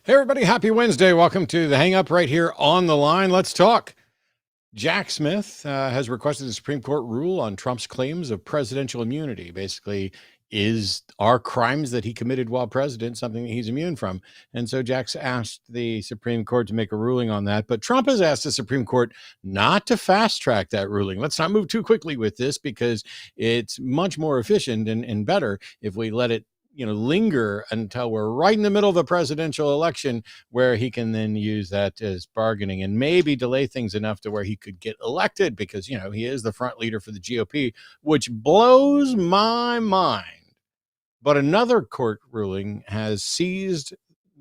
Hey, everybody. Happy Wednesday. Welcome to the Hang Up right here on the line. Let's talk. Jack Smith has requested the Supreme Court rule on Trump's claims of presidential immunity. Basically, are crimes that he committed while president something that he's immune from? And so Jack's asked the Supreme Court to make a ruling on that. But Trump has asked the Supreme Court not to fast track that ruling. Let's not move too quickly with this because it's much more efficient and better if we let it linger until we're right in the middle of the presidential election, where he can then use that as bargaining and maybe delay things enough to where he could get elected because, he is the front leader for the GOP, which blows my mind. But another court ruling has seized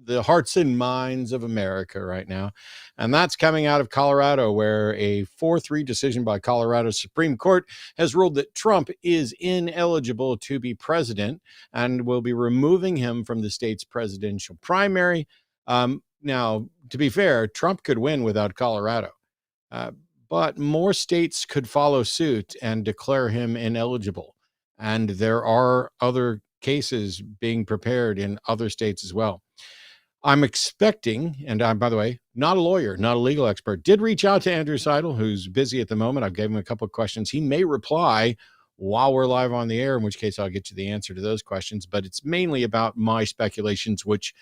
the hearts and minds of America right now. And that's coming out of Colorado, where a 4-3 decision by Colorado's Supreme Court has ruled that Trump is ineligible to be president and will be removing him from the state's presidential primary. Now, to be fair, Trump could win without Colorado, but more states could follow suit and declare him ineligible. And there are other cases being prepared in other states as well. I'm expecting, and I'm, by the way, not a lawyer, not a legal expert, did reach out to Andrew Seidel, who's busy at the moment. I've given him a couple of questions. He may reply while we're live on the air, in which case I'll get you the answer to those questions. But it's mainly about my speculations, which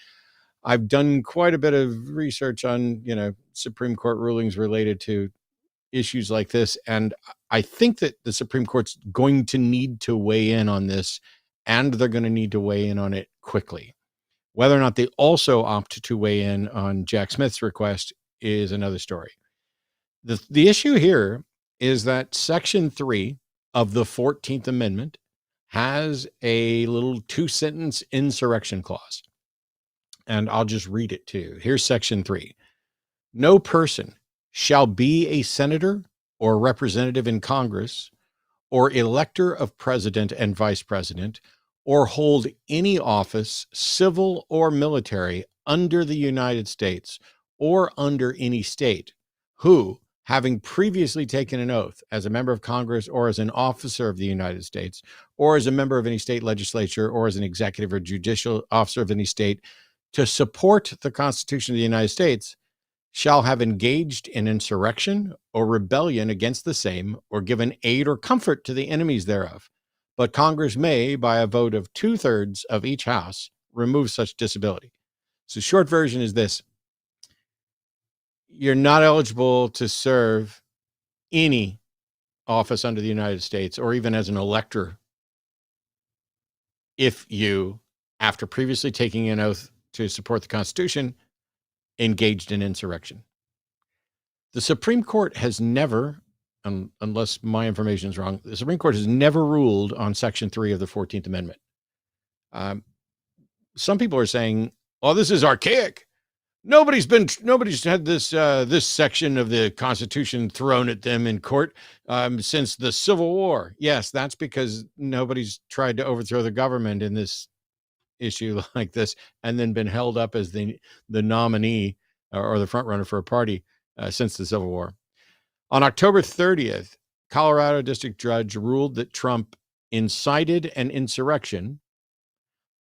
I've done quite a bit of research on, Supreme Court rulings related to issues like this. And I think that the Supreme Court's going to need to weigh in on this, and they're going to need to weigh in on it quickly. Whether or not they also opt to weigh in on Jack Smith's request is another story. The issue here is that Section 3 of the 14th Amendment has a little 2-sentence insurrection clause. And I'll just read it to you. Here's Section 3. No person shall be a senator or representative in Congress or elector of president and vice president, or hold any office, civil or military, under the United States or under any state, who, having previously taken an oath as a member of Congress or as an officer of the United States, or as a member of any state legislature, or as an executive or judicial officer of any state, to support the Constitution of the United States, shall have engaged in insurrection or rebellion against the same, or given aid or comfort to the enemies thereof. But Congress may, by a vote of 2/3 of each house, remove such disability. So short version is this: you're not eligible to serve any office under the United States or even as an elector if you, after previously taking an oath to support the Constitution, engaged in insurrection. The Supreme Court has never, unless my information is wrong, the Supreme Court has never ruled on Section 3 of the 14th Amendment. Some people are saying, "Oh, this is archaic. Nobody's had this section of the Constitution thrown at them in court since the Civil War." Yes, that's because nobody's tried to overthrow the government in this issue like this and then been held up as the nominee or the front runner for a party since the Civil War. On October 30th, Colorado District Judge ruled that Trump incited an insurrection,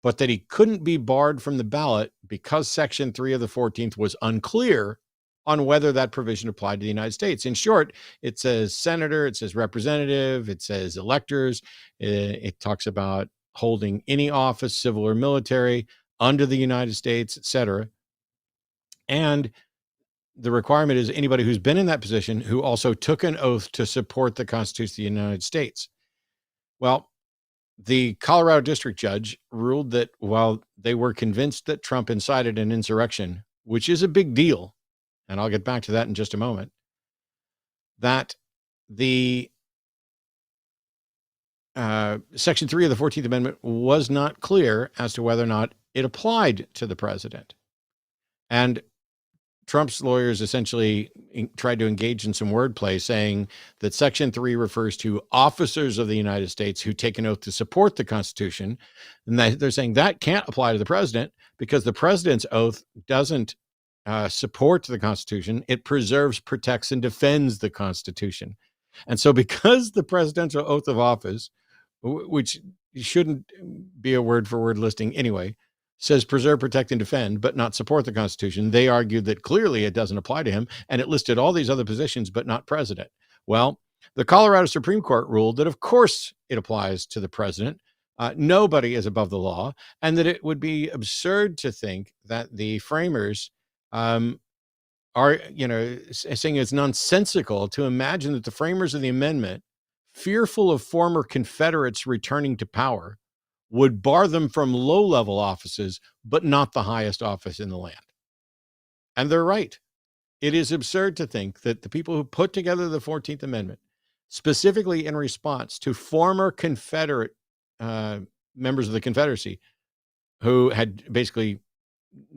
but that he couldn't be barred from the ballot because Section 3 of the 14th was unclear on whether that provision applied to the United States. In short, it says senator, it says representative, it says electors, it talks about holding any office, civil or military, under the United States, etc. And the requirement is anybody who's been in that position who also took an oath to support the Constitution of the United States. Well, the Colorado District Judge ruled that while they were convinced that Trump incited an insurrection, which is a big deal, and I'll get back to that in just a moment, that the Section 3 of the 14th Amendment was not clear as to whether or not it applied to the president. And Trump's lawyers essentially tried to engage in some wordplay, saying that Section 3 refers to officers of the United States who take an oath to support the Constitution. And they're saying that can't apply to the president because the president's oath doesn't support the Constitution. It preserves, protects, and defends the Constitution. And so because the presidential oath of office, which shouldn't be a word for word listing anyway, says preserve, protect, and defend, but not support the Constitution. They argued that clearly it doesn't apply to him, and it listed all these other positions, but not president. Well, the Colorado Supreme Court ruled that, of course, it applies to the president. Nobody is above the law, and that it would be absurd to think that the framers are, saying it's nonsensical to imagine that the framers of the amendment, fearful of former Confederates returning to power, would bar them from low-level offices, but not the highest office in the land. And they're right. It is absurd to think that the people who put together the 14th Amendment, specifically in response to former Confederate members of the Confederacy who had basically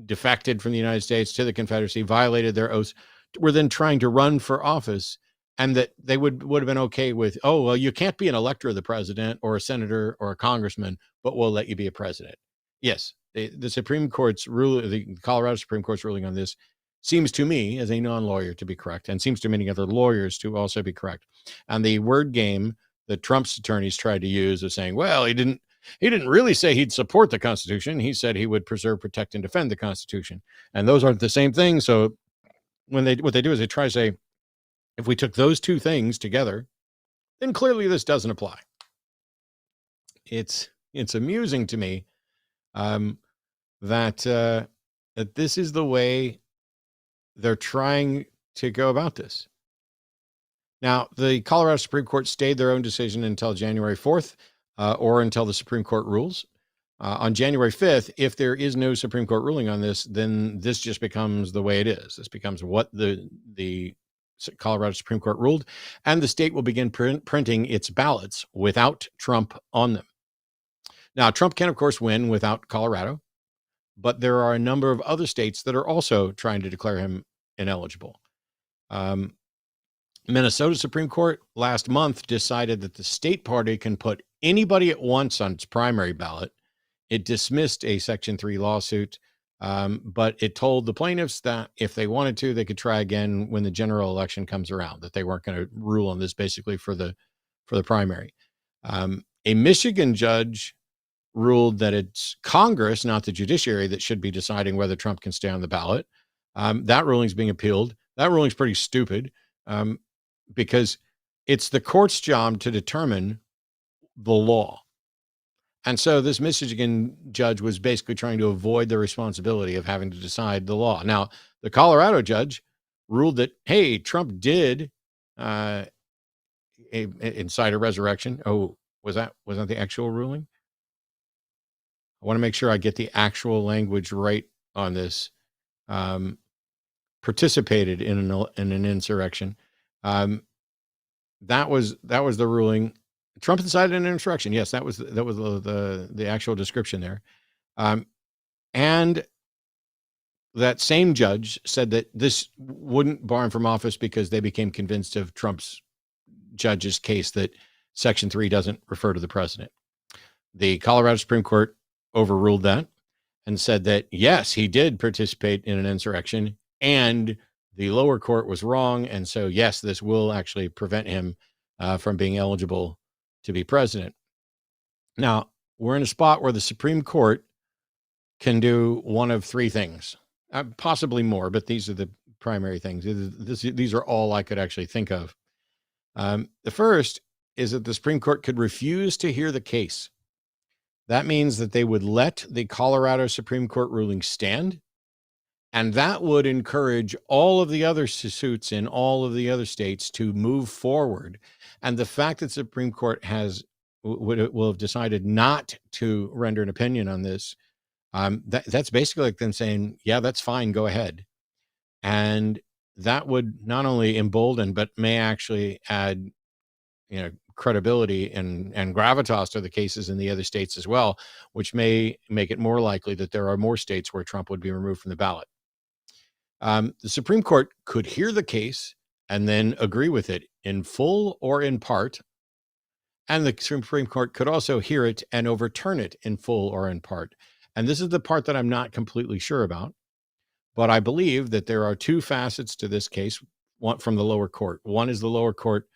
defected from the United States to the Confederacy, violated their oaths, were then trying to run for office, and that they would have been okay with, oh, well, you can't be an elector of the president or a senator or a congressman, but we'll let you be a president. Yes, the Supreme Court's rule, the Colorado Supreme Court's ruling on this seems to me, as a non-lawyer, to be correct, and seems to many other lawyers to also be correct. And the word game that Trump's attorneys tried to use of saying, well, he didn't really say he'd support the Constitution. He said he would preserve, protect, and defend the Constitution. And those aren't the same thing. So what they do is they try to say, if we took those two things together, then clearly this doesn't apply. It's amusing to me that this is the way they're trying to go about this. Now, the Colorado Supreme Court stayed their own decision until January 4th, or until the Supreme Court rules. On January 5th, if there is no Supreme Court ruling on this, then this just becomes the way it is. This becomes what the Colorado Supreme Court ruled, and the state will begin printing its ballots without Trump on them. Now, Trump can, of course, win without Colorado, but there are a number of other states that are also trying to declare him ineligible. Minnesota Supreme Court last month decided that the state party can put anybody it wants on its primary ballot. It dismissed a Section 3 lawsuit, but it told the plaintiffs that if they wanted to, they could try again when the general election comes around, that they weren't going to rule on this basically for the primary. A Michigan judge ruled that it's Congress, not the judiciary, that should be deciding whether Trump can stay on the ballot. That ruling is being appealed. That ruling is pretty stupid because it's the court's job to determine the law. And so this Michigan judge was basically trying to avoid the responsibility of having to decide the law. Now, the Colorado judge ruled that, hey, Trump did incite a resurrection. Oh, was that the actual ruling? I want to make sure I get the actual language right on this. Participated in an insurrection. That was the ruling. Trump incited an insurrection. Yes, that was the actual description there. And that same judge said that this wouldn't bar him from office because they became convinced of Trump's judge's case that Section 3 doesn't refer to the president. The Colorado Supreme Court overruled that and said that, yes, he did participate in an insurrection, and the lower court was wrong. And so, yes, this will actually prevent him from being eligible to be president. Now, we're in a spot where the Supreme Court can do one of three things, possibly more, but these are the primary things. These are all I could actually think of. The first is that the Supreme Court could refuse to hear the case. That means that they would let the Colorado Supreme Court ruling stand, and that would encourage all of the other suits in all of the other states to move forward. And the fact that the Supreme Court will have decided not to render an opinion on this, that's basically like them saying, yeah, that's fine, go ahead. And that would not only embolden, but may actually add, credibility and gravitas to the cases in the other states as well, which may make it more likely that there are more states where Trump would be removed from the ballot. The Supreme Court could hear the case and then agree with it in full or in part. And the Supreme Court could also hear it and overturn it in full or in part. And this is the part that I'm not completely sure about, but I believe that there are two facets to this case, one from the lower court. One is the lower court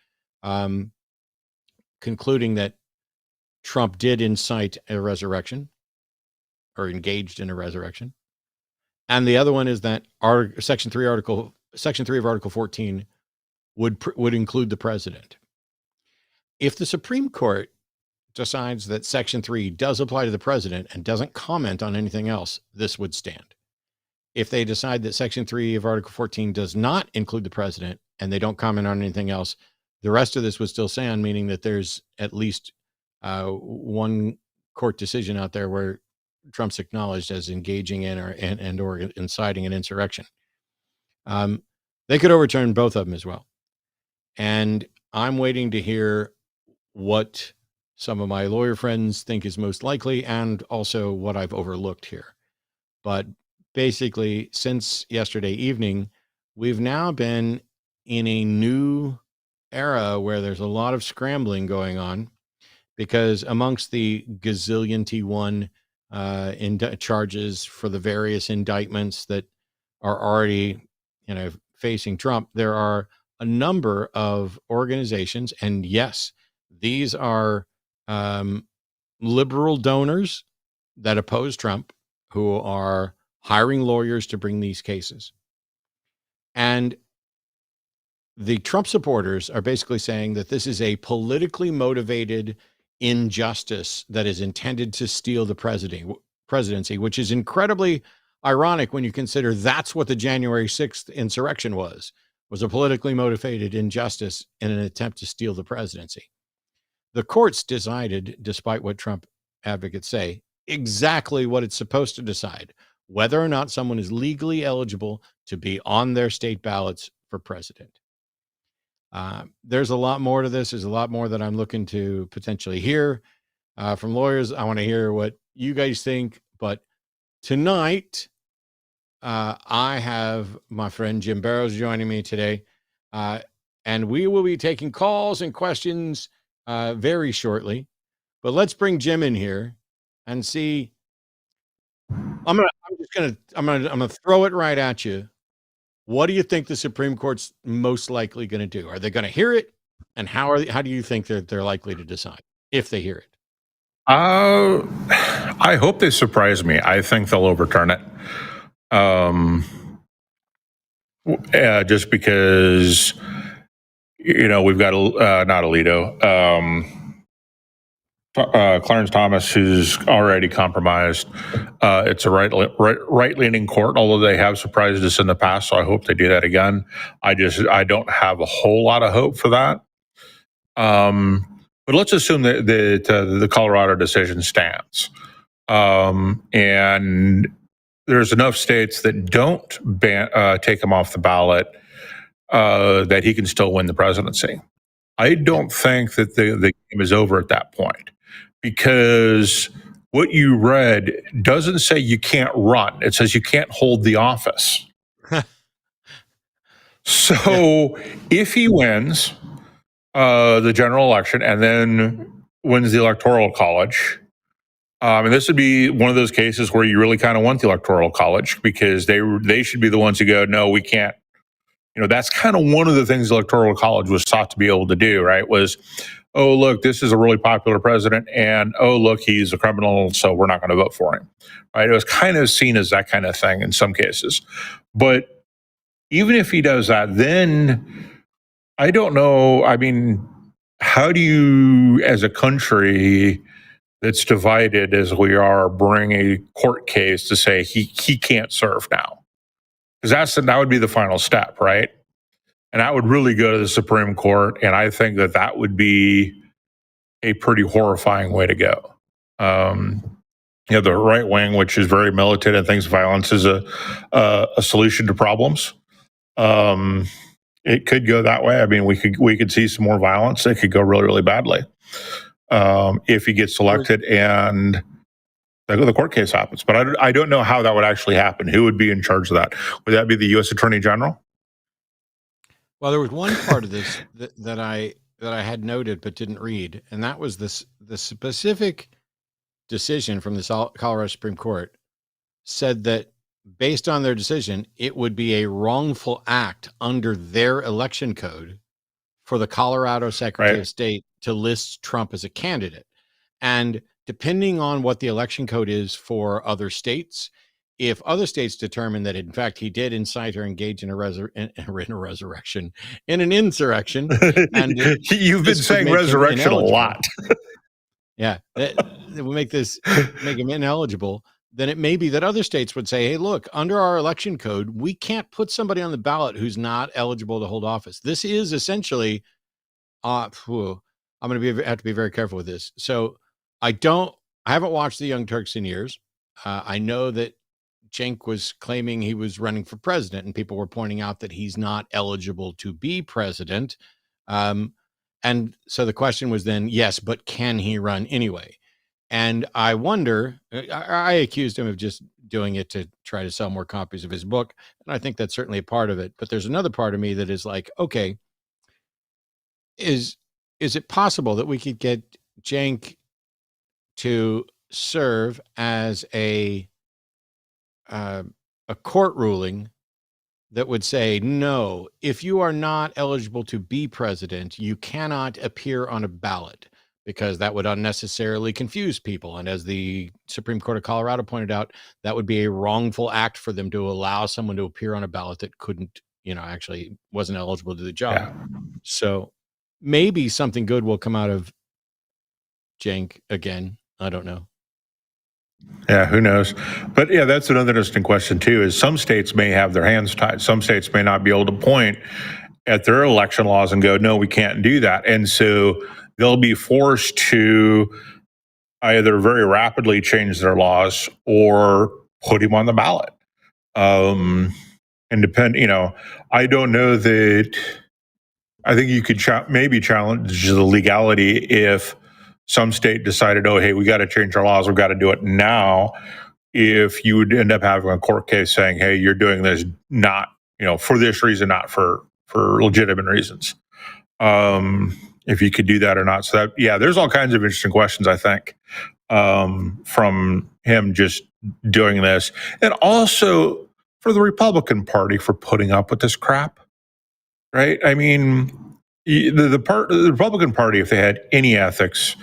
concluding that Trump did incite a resurrection. or engaged in a resurrection. And the other one is that Section 3 of Article 14 would include the president. If the Supreme Court decides that Section 3 does apply to the president and doesn't comment on anything else, this would stand. If they decide that Section 3 of Article 14 does not include the president and they don't comment on anything else, the rest of this would still stand, meaning that there's at least one court decision out there where Trump's acknowledged as engaging in or inciting an insurrection. They could overturn both of them as well. And I'm waiting to hear what some of my lawyer friends think is most likely and also what I've overlooked here. But basically, since yesterday evening, we've now been in a new era where there's a lot of scrambling going on, because amongst the gazillion T1 charges for the various indictments that are already, facing Trump, there are a number of organizations, and yes, these are liberal donors that oppose Trump who are hiring lawyers to bring these cases. And the Trump supporters are basically saying that this is a politically motivated injustice that is intended to steal the presidency, which is incredibly ironic when you consider that's what the January 6th insurrection was a politically motivated injustice in an attempt to steal the presidency. The courts decided, despite what Trump advocates say, exactly what it's supposed to decide, whether or not someone is legally eligible to be on their state ballots for president. There's a lot more to this. There's a lot more that I'm looking to potentially hear from lawyers. I want to hear what you guys think. But tonight, I have my friend Jim Barrows joining me today. And we will be taking calls and questions very shortly. But let's bring Jim in here and see. I'm gonna throw it right at you. What do you think the Supreme Court's most likely going to do? Are they going to hear it? And how do you think they're likely to decide if they hear it? I hope they surprise me. I think they'll overturn it. Just because, we've got not Alito, Clarence Thomas, who's already compromised. It's a right-leaning court, although they have surprised us in the past, so I hope they do that again. I don't have a whole lot of hope for that. But let's assume that the Colorado decision stands. And there's enough states that don't take him off the ballot that he can still win the presidency. I don't think that the game is over at that point, because what you read doesn't say you can't run. It says you can't hold the office. So if he wins the general election and then wins the Electoral College, and this would be one of those cases where you really kind of want the Electoral College, because they should be the ones who go, no, we can't. That's kind of one of the things the Electoral College was sought to be able to do, right? Was, oh, look, this is a really popular president, and oh, look, he's a criminal, so we're not going to vote for him, right? It was kind of seen as that kind of thing in some cases. But even if he does that, then I don't know. I mean, how do you, as a country that's divided as we are, bring a court case to say he can't serve now? Because that would be the final step, right? And that would really go to the Supreme Court, and I think that would be a pretty horrifying way to go. The right wing, which is very militant and thinks violence is a solution to problems, it could go that way. I mean, we could see some more violence. It could go really, really badly if he gets elected and the court case happens. But I don't know how that would actually happen. Who would be in charge of that? Would that be the U.S. Attorney General? Well, there was one part of this that I had noted but didn't read, and that was the specific decision from the Colorado Supreme Court said that based on their decision, it would be a wrongful act under their election code for the Colorado Secretary of State to list Trump as a candidate. And depending on what the election code is for other states, if other states determine that in fact he did incite or engage in in an insurrection, and You've been this would saying make him resurrection a ineligible. lot. Yeah, that will make him ineligible. Then it may be that other states would say, hey, look, under our election code, we can't put somebody on the ballot who's not eligible to hold office. This is essentially, I'm going to have to be very careful with this. So I haven't watched the Young Turks in years. I know that Cenk was claiming he was running for president, and people were pointing out that he's not eligible to be president. And so the question was then, yes, but can he run anyway? And I wonder, I accused him of just doing it to try to sell more copies of his book. And I think that's certainly a part of it. But there's another part of me that is like, okay, is it possible that we could get Cenk to serve as a court ruling that would say, no, if you are not eligible to be president, you cannot appear on a ballot, because that would unnecessarily confuse people. And as the Supreme Court of Colorado pointed out, that would be a wrongful act for them to allow someone to appear on a ballot that couldn't, actually wasn't eligible to do the job. Yeah. So maybe something good will come out of Cenk again. I don't know. Yeah, who knows? But yeah, that's another interesting question too, is some states may have their hands tied. Some states may not be able to point at their election laws and go, no, we can't do that. And so they'll be forced to either very rapidly change their laws or put him on the ballot. And I don't know that, I think you could maybe challenge the legality if some state decided, oh, hey, we got to change our laws, we've got to do it now. If you would end up having a court case saying, hey, you're doing this not, for this reason, not for legitimate reasons. If you could do that or not. So that, yeah, there's all kinds of interesting questions, I think, from him just doing this. And also for the Republican Party for putting up with this crap, right? I mean, the Republican Party, if they had any ethics,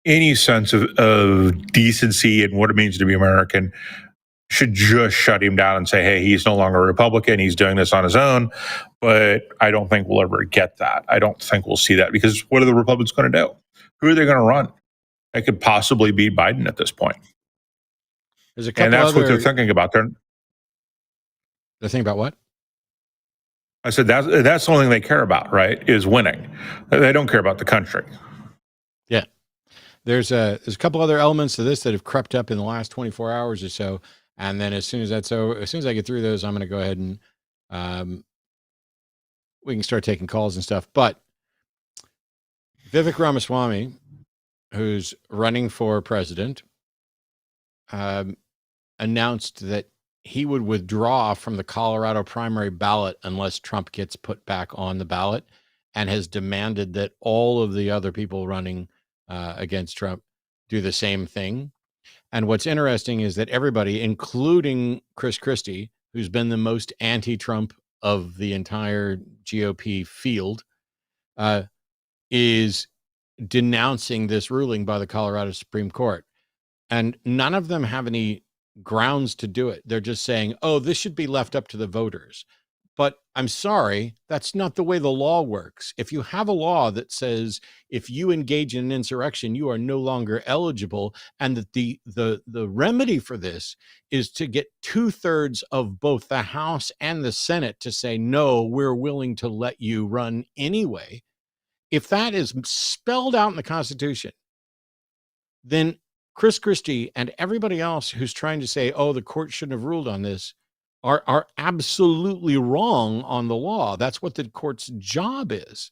any sense of decency and what it means to be American, should just shut him down and say, hey, he's no longer a Republican, he's doing this on his own. But I don't think we'll ever get that. I don't think we'll see that, because what are the Republicans going to do? Who are they going to run? They could possibly beat Biden at this point. There's a couple and that's what they're thinking about. They're thinking about what? I said that's the only thing they care about, right? Is winning. They don't care about the country. Yeah. There's a couple other elements to this that have crept up in the last 24 hours or so. And then as soon as I get through those, I'm going to go ahead and we can start taking calls and stuff. But Vivek Ramaswamy, who's running for president, announced that he would withdraw from the Colorado primary ballot unless Trump gets put back on the ballot, and has demanded that all of the other people running against Trump do the same thing. And what's interesting is that everybody, including Chris Christie, who's been the most anti-Trump of the entire GOP field, is denouncing this ruling by the Colorado Supreme Court. And none of them have any grounds to do it. They're just saying, oh, this should be left up to the voters. But I'm sorry, that's not the way the law works. If you have a law that says if you engage in an insurrection, you are no longer eligible, and that the remedy for this is to get 2/3 of both the House and the Senate to say, no, we're willing to let you run anyway. If that is spelled out in the Constitution, then Chris Christie and everybody else who's trying to say, oh, the court shouldn't have ruled on this, are absolutely wrong on the law. That's what the court's job is.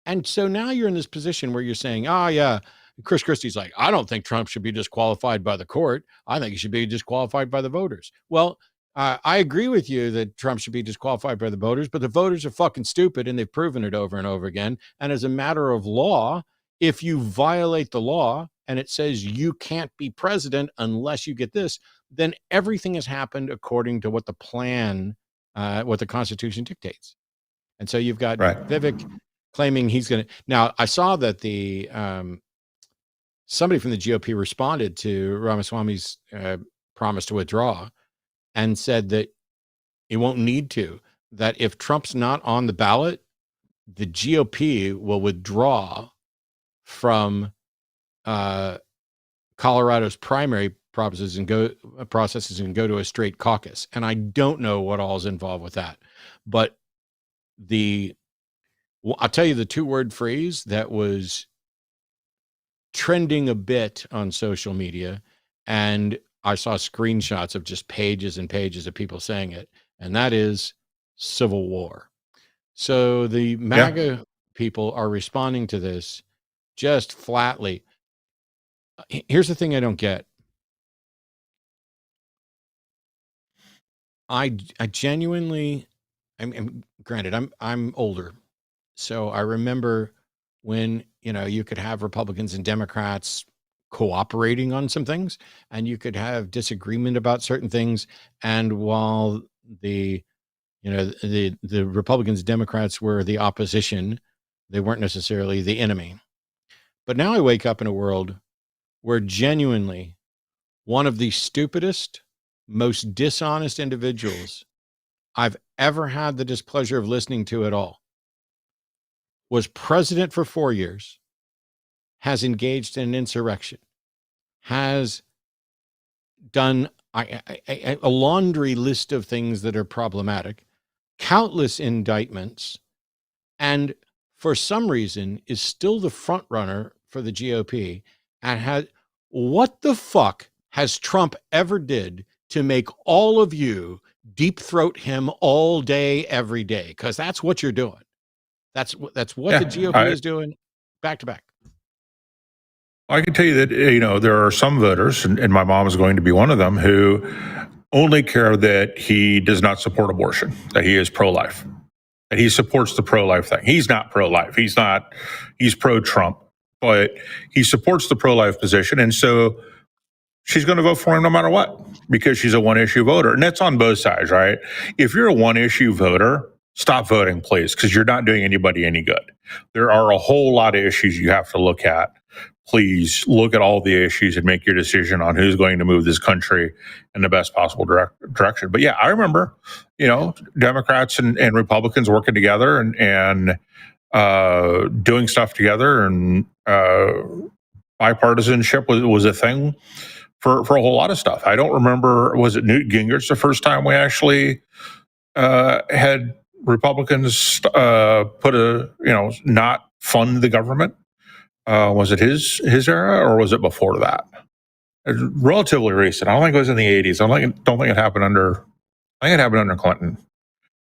And so now you're in this position where you're saying, oh, yeah, Chris Christie's like, I don't think Trump should be disqualified by the court. I think he should be disqualified by the voters. Well, I agree with you that Trump should be disqualified by the voters, but the voters are fucking stupid, and they've proven it over and over again. And as a matter of law, if you violate the law and it says you can't be president unless you get this, then everything has happened according to what the plan, what the Constitution dictates. And so you've got Vivek claiming he's going to. Now, I saw that the somebody from the GOP responded to Ramaswamy's promise to withdraw and said that it won't need to, that if Trump's not on the ballot, the GOP will withdraw from Colorado's primary processes and go to a straight caucus. And I don't know what all is involved with that, but I'll tell you the 2-word phrase that was trending a bit on social media, and I saw screenshots of just pages and pages of people saying it, and that is civil war. So the MAGA people are responding to this just flatly. Here's the thing I don't get. I genuinely, granted, I'm older, so I remember when, you could have Republicans and Democrats cooperating on some things, and you could have disagreement about certain things. And while the Republicans, Democrats were the opposition, they weren't necessarily the enemy. But now I wake up in a world where genuinely one of the stupidest, most dishonest individuals I've ever had the displeasure of listening to at all was president for 4 years, has engaged in an insurrection, has done a laundry list of things that are problematic, countless indictments, and for some reason is still the front runner for the GOP. And what the fuck has Trump ever did to make all of you deep throat him all day, every day? Because that's what you're doing. That's what the GOP is doing back to back. I can tell you that, there are some voters, and my mom is going to be one of them, who only care that he does not support abortion, that he is pro-life, that he supports the pro-life thing. He's not pro-life. He's pro-Trump, but he supports the pro-life position. And so she's going to vote for him no matter what, because she's a one-issue voter. And that's on both sides, right? If you're a one-issue voter, stop voting, please, because you're not doing anybody any good. There are a whole lot of issues you have to look at. Please look at all the issues and make your decision on who's going to move this country in the best possible direction. But yeah, I remember, Democrats and Republicans working together and doing stuff together, and bipartisanship was a thing for a whole lot of stuff. I don't remember, was it Newt Gingrich the first time we actually had Republicans not fund the government? Was it his era, or was it before that? It's relatively recent. I don't think it was in the 80s. I don't think it happened under. I think it happened under Clinton.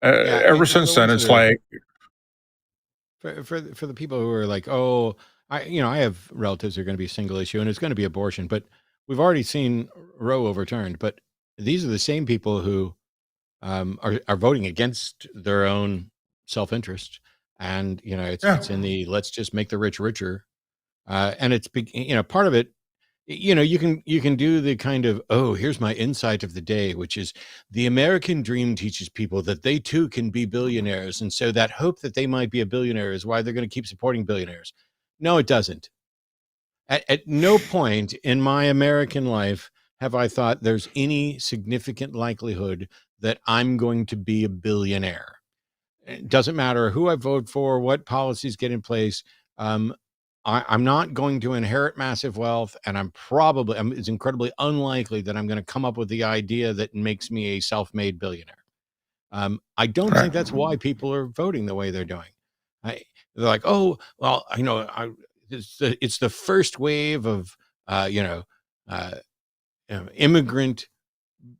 Ever since then, it's like for the people who are like, oh, I have relatives who are going to be single issue, and it's going to be abortion, but we've already seen Roe overturned. But these are the same people who are voting against their own self-interest, and it's in the let's just make the rich richer. And it's part of it, you can do the kind of, oh, here's my insight of the day, which is the American dream teaches people that they too can be billionaires. And so that hope that they might be a billionaire is why they're going to keep supporting billionaires. No, it doesn't. At no point in my American life have I thought there's any significant likelihood that I'm going to be a billionaire. It doesn't matter who I vote for, what policies get in place. I'm not going to inherit massive wealth, and it's incredibly unlikely that I'm going to come up with the idea that makes me a self-made billionaire. I don't think that's why people are voting the way they're doing. They're like, oh, well, it's the first wave of, immigrant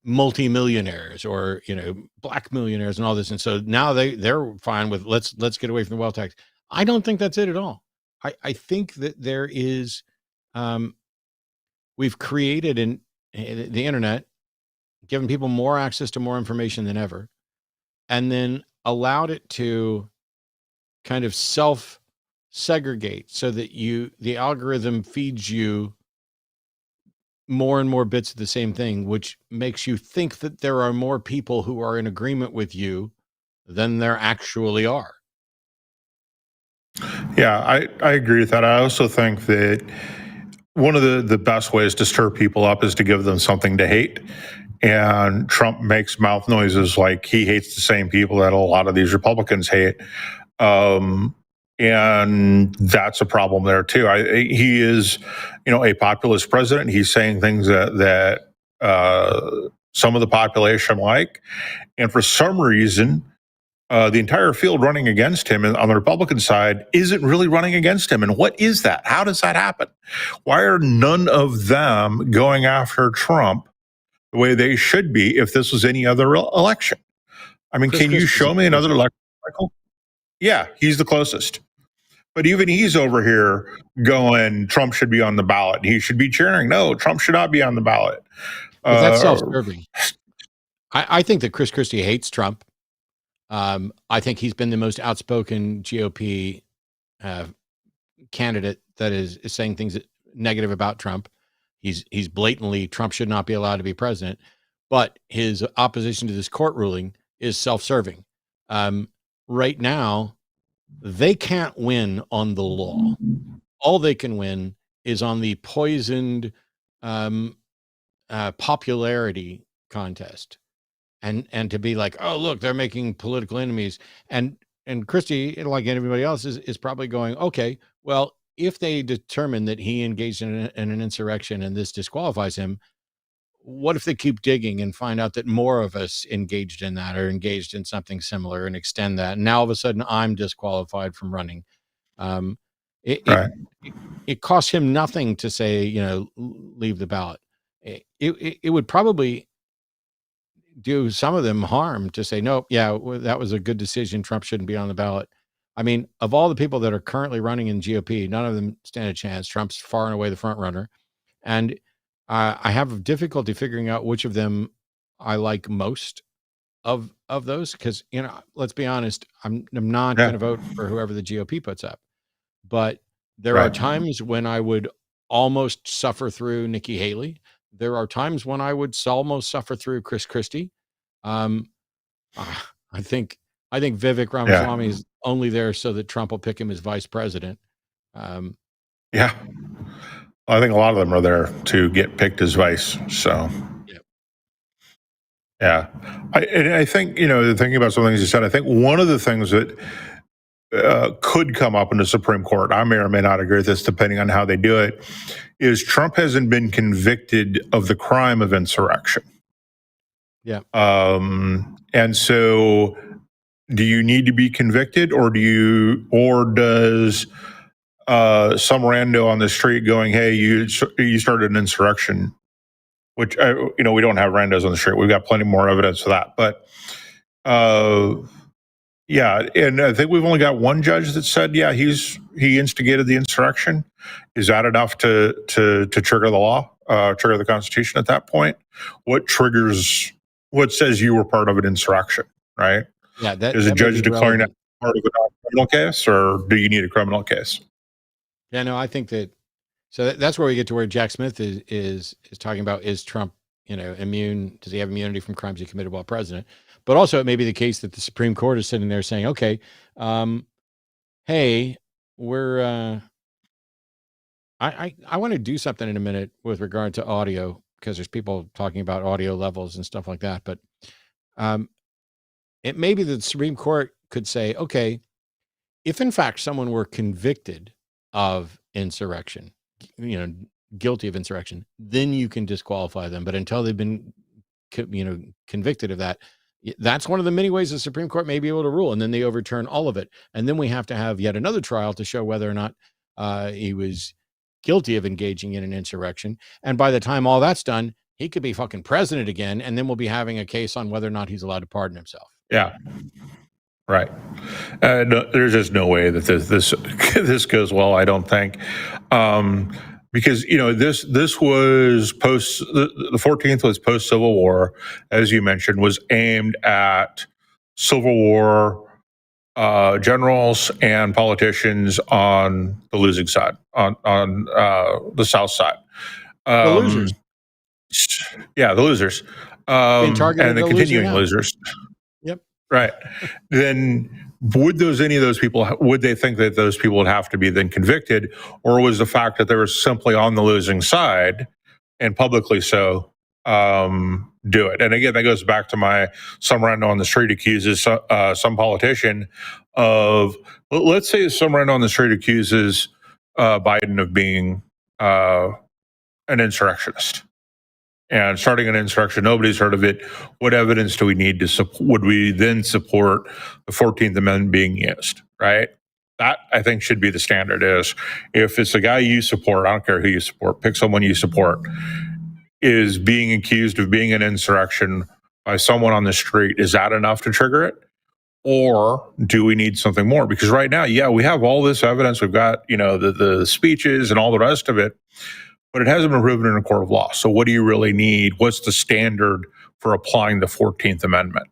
multimillionaires or, black millionaires and all this. And so now they're fine with let's get away from the wealth tax. I don't think that's it at all. I think that there is, we've created the internet, given people more access to more information than ever, and then allowed it to kind of self-segregate so that the algorithm feeds you more and more bits of the same thing, which makes you think that there are more people who are in agreement with you than there actually are. Yeah, I agree with that. I also think that one of the best ways to stir people up is to give them something to hate. And Trump makes mouth noises like he hates the same people that a lot of these Republicans hate. And that's a problem there too. He is, a populist president. He's saying things that some of the population like, and for some reason, the entire field running against him on the Republican side isn't really running against him. And what is that? How does that happen? Why are none of them going after Trump the way they should be if this was any other election? I mean, can you show me another election cycle? Yeah, he's the closest. But even he's over here going, Trump should be on the ballot. He should be cheering. No, Trump should not be on the ballot. That's self-serving. I think that Chris Christie hates Trump. I think he's been the most outspoken GOP candidate that is saying things negative about Trump. He's blatantly, Trump should not be allowed to be president. But his opposition to this court ruling is self-serving. Right now, they can't win on the law. All they can win is on the poisoned popularity contest. And to be like, oh, look, they're making political enemies. And Christie, like everybody else, is probably going, okay, well, if they determine that he engaged in an insurrection and this disqualifies him, what if they keep digging and find out that more of us engaged in that or engaged in something similar and extend that? And now all of a sudden I'm disqualified from running. It costs him nothing to say, leave the ballot. It would probably do some of them harm to say, nope, yeah, that was a good decision. Trump shouldn't be on the ballot. I mean, of all the people that are currently running in GOP, none of them stand a chance. Trump's far and away the front runner. And I have difficulty figuring out which of them I like most of those. Because, let's be honest, I'm not going to vote for whoever the GOP puts up. But there are times when I would almost suffer through Nikki Haley. There are times when I would almost suffer through Chris Christie. I think Vivek Ramaswamy is only there so that Trump will pick him as vice president. Yeah. I think a lot of them are there to get picked as vice. So, yeah. I think, thinking about some things you said, I think one of the things that could come up in the Supreme Court, I may or may not agree with this depending on how they do it, is Trump hasn't been convicted of the crime of insurrection. Yeah. And so do you need to be convicted or does some rando on the street going, hey, you started an insurrection, which, we don't have randos on the street. We've got plenty more evidence of that. But, yeah, and I think we've only got one judge that said, yeah, he instigated the insurrection. Is that enough to trigger the law, trigger the Constitution at that point? What says you were part of an insurrection, right? Yeah, is a judge declaring that part of a criminal case, or do you need a criminal case? Yeah, no, I think that. So that's where we get to where Jack Smith is talking about, is Trump, immune? Does he have immunity from crimes he committed while president? But also it may be the case that the Supreme Court is sitting there saying, okay, hey, we're, I want to do something in a minute with regard to audio, because there's people talking about audio levels and stuff like that. But it may be that the Supreme Court could say, okay, if in fact someone were convicted of insurrection, guilty of insurrection, then you can disqualify them. But until they've been, convicted of that, that's one of the many ways the Supreme Court may be able to rule. And then they overturn all of it. And then we have to have yet another trial to show whether or not he was guilty of engaging in an insurrection. And by the time all that's done, he could be fucking president again. And then we'll be having a case on whether or not he's allowed to pardon himself. Yeah. Right. No, there's just no way that this goes well, I don't think. Because, this was the 14th was post Civil War, as you mentioned, was aimed at Civil War generals and politicians on the losing side, on the South side. The losers. Yeah, the losers. And the continuing losers. Yep. Right. Then would any of those people, would they think that those people would have to be then convicted, or was the fact that they were simply on the losing side and publicly so do it? And again, that goes back to my some random on the street accuses some politician of, let's say some random on the street accuses Biden of being an insurrectionist and starting an insurrection. Nobody's heard of it. What evidence do we need to support? Would we then support the 14th Amendment being used? Right. That, I think, should be the standard. Is if it's a guy you support, I don't care who you support, pick someone you support, is being accused of being an insurrection by someone on the street, is that enough to trigger it? Or do we need something more? Because right now, yeah, we have all this evidence. We've got, the speeches and all the rest of it, but it hasn't been proven in a court of law. So what do you really need? What's the standard for applying the 14th Amendment?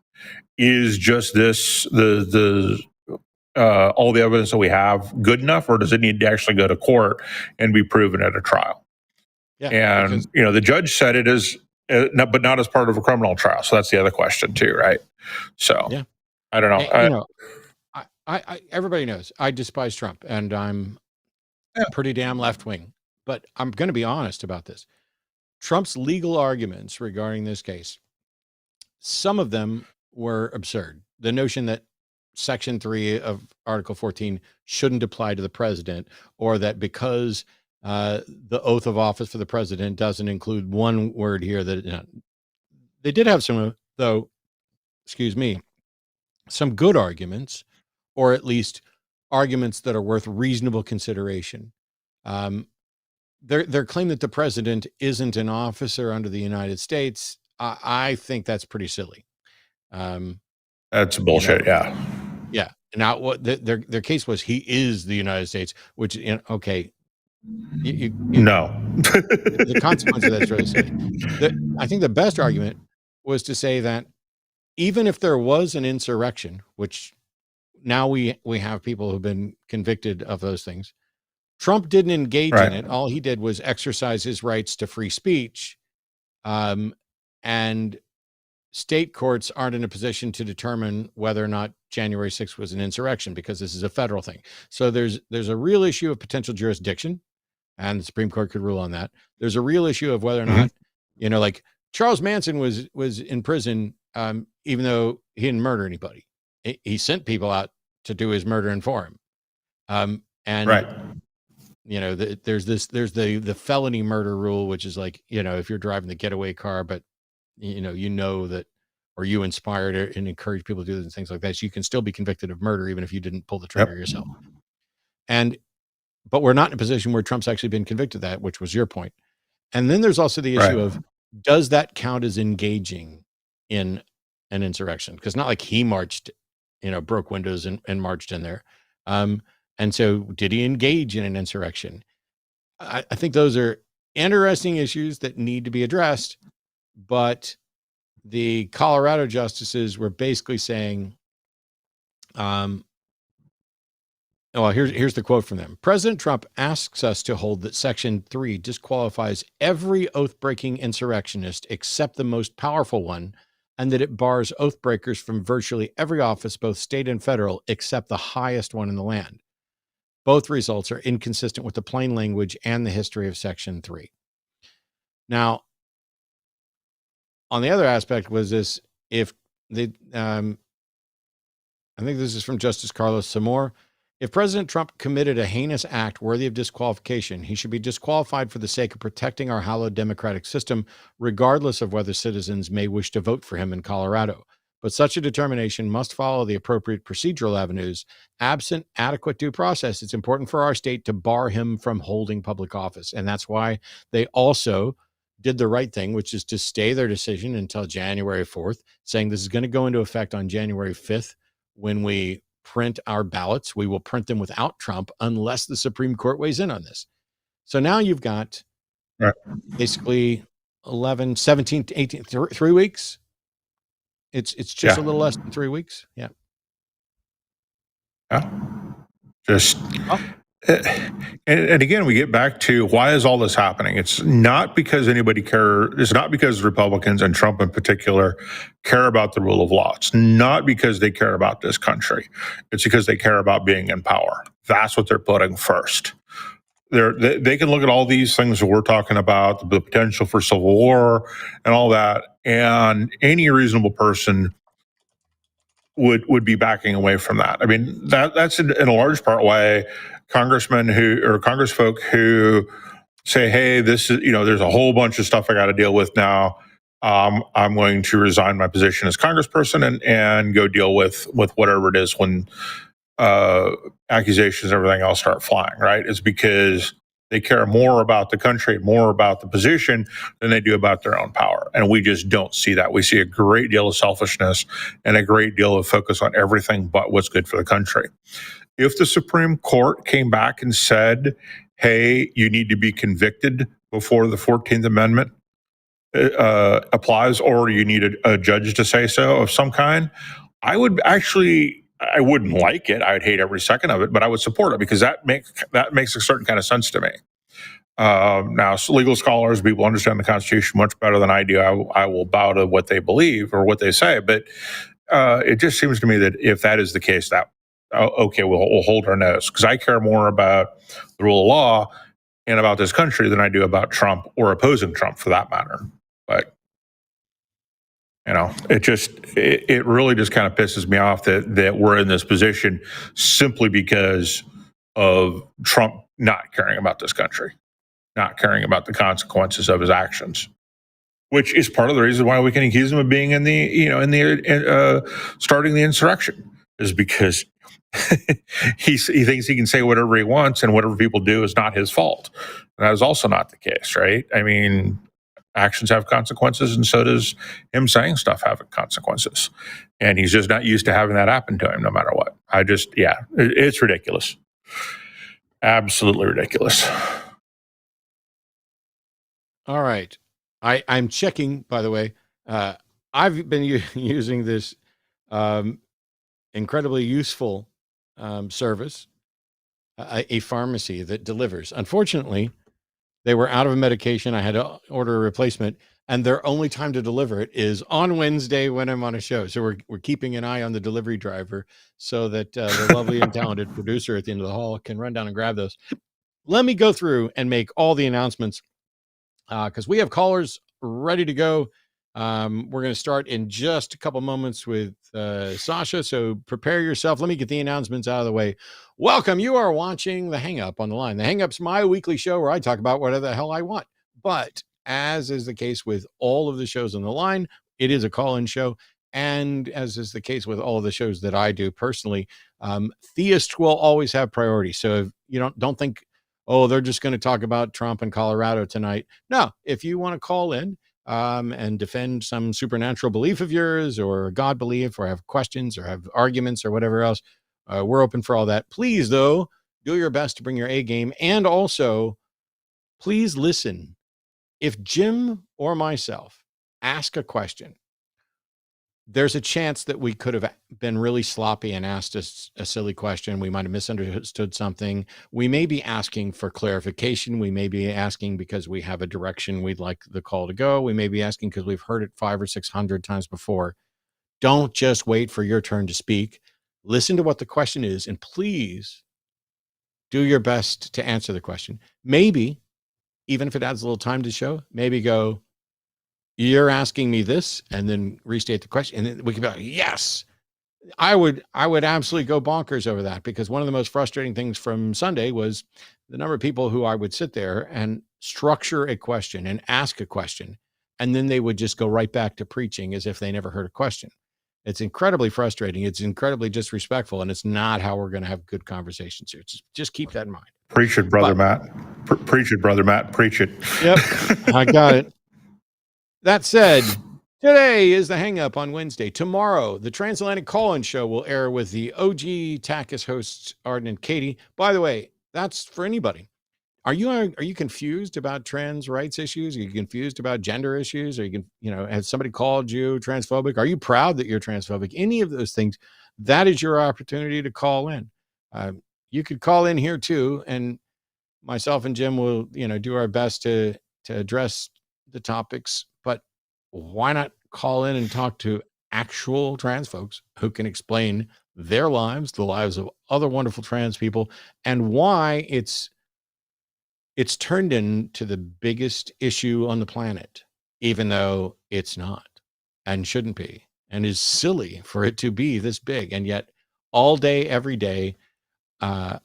Is just this, all the evidence that we have good enough, or does it need to actually go to court and be proven at a trial? Yeah, and the judge said it is, but not as part of a criminal trial. So that's the other question too, right? So yeah. I don't know. I everybody knows I despise Trump, and I'm pretty damn left wing. But I'm going to be honest about this. Trump's legal arguments regarding this case, some of them were absurd. The notion that Section 3 of Article 14 shouldn't apply to the president, or that because the oath of office for the president doesn't include one word here, that they did have some, though, some good arguments, or at least arguments that are worth reasonable consideration. Their claim that the president isn't an officer under the United States, I think that's pretty silly. That's bullshit. Yeah. Now, what their case was, he is the United States, which okay. No. The consequence of that's really silly. I think the best argument was to say that even if there was an insurrection, which now we have people who've been convicted of those things, Trump didn't engage in it. All he did was exercise his rights to free speech. And state courts aren't in a position to determine whether or not January 6th was an insurrection, because this is a federal thing. So there's a real issue of potential jurisdiction, and the Supreme Court could rule on that. There's a real issue of whether or not, like Charles Manson was in prison, even though he didn't murder anybody. He sent people out to do his murdering for him. There's the felony murder rule, which is like, if you're driving the getaway car, but that, or you inspired it and encourage people to do things like that, so you can still be convicted of murder even if you didn't pull the trigger yourself. But we're not in a position where Trump's actually been convicted of that, which was your point. And then there's also the issue of, does that count as engaging in an insurrection? Because not like he marched, broke windows and marched in there. And so did he engage in an insurrection? I think those are interesting issues that need to be addressed. But the Colorado justices were basically saying, here's the quote from them. President Trump asks us to hold that Section 3 disqualifies every oath-breaking insurrectionist except the most powerful one, and that it bars oath breakers from virtually every office, both state and federal, except the highest one in the land. Both results are inconsistent with the plain language and the history of Section 3. Now, on the other aspect was this, if they, I think this is from Justice Carlos Samor. If President Trump committed a heinous act worthy of disqualification, he should be disqualified for the sake of protecting our hallowed democratic system, regardless of whether citizens may wish to vote for him in Colorado. But such a determination must follow the appropriate procedural avenues. Absent adequate due process, it's important for our state to bar him from holding public office. And that's why they also did the right thing, which is to stay their decision until January 4th, saying this is going to go into effect on January 5th when we print our ballots. We will print them without Trump unless the Supreme Court weighs in on this. So now you've got basically 11, 17, 18, 3 weeks. It's just a little less than 3 weeks. Yeah. Just And again, we get back to why is all this happening? It's not because anybody cares. It's not because Republicans and Trump in particular care about the rule of law. It's not because they care about this country. It's because they care about being in power. That's what they're putting first. They can look at all these things that we're talking about, the potential for civil war and all that, and any reasonable person would be backing away from that. I mean, that's in a large part why congressmen or congressfolk who say, "Hey, this is there's a whole bunch of stuff I got to deal with now. I'm going to resign my position as congressperson and go deal with whatever it is when accusations and everything else start flying." Right? It's because they care more about the country, more about the position than they do about their own power. And we just don't see that. We see a great deal of selfishness and a great deal of focus on everything but what's good for the country. If the Supreme Court came back and said, hey, you need to be convicted before the 14th Amendment applies, or you need a judge to say so of some kind, I wouldn't like it. I would hate every second of it, but I would support it because that makes a certain kind of sense to me. Now, legal scholars, people understand the Constitution much better than I do. I will bow to what they believe or what they say, but it just seems to me that if that is the case, that okay, we'll hold our nose, because I care more about the rule of law and about this country than I do about Trump or opposing Trump, for that matter. But it really just kind of pisses me off that we're in this position simply because of Trump not caring about this country, not caring about the consequences of his actions, which is part of the reason why we can accuse him of being starting the insurrection, is because he thinks he can say whatever he wants and whatever people do is not his fault. And that is also not the case, right? I mean, actions have consequences, and so does him saying stuff have consequences. And he's just not used to having that happen to him no matter what. It's ridiculous. Absolutely ridiculous. All right. I'm checking, by the way. I've been using this incredibly useful service, a pharmacy that delivers. Unfortunately, they were out of a medication. I had to order a replacement, and their only time to deliver it is on Wednesday when I'm on a show. So we're keeping an eye on the delivery driver so that the lovely and talented producer at the end of the hall can run down and grab those. Let me go through and make all the announcements because we have callers ready to go. We're going to start in just a couple moments with Sasha, so prepare yourself. Let me get the announcements out of the way. Welcome. You are watching The Hang Up on the Line. The Hang Up's my weekly show where I talk about whatever the hell I want. But as is the case with all of the shows on the line, it is a call-in show. And as is the case with all of the shows that I do personally, theists will always have priority. So if you don't think, oh, they're just going to talk about Trump and Colorado tonight. No, if you want to call in and defend some supernatural belief of yours or God belief, or have questions or have arguments or whatever else, we're open for all that. Please, though, do your best to bring your A game. And also, please listen. If Jim or myself ask a question, there's a chance that we could have been really sloppy and asked a silly question. We might have misunderstood something. We may be asking for clarification. We may be asking because we have a direction we'd like the call to go. We may be asking because we've heard it 500 or 600 times before. Don't just wait for your turn to speak. Listen to what the question is, and please do your best to answer the question. Maybe, even if it adds a little time to the show, maybe go, you're asking me this, and then restate the question. And then we can be like, yes, I would absolutely go bonkers over that, because one of the most frustrating things from Sunday was the number of people who I would sit there and structure a question and ask a question, and then they would just go right back to preaching as if they never heard a question. It's incredibly frustrating. It's incredibly disrespectful, and it's not how we're going to have good conversations here. Just keep that in mind. Preach it, brother Matt. Preach it, brother Matt. Preach it. Yep, I got it. That said, today is the Hang Up on Wednesday. Tomorrow, the Transatlantic Call-In Show will air with the OG TACIS hosts, Aron and Katy. By the way, that's for anybody. Are you confused about trans rights issues? Are you confused about gender issues? Are you has somebody called you transphobic? Are you proud that you're transphobic? Any of those things, that is your opportunity to call in. you could call in here too, and myself and Jim will, do our best to address the topics. But why not call in and talk to actual trans folks who can explain their lives, the lives of other wonderful trans people, and why it's turned into the biggest issue on the planet, even though it's not and shouldn't be, and is silly for it to be this big. And yet all day, every day, I'm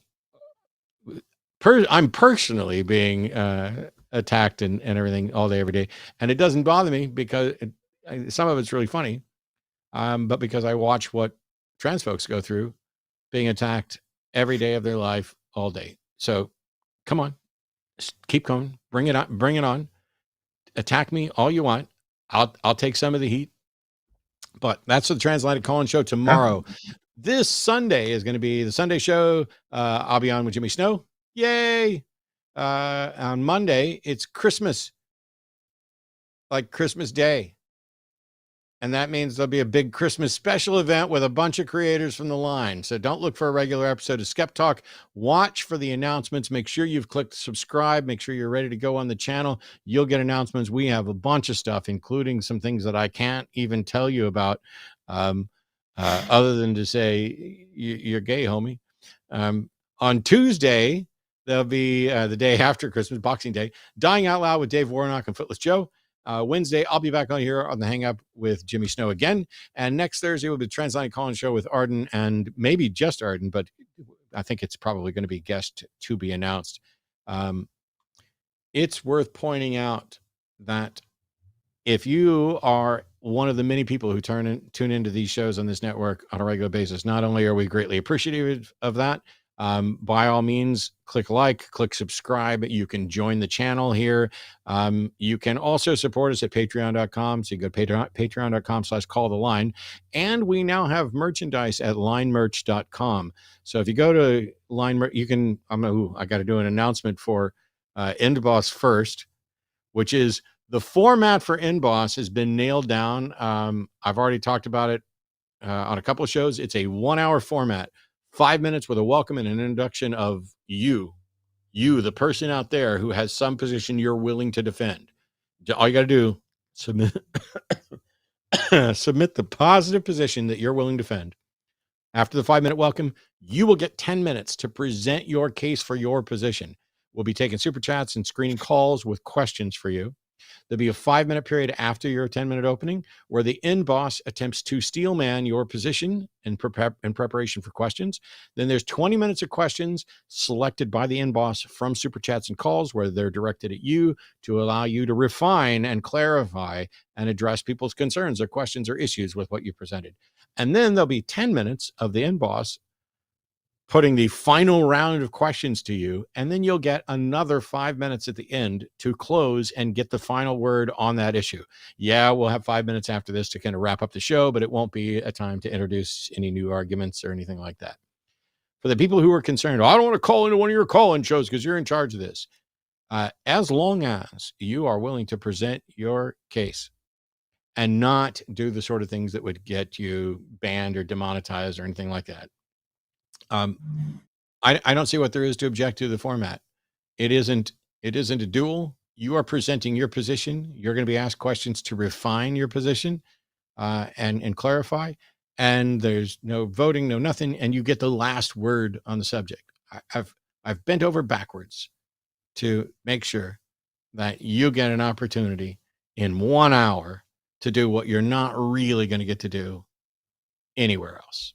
personally being attacked and everything all day, every day. And it doesn't bother me because some of it's really funny. But because I watch what trans folks go through being attacked every day of their life all day. So come on, just keep going, bring it on, attack me all you want. I'll take some of the heat, but that's the Transatlantic Call-In Show tomorrow. This Sunday is going to be the Sunday show. I'll be on with Jimmy Snow. Yay. On Monday, it's Christmas, like Christmas Day. And that means there'll be a big Christmas special event with a bunch of creators from the line. So don't look for a regular episode of Skeptalk. Watch for the announcements. Make sure you've clicked subscribe. Make sure you're ready to go on the channel. You'll get announcements. We have a bunch of stuff, including some things that I can't even tell you about, other than to say you're gay, homie. On Tuesday, there'll be the day after Christmas, Boxing Day, Dying Out Loud with Dave Warnock and Footless Joe. Wednesday, I'll be back on here on the Hang Up with Jimmy Snow again. And next Thursday will be the Transatlantic Call-In Show with Arden, and maybe just Arden, but I think it's probably going to be guest to be announced. It's worth pointing out that if you are one of the many people who tune into these shows on this network on a regular basis, not only are we greatly appreciative of that, by all means, click like, click subscribe. You can join the channel here. You can also support us at patreon.com. So you go to patreon.com/calltheline. And we now have merchandise at linemerch.com. So if you go to Line Merch, you can, I got to do an announcement for Endboss first, which is the format for Endboss has been nailed down. I've already talked about it on a couple of shows. It's a 1 hour format. 5 minutes with a welcome and an introduction of you, the person out there who has some position you're willing to defend. All you got to do, submit the positive position that you're willing to defend. After the 5 minute welcome, you will get 10 minutes to present your case for your position. We'll be taking super chats and screening calls with questions for you. There'll be a 5 minute period after your 10-minute opening where the end boss attempts to steel man your position in preparation for questions. Then there's 20 minutes of questions selected by the end boss from super chats and calls where they're directed at you to allow you to refine and clarify and address people's concerns or questions or issues with what you presented. And then there'll be 10 minutes of the end boss putting the final round of questions to you, and then you'll get another 5 minutes at the end to close and get the final word on that issue. Yeah, we'll have 5 minutes after this to kind of wrap up the show, but it won't be a time to introduce any new arguments or anything like that. For the people who are concerned, I don't want to call into one of your call-in shows because you're in charge of this. As long as you are willing to present your case and not do the sort of things that would get you banned or demonetized or anything like that, I don't see what there is to object to the format. It isn't a duel. You are presenting your position. You're going to be asked questions to refine your position and clarify. And there's no voting, no nothing. And you get the last word on the subject. I've bent over backwards to make sure that you get an opportunity in 1 hour to do what you're not really going to get to do anywhere else.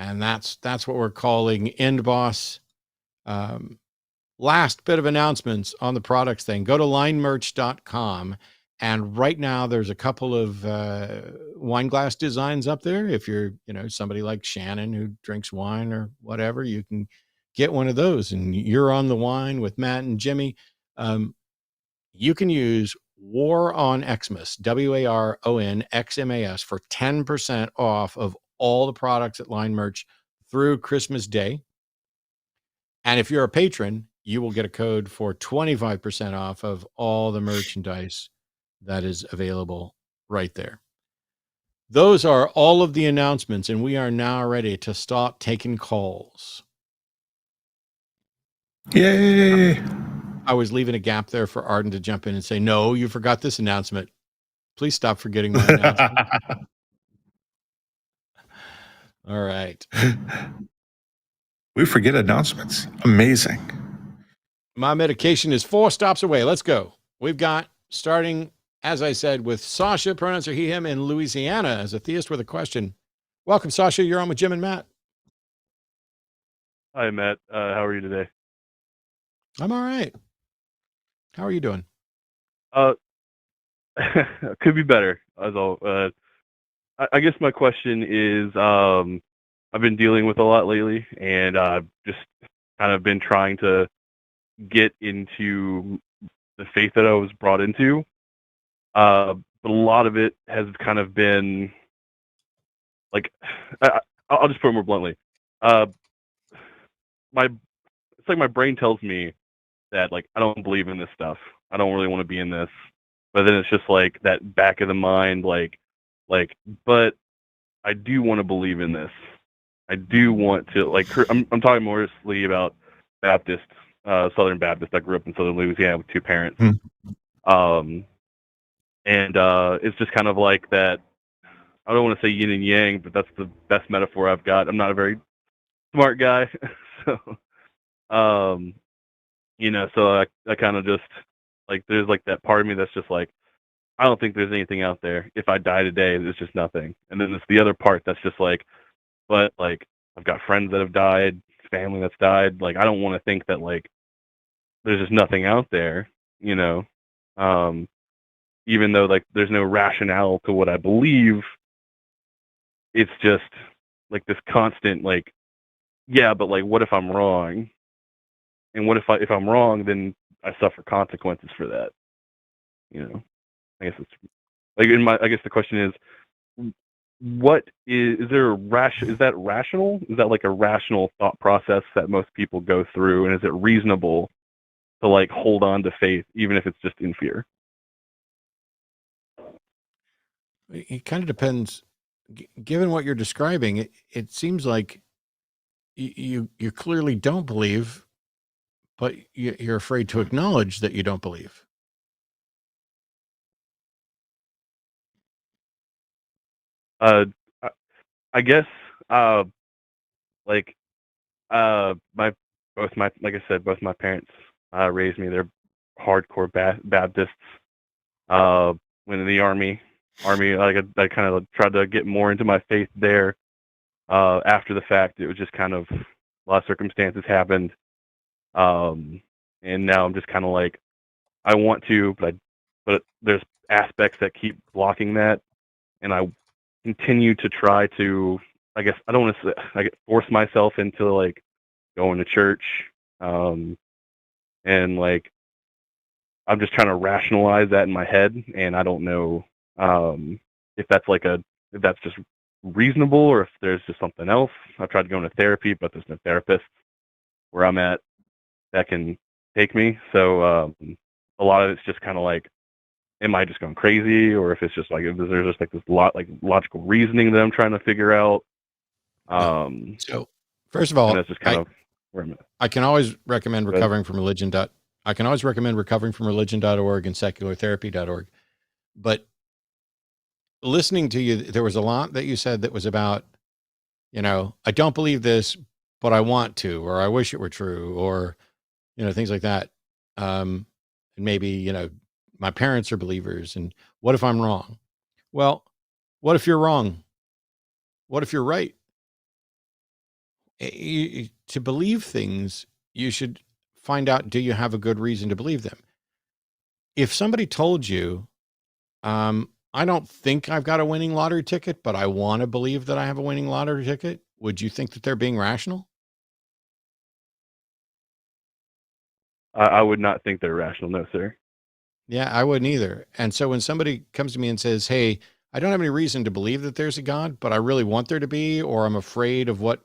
And that's what we're calling End Boss. Last bit of announcements on the products thing. Go to linemerch.com. And right now there's a couple of wine glass designs up there. If you're, somebody like Shannon who drinks wine or whatever, you can get one of those. And you're on the wine with Matt and Jimmy. You can use War on Xmas, WARON XMAS, for 10% off of all the products at Line Merch through Christmas Day. And if you're a patron, you will get a code for 25% off of all the merchandise that is available right there. Those are all of the announcements, and we are now ready to stop taking calls. Yay! I was leaving a gap there for Arden to jump in and say, no, you forgot this announcement. Please stop forgetting my announcement. All right. We forget announcements. Amazing. My medication is 4 stops away. Let's go. We've got, starting, as I said, with Sasha, pronouns are he, him, in Louisiana, as a theist with a question. Welcome, Sasha. You're on with Jim and Matt. Hi, Matt. How are you today? I'm all right. How are you doing? Could be better, as all. I guess my question is, I've been dealing with a lot lately, and I've just kind of been trying to get into the faith that I was brought into. But a lot of it has kind of been like, I'll just put it more bluntly. It's like my brain tells me that like I don't believe in this stuff. I don't really want to be in this. But then it's just like that back of the mind, but I do want to believe in this. I do want to like. I'm talking mostly about Baptist, Southern Baptist. I grew up in Southern Louisiana with 2 parents. And it's just kind of like that. I don't want to say yin and yang, but that's the best metaphor I've got. I'm not a very smart guy, so so I kind of just like there's like that part of me that's just like I don't think there's anything out there. If I die today, there's just nothing. And then there's the other part that's just like, but like I've got friends that have died, family that's died. Like I don't want to think that like there's just nothing out there, even though like there's no rationale to what I believe. It's just like this constant like, yeah, but like what if I'm wrong? And what if I'm wrong, then I suffer consequences for that. I guess it's like I guess the question is, what is there is that rational? Is that like a rational thought process that most people go through, and is it reasonable to like hold on to faith even if it's just in fear? It kind of depends. Given what you're describing, it seems like you clearly don't believe, but you're afraid to acknowledge that you don't believe. I guess like my like I said, both my parents raised me. They're hardcore Baptists. Went in the army. Like I kind of tried to get more into my faith there. After the fact, it was just kind of a lot of circumstances happened, and now I'm just kind of like I want to, but there's aspects that keep blocking that, and I continue to try to. I guess I don't want to say, force myself into like going to church, and like I'm just trying to rationalize that in my head, and I don't know if that's just reasonable or if there's just something else. I've tried going to therapy, but there's no therapist where I'm at that can take me. So a lot of it's just kind of like, am I just going crazy, or if it's just like if there's just like this logical reasoning that I'm trying to figure out. So first of all, that's just kind of where I'm at. I can always recommend recovering from religion. I can always recommend recovering from religion.org and seculartherapy.org. But listening to you, there was a lot that you said that was about, I don't believe this, but I want to, or I wish it were true, or, things like that. And maybe, my parents are believers, and what if I'm wrong? Well, what if you're wrong? What if you're right? To believe things, you should find out, do you have a good reason to believe them? If somebody told you, I don't think I've got a winning lottery ticket, but I want to believe that I have a winning lottery ticket, would you think that they're being rational? I would not think they're rational, no, sir. Yeah, I wouldn't either. And so when somebody comes to me and says, hey, I don't have any reason to believe that there's a God, but I really want there to be, or I'm afraid of what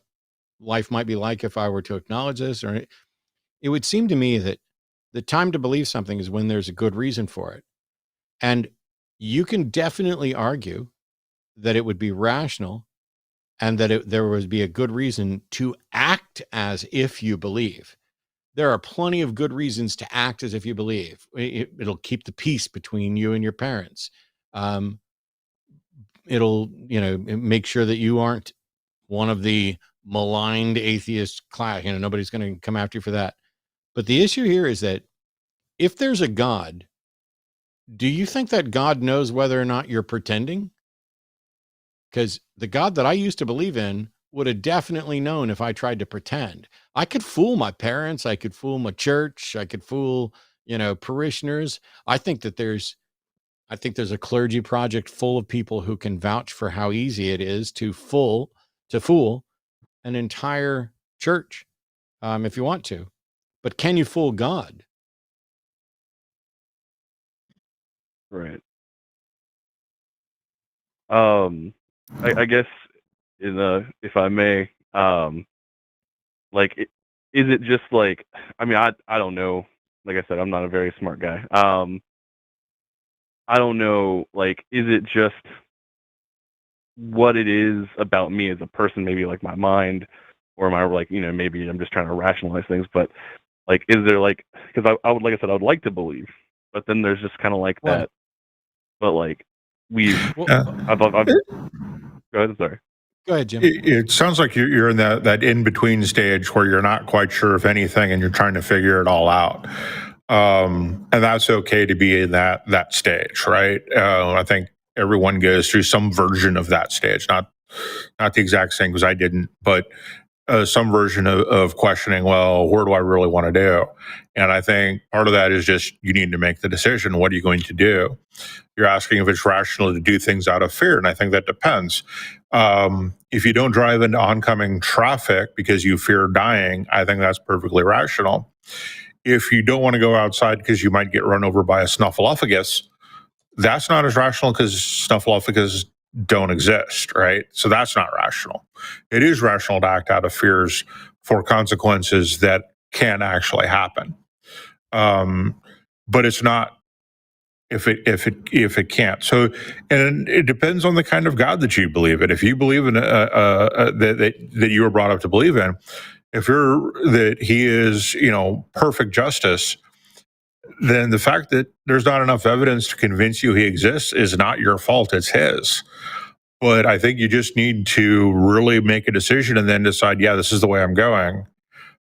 life might be like if I were to acknowledge this, or it would seem to me that the time to believe something is when there's a good reason for it. And you can definitely argue that it would be rational and that there would be a good reason to act as if you believe. there are plenty of good reasons to act as if you believe. It'll keep the peace between you and your parents. It'll, make sure that you aren't one of the maligned atheist class. Nobody's going to come after you for that. But the issue here is that if there's a God, do you think that God knows whether or not you're pretending? Because the God that I used to believe in would have definitely known if I tried to pretend. I could fool my parents. I could fool my church. I could fool, parishioners. I think there's a clergy project full of people who can vouch for how easy it is to fool an entire church, if you want to. But can you fool God? Right. I guess if I may, like, is it just like, I mean, I don't know. Like I said, I'm not a very smart guy. I don't know. Like, is it just what it is about me as a person? Maybe like my mind, or am I like, maybe I'm just trying to rationalize things. But like, is there like, because I would, like I said, I would like to believe, but then there's just kind of like that. But like, go ahead. I'm sorry. Go ahead, Jim. It sounds like you're in that in-between stage where you're not quite sure of anything and you're trying to figure it all out. And that's okay to be in that stage, right? I think everyone goes through some version of that stage, not the exact same, because I didn't, but some version of questioning, well, where do I really want to do? And I think part of that is just you need to make the decision. What are you going to do? You're asking if it's rational to do things out of fear, and I think that depends. If you don't drive into oncoming traffic because you fear dying, I think that's perfectly rational. If you don't want to go outside because you might get run over by a snuffleupagus, that's not as rational because snuffleupagus don't exist, right? So that's not rational. It is rational to act out of fears for consequences that can actually happen. But it's not if it can't. So, and it depends on the kind of God that you believe in. If you believe in that you were brought up to believe in, if that he is, perfect justice, then the fact that there's not enough evidence to convince you he exists is not your fault, it's his. But I think you just need to really make a decision and then decide, yeah, this is the way I'm going,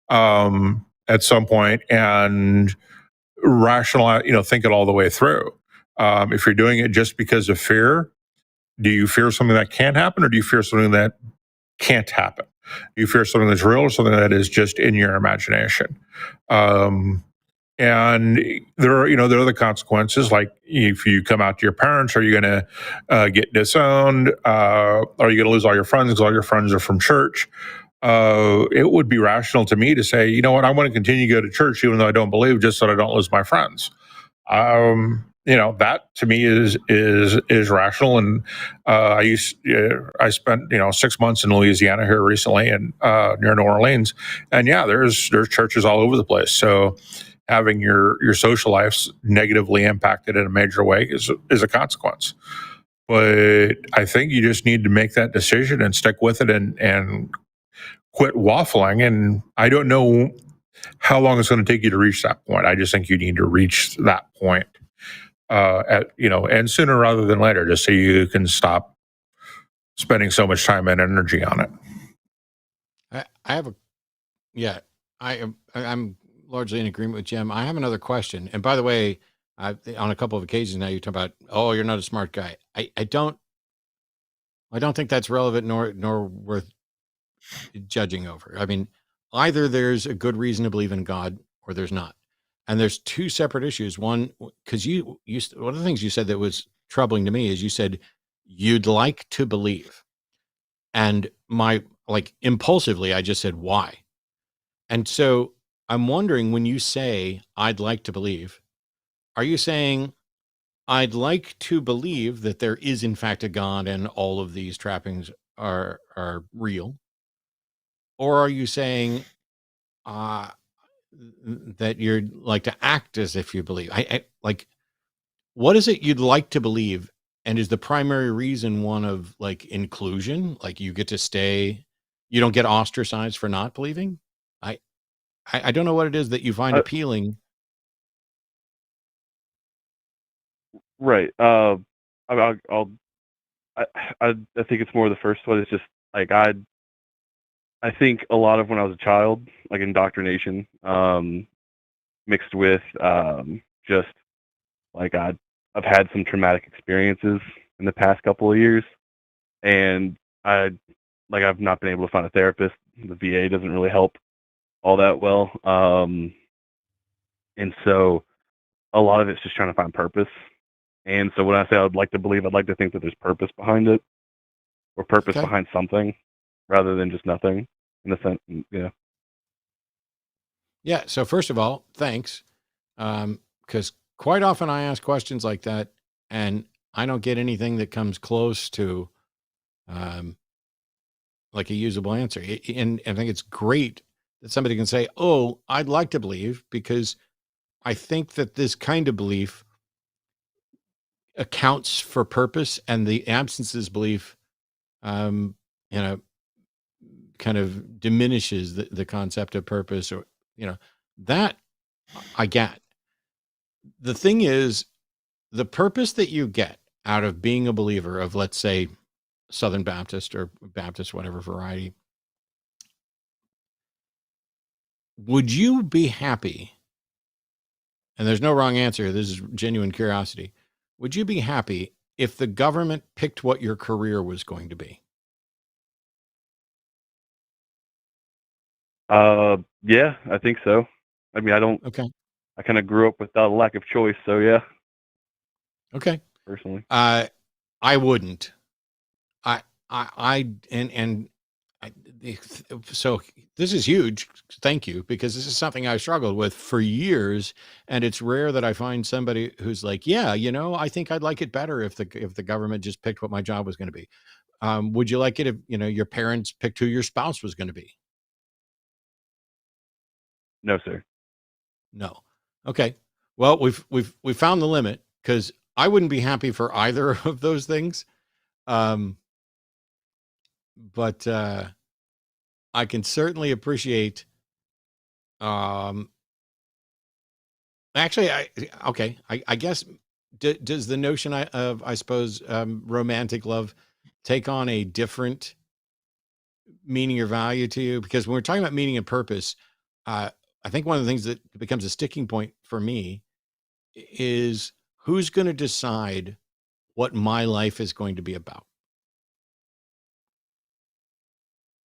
at some point, and rationalize, think it all the way through. If you're doing it just because of fear, do you fear something that can't happen, or do you fear something that can't happen? Do you fear something that's real, or something that is just in your imagination? And there are the consequences. Like, if you come out to your parents, are you going to get disowned? Are you going to lose all your friends because all your friends are from church? It would be rational to me to say, you know what, I want to continue to go to church even though I don't believe, just so that I don't lose my friends. That to me is rational. And I spent 6 months in Louisiana here recently, and near New Orleans, and yeah, there's churches all over the place. So having your social life negatively impacted in a major way is a consequence. But I think you just need to make that decision and stick with it and quit waffling. And I don't know how long it's going to take you to reach that point. I just think you need to reach that point and sooner rather than later, just so you can stop spending so much time and energy on it. I'm largely in agreement with Jim. I have another question. And by the way, on a couple of occasions now you talk about, oh, you're not a smart guy. I don't think that's relevant nor worth judging over. I mean, either there's a good reason to believe in God or there's not. And there's two separate issues. One, because you one of the things you said that was troubling to me is you said you'd like to believe. And impulsively, I just said, why? And so I'm wondering, when you say I'd like to believe, are you saying I'd like to believe that there is in fact a God and all of these trappings are real? Or are you saying that you'd like to act as if you believe? I what is it you'd like to believe? And is the primary reason one of inclusion? Like, you get to stay, you don't get ostracized for not believing? I don't know what it is that you find appealing. Right. I'll I think it's more the first one. It's just like I think a lot of when I was a child, like indoctrination, mixed with just like I've had some traumatic experiences in the past couple of years, and I've not been able to find a therapist. The VA doesn't really help all that well, and so a lot of it's just trying to find purpose. And so when I say I'd like to believe, I'd like to think that there's purpose behind it, or purpose Okay. behind something, rather than just nothing. In a sense, yeah. Yeah. So first of all, thanks. Because quite often I ask questions like that and I don't get anything that comes close to um, like a usable answer. And I think it's great that somebody can say, "Oh, I'd like to believe," because I think that this kind of belief accounts for purpose, and the absences belief, um, you know, kind of diminishes the concept of purpose, or that I get. The thing is, the purpose that you get out of being a believer of, let's say, Southern Baptist or Baptist, whatever variety, would you be happy? And there's no wrong answer. This is genuine curiosity. Would you be happy if the government picked what your career was going to be? Yeah, I think so. I mean, Okay. I kind of grew up without a lack of choice, so yeah, Okay. personally. I wouldn't. I and I, so this is huge. Thank you, because this is something I struggled with for years, and it's rare that I find somebody who's like, yeah, I think I'd like it better if the government just picked what my job was going to be. Would you like it if your parents picked who your spouse was going to be? No, sir. No. Okay. Well, we've found the limit, because I wouldn't be happy for either of those things. Um, but I can certainly appreciate. Um, Actually, I guess does the notion of, I suppose, romantic love take on a different meaning or value to you? Because when we're talking about meaning and purpose, uh, I think one of the things that becomes a sticking point for me is who's going to decide what my life is going to be about.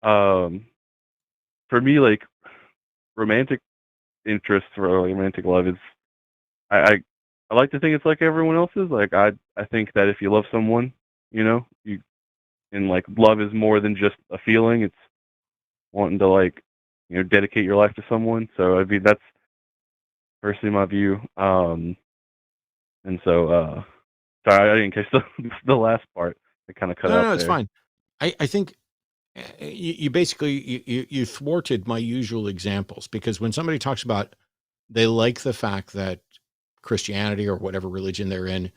Um, for me, like romantic interest or like, romantic love is, I, I I like to think it's like everyone else's. Like I think that if you love someone, you and like love is more than just a feeling. It's wanting to like dedicate your life to someone. So I mean that's personally my view. And so sorry, I didn't catch the last part. I kind of cut No, out no, it's there. fine. I think you basically you thwarted my usual examples, because when somebody talks about they like the fact that Christianity or whatever religion they're in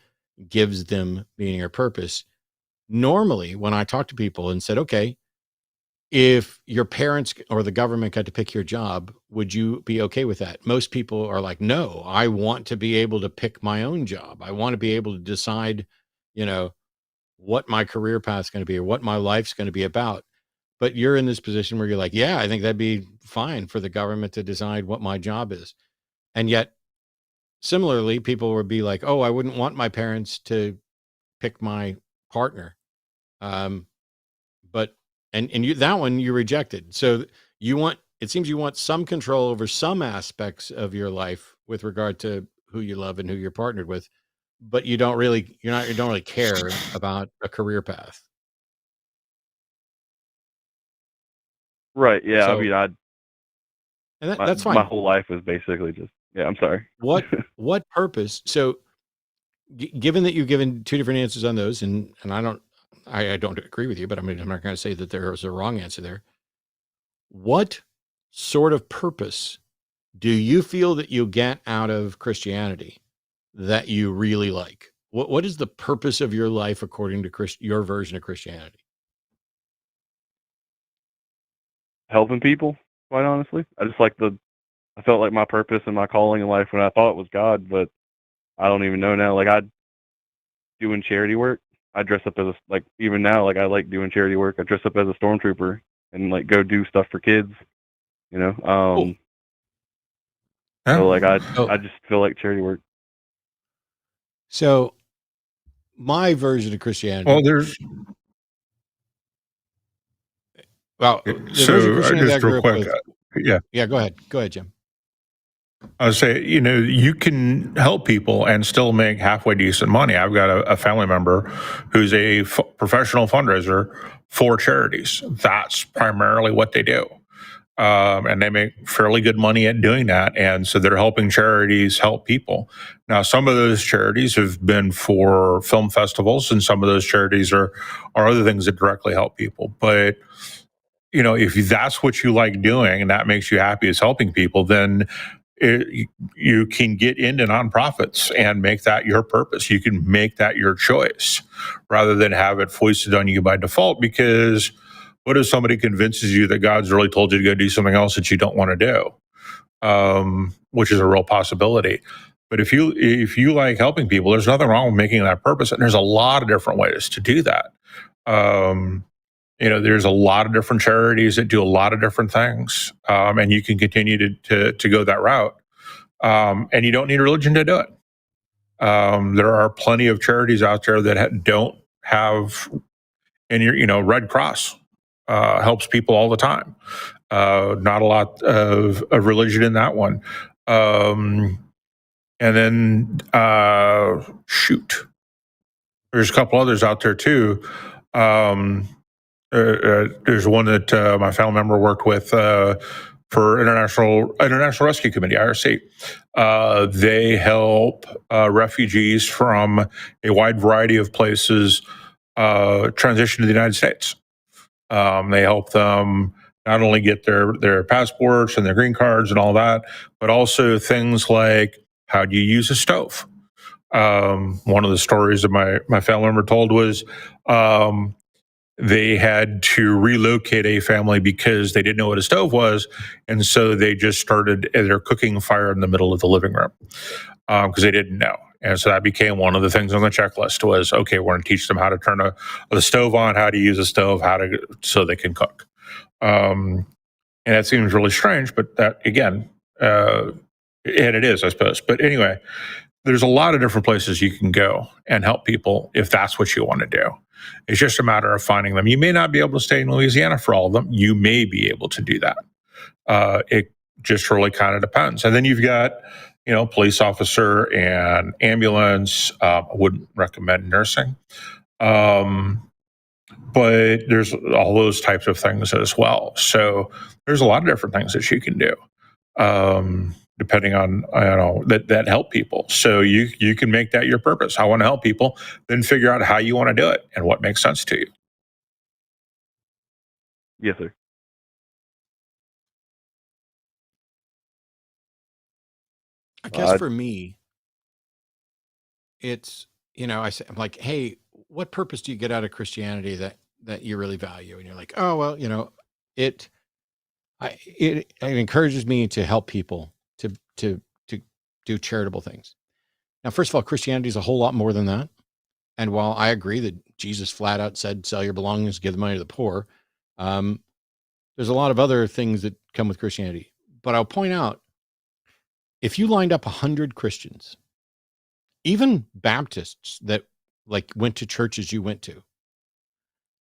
gives them meaning or purpose. Normally, when I talk to people and said, okay, if your parents or the government got to pick your job, would you be okay with that? Most people are like, no, I want to be able to pick my own job. I want to be able to decide, you know, what my career path is going to be or what my life's going to be about. But you're in this position where you're like, yeah, I think that'd be fine for the government to decide what my job is. And yet, similarly, people would be like, oh, I wouldn't want my parents to pick my partner. Um, but and you, that one you rejected. So it seems you want some control over some aspects of your life with regard to who you love and who you're partnered with, but you don't really care about a career path. Right. Yeah. I So, mean, and that's my fine. whole life was basically just yeah. I'm sorry. What purpose? So, given that you've given two different answers on those, and I don't agree with you, but I mean, I'm not going to say that there is a wrong answer there. What sort of purpose do you feel that you get out of Christianity that you really like? What is the purpose of your life according to your version of Christianity? Helping people, quite honestly. I just like I felt like my purpose and my calling in life when I thought it was God, but I don't even know now. Like, I doing charity work. I dress up as even now, like, I like doing charity work. I dress up as a stormtrooper and like go do stuff for kids, you know. Cool. So like I Oh, just feel like charity work. So my version of Christianity. well, there's the version of Christianity I just real grew up quick. with. Yeah. Yeah, go ahead. Go ahead, Jim. I would say, you can help people and still make halfway decent money. I've got a family member who's a professional fundraiser for charities. That's primarily what they do. And they make fairly good money at doing that. And so they're helping charities help people. Now, some of those charities have been for film festivals, and some of those charities are other things that directly help people. But if that's what you like doing and that makes you happy is helping people, then you can get into nonprofits and make that your purpose. You can make that your choice rather than have it foisted on you by default. Because what if somebody convinces you that God's really told you to go do something else that you don't want to do, which is a real possibility. But if you like helping people, there's nothing wrong with making that purpose. And there's a lot of different ways to do that. There's a lot of different charities that do a lot of different things, and you can continue to go that route. And you don't need religion to do it. There are plenty of charities out there that don't have any. Red Cross helps people all the time. Not a lot of religion in that one. And then there's a couple others out there too. There's one that my family member worked with for International Rescue Committee, IRC. They help refugees from a wide variety of places transition to the United States. They help them not only get their passports and their green cards and all that, but also things like, how do you use a stove? One of the stories that my family member told was they had to relocate a family because they didn't know what a stove was. And so they just started their cooking fire in the middle of the living room because they didn't know. And so that became one of the things on the checklist was, okay, we're going to teach them how to turn the stove on, how to use a stove, so they can cook. And that seems really strange, but that, again, and it is, I suppose. But anyway, there's a lot of different places you can go and help people if that's what you want to do. It's just a matter of finding them. You may not be able to stay in Louisiana for all of them. You may be able to do that. It just really kind of depends. And then you've got, police officer and ambulance. I wouldn't recommend nursing. But there's all those types of things as well. So there's a lot of different things that you can do. Depending on, that help people. So you can make that your purpose. I want to help people, then figure out how you want to do it and what makes sense to you. Yes, sir. I guess for me, it's, I'm like, hey, what purpose do you get out of Christianity that you really value? And you're like, oh, well, it encourages me to help people to do charitable things. Now, first of all, Christianity is a whole lot more than that. And while I agree that Jesus flat out said, sell your belongings, give the money to the poor, there's a lot of other things that come with Christianity. But I'll point out, if you lined up 100 Christians, even Baptists that went to churches you went to,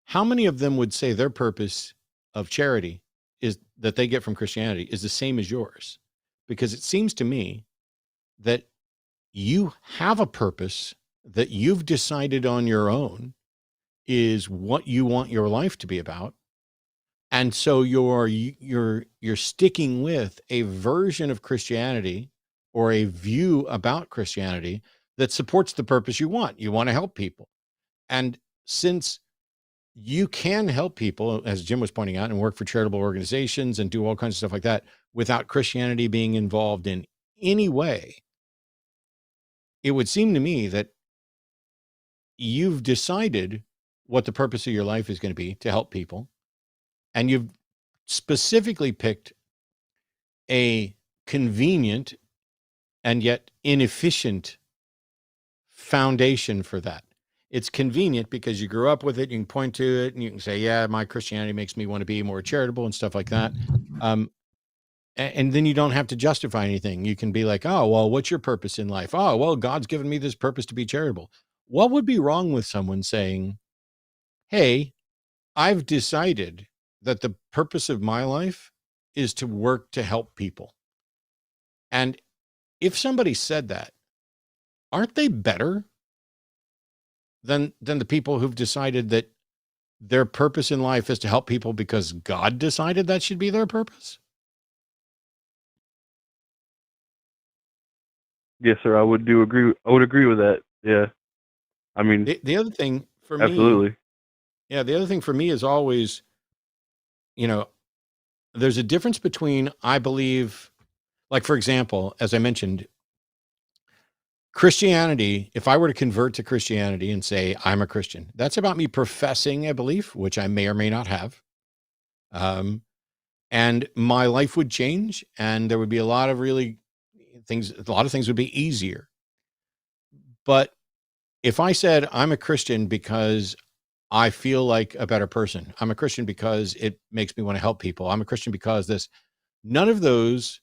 how many of them would say their purpose of charity is that they get from Christianity is the same as yours? Because it seems to me that you have a purpose that you've decided on your own is what you want your life to be about. And so you're sticking with a version of Christianity or a view about Christianity that supports the purpose you want. You want to help people. And since you can help people, as Jim was pointing out, and work for charitable organizations and do all kinds of stuff like that without Christianity being involved in any way, it would seem to me that you've decided what the purpose of your life is going to be, to help people. And you've specifically picked a convenient and yet inefficient foundation for that. It's convenient because you grew up with it, you can point to it, and you can say, yeah, my Christianity makes me want to be more charitable and stuff like that. And then you don't have to justify anything. You can be like, oh, well, what's your purpose in life? Oh, well, God's given me this purpose to be charitable. What would be wrong with someone saying, hey, I've decided that the purpose of my life is to work to help people. And if somebody said that, aren't they better than the people who've decided that their purpose in life is to help people because God decided that should be their purpose? Yes, sir. I would agree with that. Yeah. I mean, The other thing for me, absolutely. yeah, the other thing for me is always, there's a difference between, I believe, like, for example, as I mentioned, Christianity, if I were to convert to Christianity and say, I'm a Christian, that's about me professing a belief, which I may or may not have. And my life would change and there would be a lot of things would be easier. But if I said I'm a Christian because I feel like a better person, I'm a Christian because it makes me want to help people, I'm a Christian because this, none of those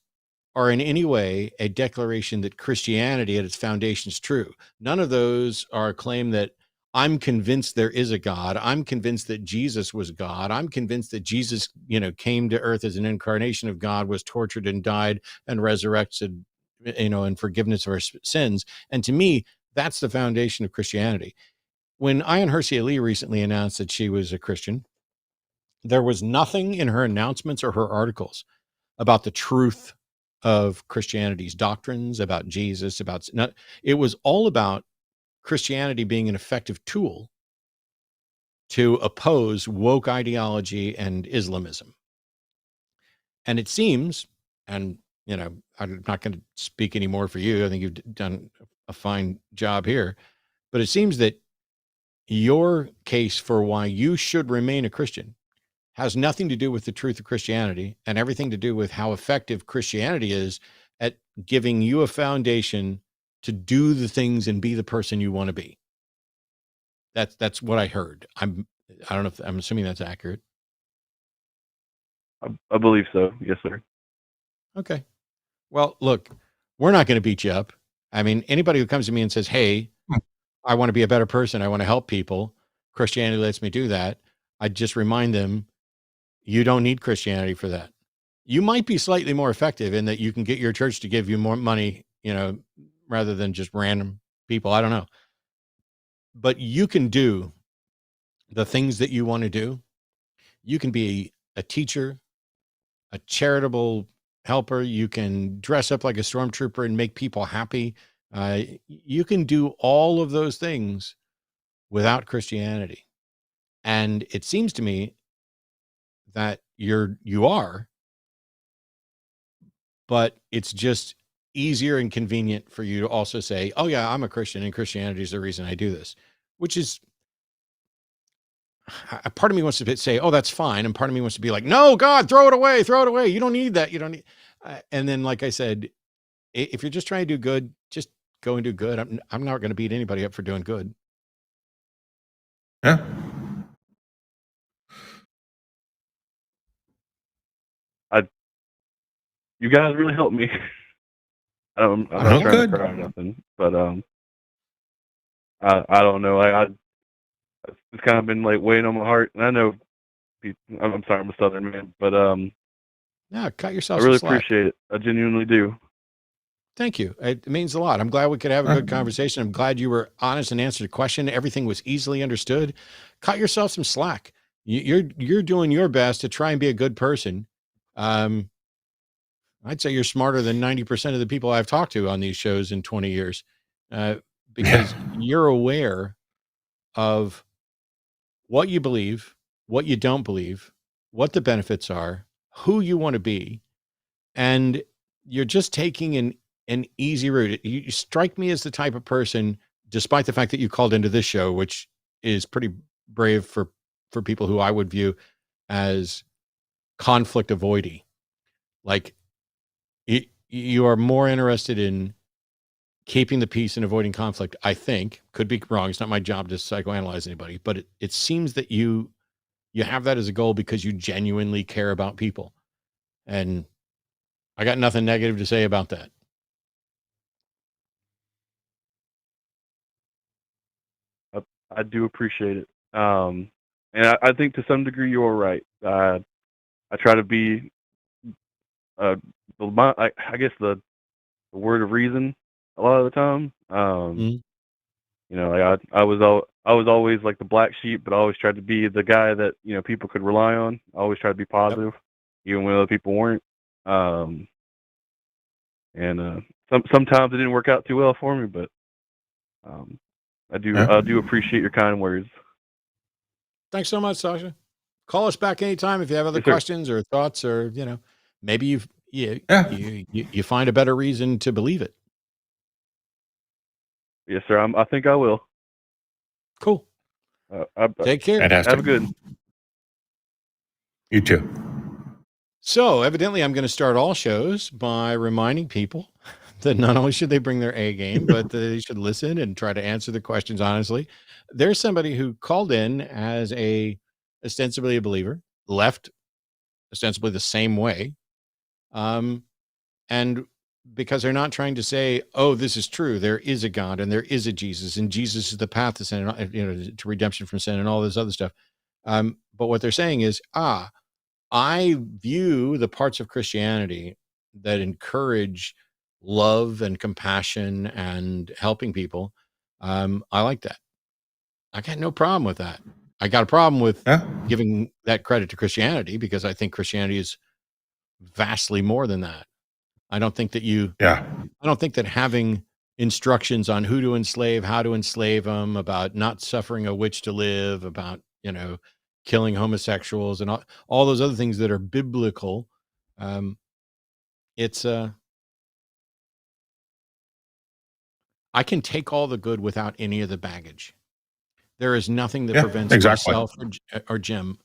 are in any way a declaration that Christianity at its foundation is true. None of those are a claim that I'm convinced there is a God. I'm convinced that Jesus was God. I'm convinced that Jesus, came to earth as an incarnation of God, was tortured and died and resurrected, in forgiveness of our sins. And to me, that's the foundation of Christianity. When Ayaan Hirsi Ali recently announced that she was a Christian, there was nothing in her announcements or her articles about the truth of Christianity's doctrines, about Jesus, it was all about Christianity being an effective tool to oppose woke ideology and Islamism. And it seems, and I'm not going to speak anymore for you. I think you've done a fine job here, but it seems that your case for why you should remain a Christian has nothing to do with the truth of Christianity and everything to do with how effective Christianity is at giving you a foundation to do the things and be the person you want to be. That's what I heard. I don't know if I'm assuming that's accurate. I believe so. Yes, sir. Okay. Well, look, we're not going to beat you up. I mean, anybody who comes to me and says, hey, I want to be a better person, I want to help people, Christianity lets me do that, I just remind them, you don't need Christianity for that. You might be slightly more effective in that you can get your church to give you more money, rather than just random people. I don't know. But you can do the things that you want to do. You can be a teacher, a charitable helper. You can dress up like a stormtrooper and make people happy. You can do all of those things without Christianity. And it seems to me that you are, but it's just easier and convenient for you to also say, oh yeah, I'm a Christian and Christianity is the reason I do this, which is, a part of me wants to say, oh, that's fine. And part of me wants to be like, no, God, throw it away. You don't need that. You don't need, and then, like I said, if you're just trying to do good, just go and do good. I'm not going to beat anybody up for doing good. Yeah. You guys really helped me. I'm not trying to cry or nothing, but I don't know. It's kind of been like weighing on my heart, and I know I'm sorry, I'm a Southern man, but Yeah, cut yourself. I really appreciate it. I genuinely do. Thank you. It means a lot. I'm glad we could have a good conversation. I'm glad you were honest and answered the question. Everything was easily understood. Cut yourself some slack. You're doing your best to try and be a good person. I'd say you're smarter than 90% of the people I've talked to on these shows in 20 years, because you're aware of what you believe, what you don't believe, what the benefits are, who you want to be, and you're just taking an easy route. You strike me as the type of person, despite the fact that you called into this show, which is pretty brave for people who I would view as conflict avoiding. Like, you are more interested in keeping the peace and avoiding conflict. I think, could be wrong. It's not my job to psychoanalyze anybody, but it seems that you have that as a goal because you genuinely care about people. And I got nothing negative to say about that. I do appreciate it. And I think to some degree you are right. I try to be, I guess the word of reason a lot of the time. You know, like I was always like the black sheep, but I always tried to be the guy that, you know, people could rely on. I always tried to be positive, even when other people weren't. And sometimes it didn't work out too well for me, but I do appreciate your kind words. Thanks so much, Sasha. Call us back anytime if you have other Yes, sir. questions or thoughts, or maybe you find a better reason to believe it. Yes, sir. I think I will. Cool. Take care. Fantastic. Have a good. You too. So evidently, I'm going to start all shows by reminding people that not only should they bring their A game, but they should listen and try to answer the questions honestly. There's somebody who called in as ostensibly a believer, left ostensibly the same way. And because they're not trying to say, oh, this is true. There is a God and there is a Jesus, and Jesus is the path to sin, to redemption from sin and all this other stuff. But what they're saying is, I view the parts of Christianity that encourage love and compassion and helping people. I like that. I got no problem with that. I got a problem with giving that credit to Christianity because I think Christianity is vastly more than that. I don't think that I don't think that having instructions on who to enslave, how to enslave them, about not suffering a witch to live, about, killing homosexuals and all those other things that are biblical. It's I can take all the good without any of the baggage. There is nothing that prevents myself or Jim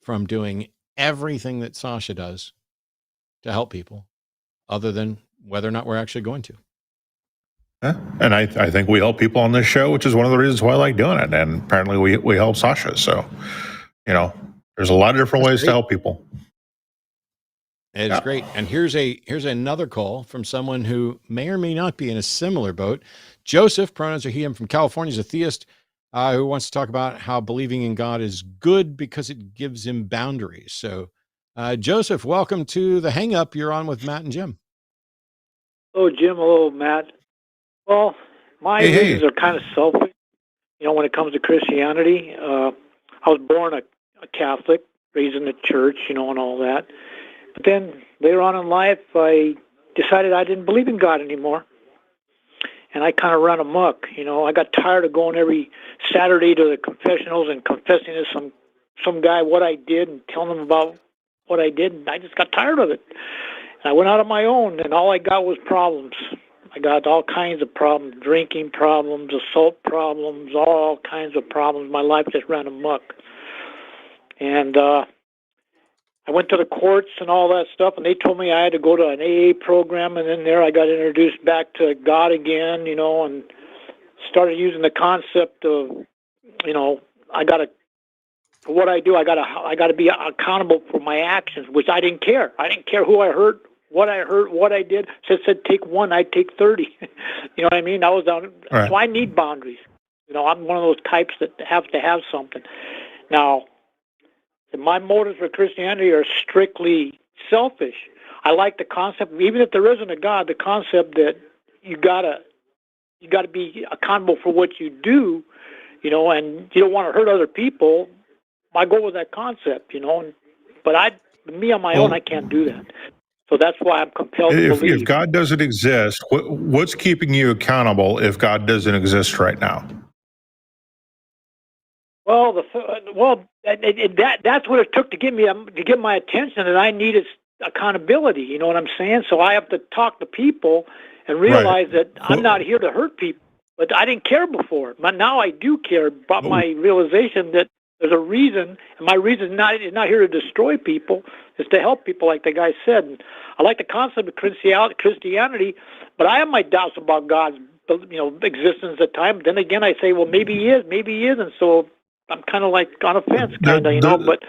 from doing everything that Sasha does to help people, other than whether or not we're actually going to. And I think we help people on this show, which is one of the reasons why I like doing it. And apparently we help Sasha. So, there's a lot of different ways to help people. It's great. And here's another call from someone who may or may not be in a similar boat. Joseph, pronouns are he, him, from California, is a theist who wants to talk about how believing in God is good because it gives him boundaries. So, Joseph, welcome to the Hang Up. You're on with Matt and Jim. Hello, Jim. Hello, Matt. Well, my reasons are kind of selfish, when it comes to Christianity. I was born a Catholic, raised in the church, and all that. But then later on in life, I decided I didn't believe in God anymore. And I kind of ran amok. I got tired of going every Saturday to the confessionals and confessing to some guy what I did and telling him about what I did. And I just got tired of it. And I went out on my own, and all I got was problems. I got all kinds of problems, drinking problems, assault problems, all kinds of problems. My life just ran amok. And I went to the courts and all that stuff, and they told me I had to go to an AA program, and then there I got introduced back to God again, and started using the concept of, I got to, for what I do, I got to be accountable for my actions, which I didn't care. I didn't care who I hurt, what I did. So it said take one, I'd take 30. You know what I mean? I was down. Right. So I need boundaries. I'm one of those types that have to have something. Now, my motives for Christianity are strictly selfish. I like the concept, even if there isn't a God, the concept that you gotta be accountable for what you do, and you don't want to hurt other people. I go with that concept, but me on my own, I can't do that. So that's why I'm compelled to believe. If God doesn't exist, what's keeping you accountable if God doesn't exist right now? Well, that's what it took to get my attention, and I needed accountability. You know what I'm saying? So I have to talk to people and realize that I'm not here to hurt people. But I didn't care before. But now I do care about my realization that There's a reason, and my reason is not here to destroy people. It's to help people, like the guy said. And I like the concept of Christianity, but I have my doubts about God's existence at times. Then again, I say, well, maybe he is, maybe he isn't. So I'm kind of like on a fence, but.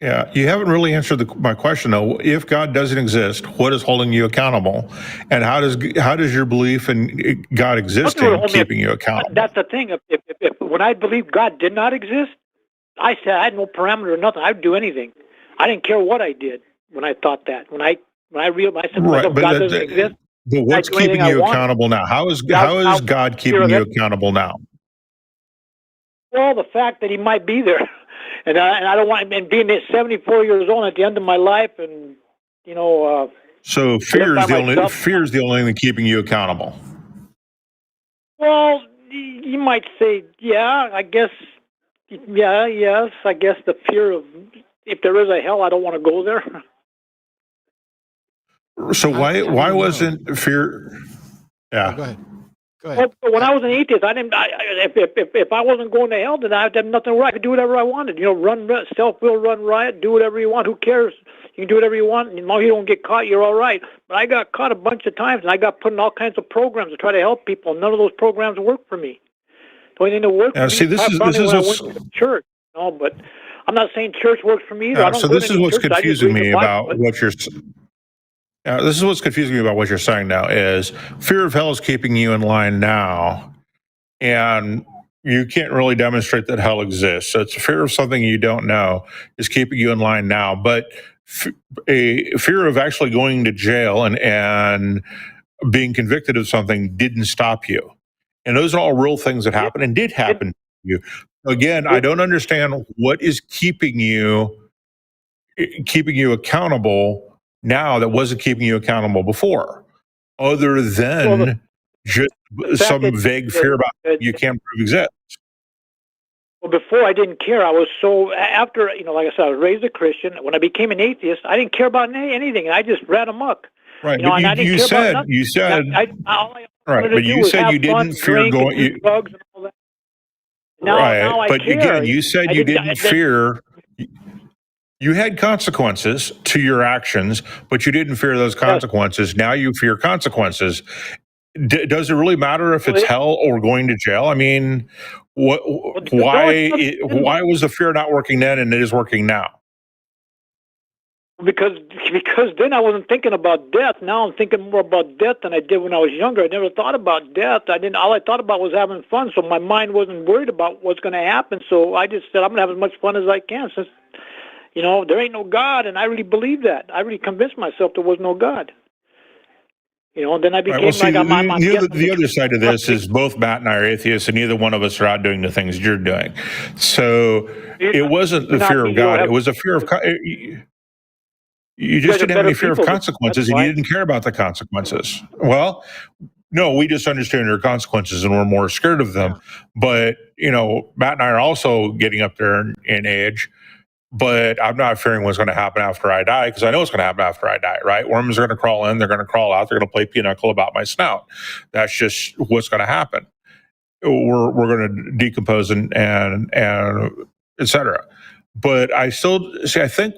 Yeah, you haven't really answered my question though. If God doesn't exist, what is holding you accountable, and how does your belief in God existing keeping you accountable? That's the thing. If when I believed God did not exist, I said I had no parameter or nothing. I'd do anything. I didn't care what I did when I thought that. When I realized God doesn't exist. But what's keeping you accountable now? How is God keeping you accountable now? Well, the fact that He might be there. And I don't want, and being 74 years old at the end of my life, and so fear is the only thing keeping you accountable. Well, you might say, yeah, I guess, yes, I guess the fear of if there is a hell, I don't want to go there. So why wasn't fear? Yeah. Go ahead. Well, when I was an atheist, I didn't. If I wasn't going to hell, then I had nothing where I could do whatever I wanted. Run self-will, run riot, do whatever you want. Who cares? You can do whatever you want. As long as you don't get caught, you're all right. But I got caught a bunch of times, and I got put in all kinds of programs to try to help people. None of those programs worked for me. The only thing that worked for me. See, this is when I went to church. But I'm not saying church works for me either. So this is what's confusing me about what you're. This is what's confusing me about what you're saying now is fear of hell is keeping you in line now, and you can't really demonstrate that hell exists. So it's a fear of something you don't know is keeping you in line now, but a fear of actually going to jail and being convicted of something didn't stop you. And those are all real things that happen and did happen to you. Again, I don't understand what is keeping you accountable now that wasn't keeping you accountable before, other than just some vague fear about you can't prove exists. Well, before I didn't care. I was so after like I said, I was raised a Christian. When I became an atheist, I didn't care about anything. I just ran amok. Right, but you said right, but you said you didn't fear going drugs and all that. Now but again, you said you didn't fear. You had consequences to your actions, but you didn't fear those consequences. Yes. Now you fear consequences. Does it really matter if it's hell or going to jail? I mean, why was the fear not working then and it is working now? Because then I wasn't thinking about death. Now I'm thinking more about death than I did when I was younger. I never thought about death. All I thought about was having fun. So my mind wasn't worried about what's going to happen. So I just said I'm going to have as much fun as I can. Since there ain't no God, and I really believe that. I really convinced myself there was no God. And then I became the other side of this is both Matt and I are atheists, and neither one of us are out doing the things you're doing. So it wasn't the fear of God; it was a fear of. You just didn't have any fear of consequences, and you didn't care about the consequences. Well, no, we just understand your consequences, and we're more scared of them. But Matt and I are also getting up there in age. But I'm not fearing what's going to happen after I die, because I know what's going to happen after I die, right? Worms are going to crawl in, they're going to crawl out, they're going to play pinochle about my snout. That's just what's going to happen. We're going to decompose and et cetera. But I think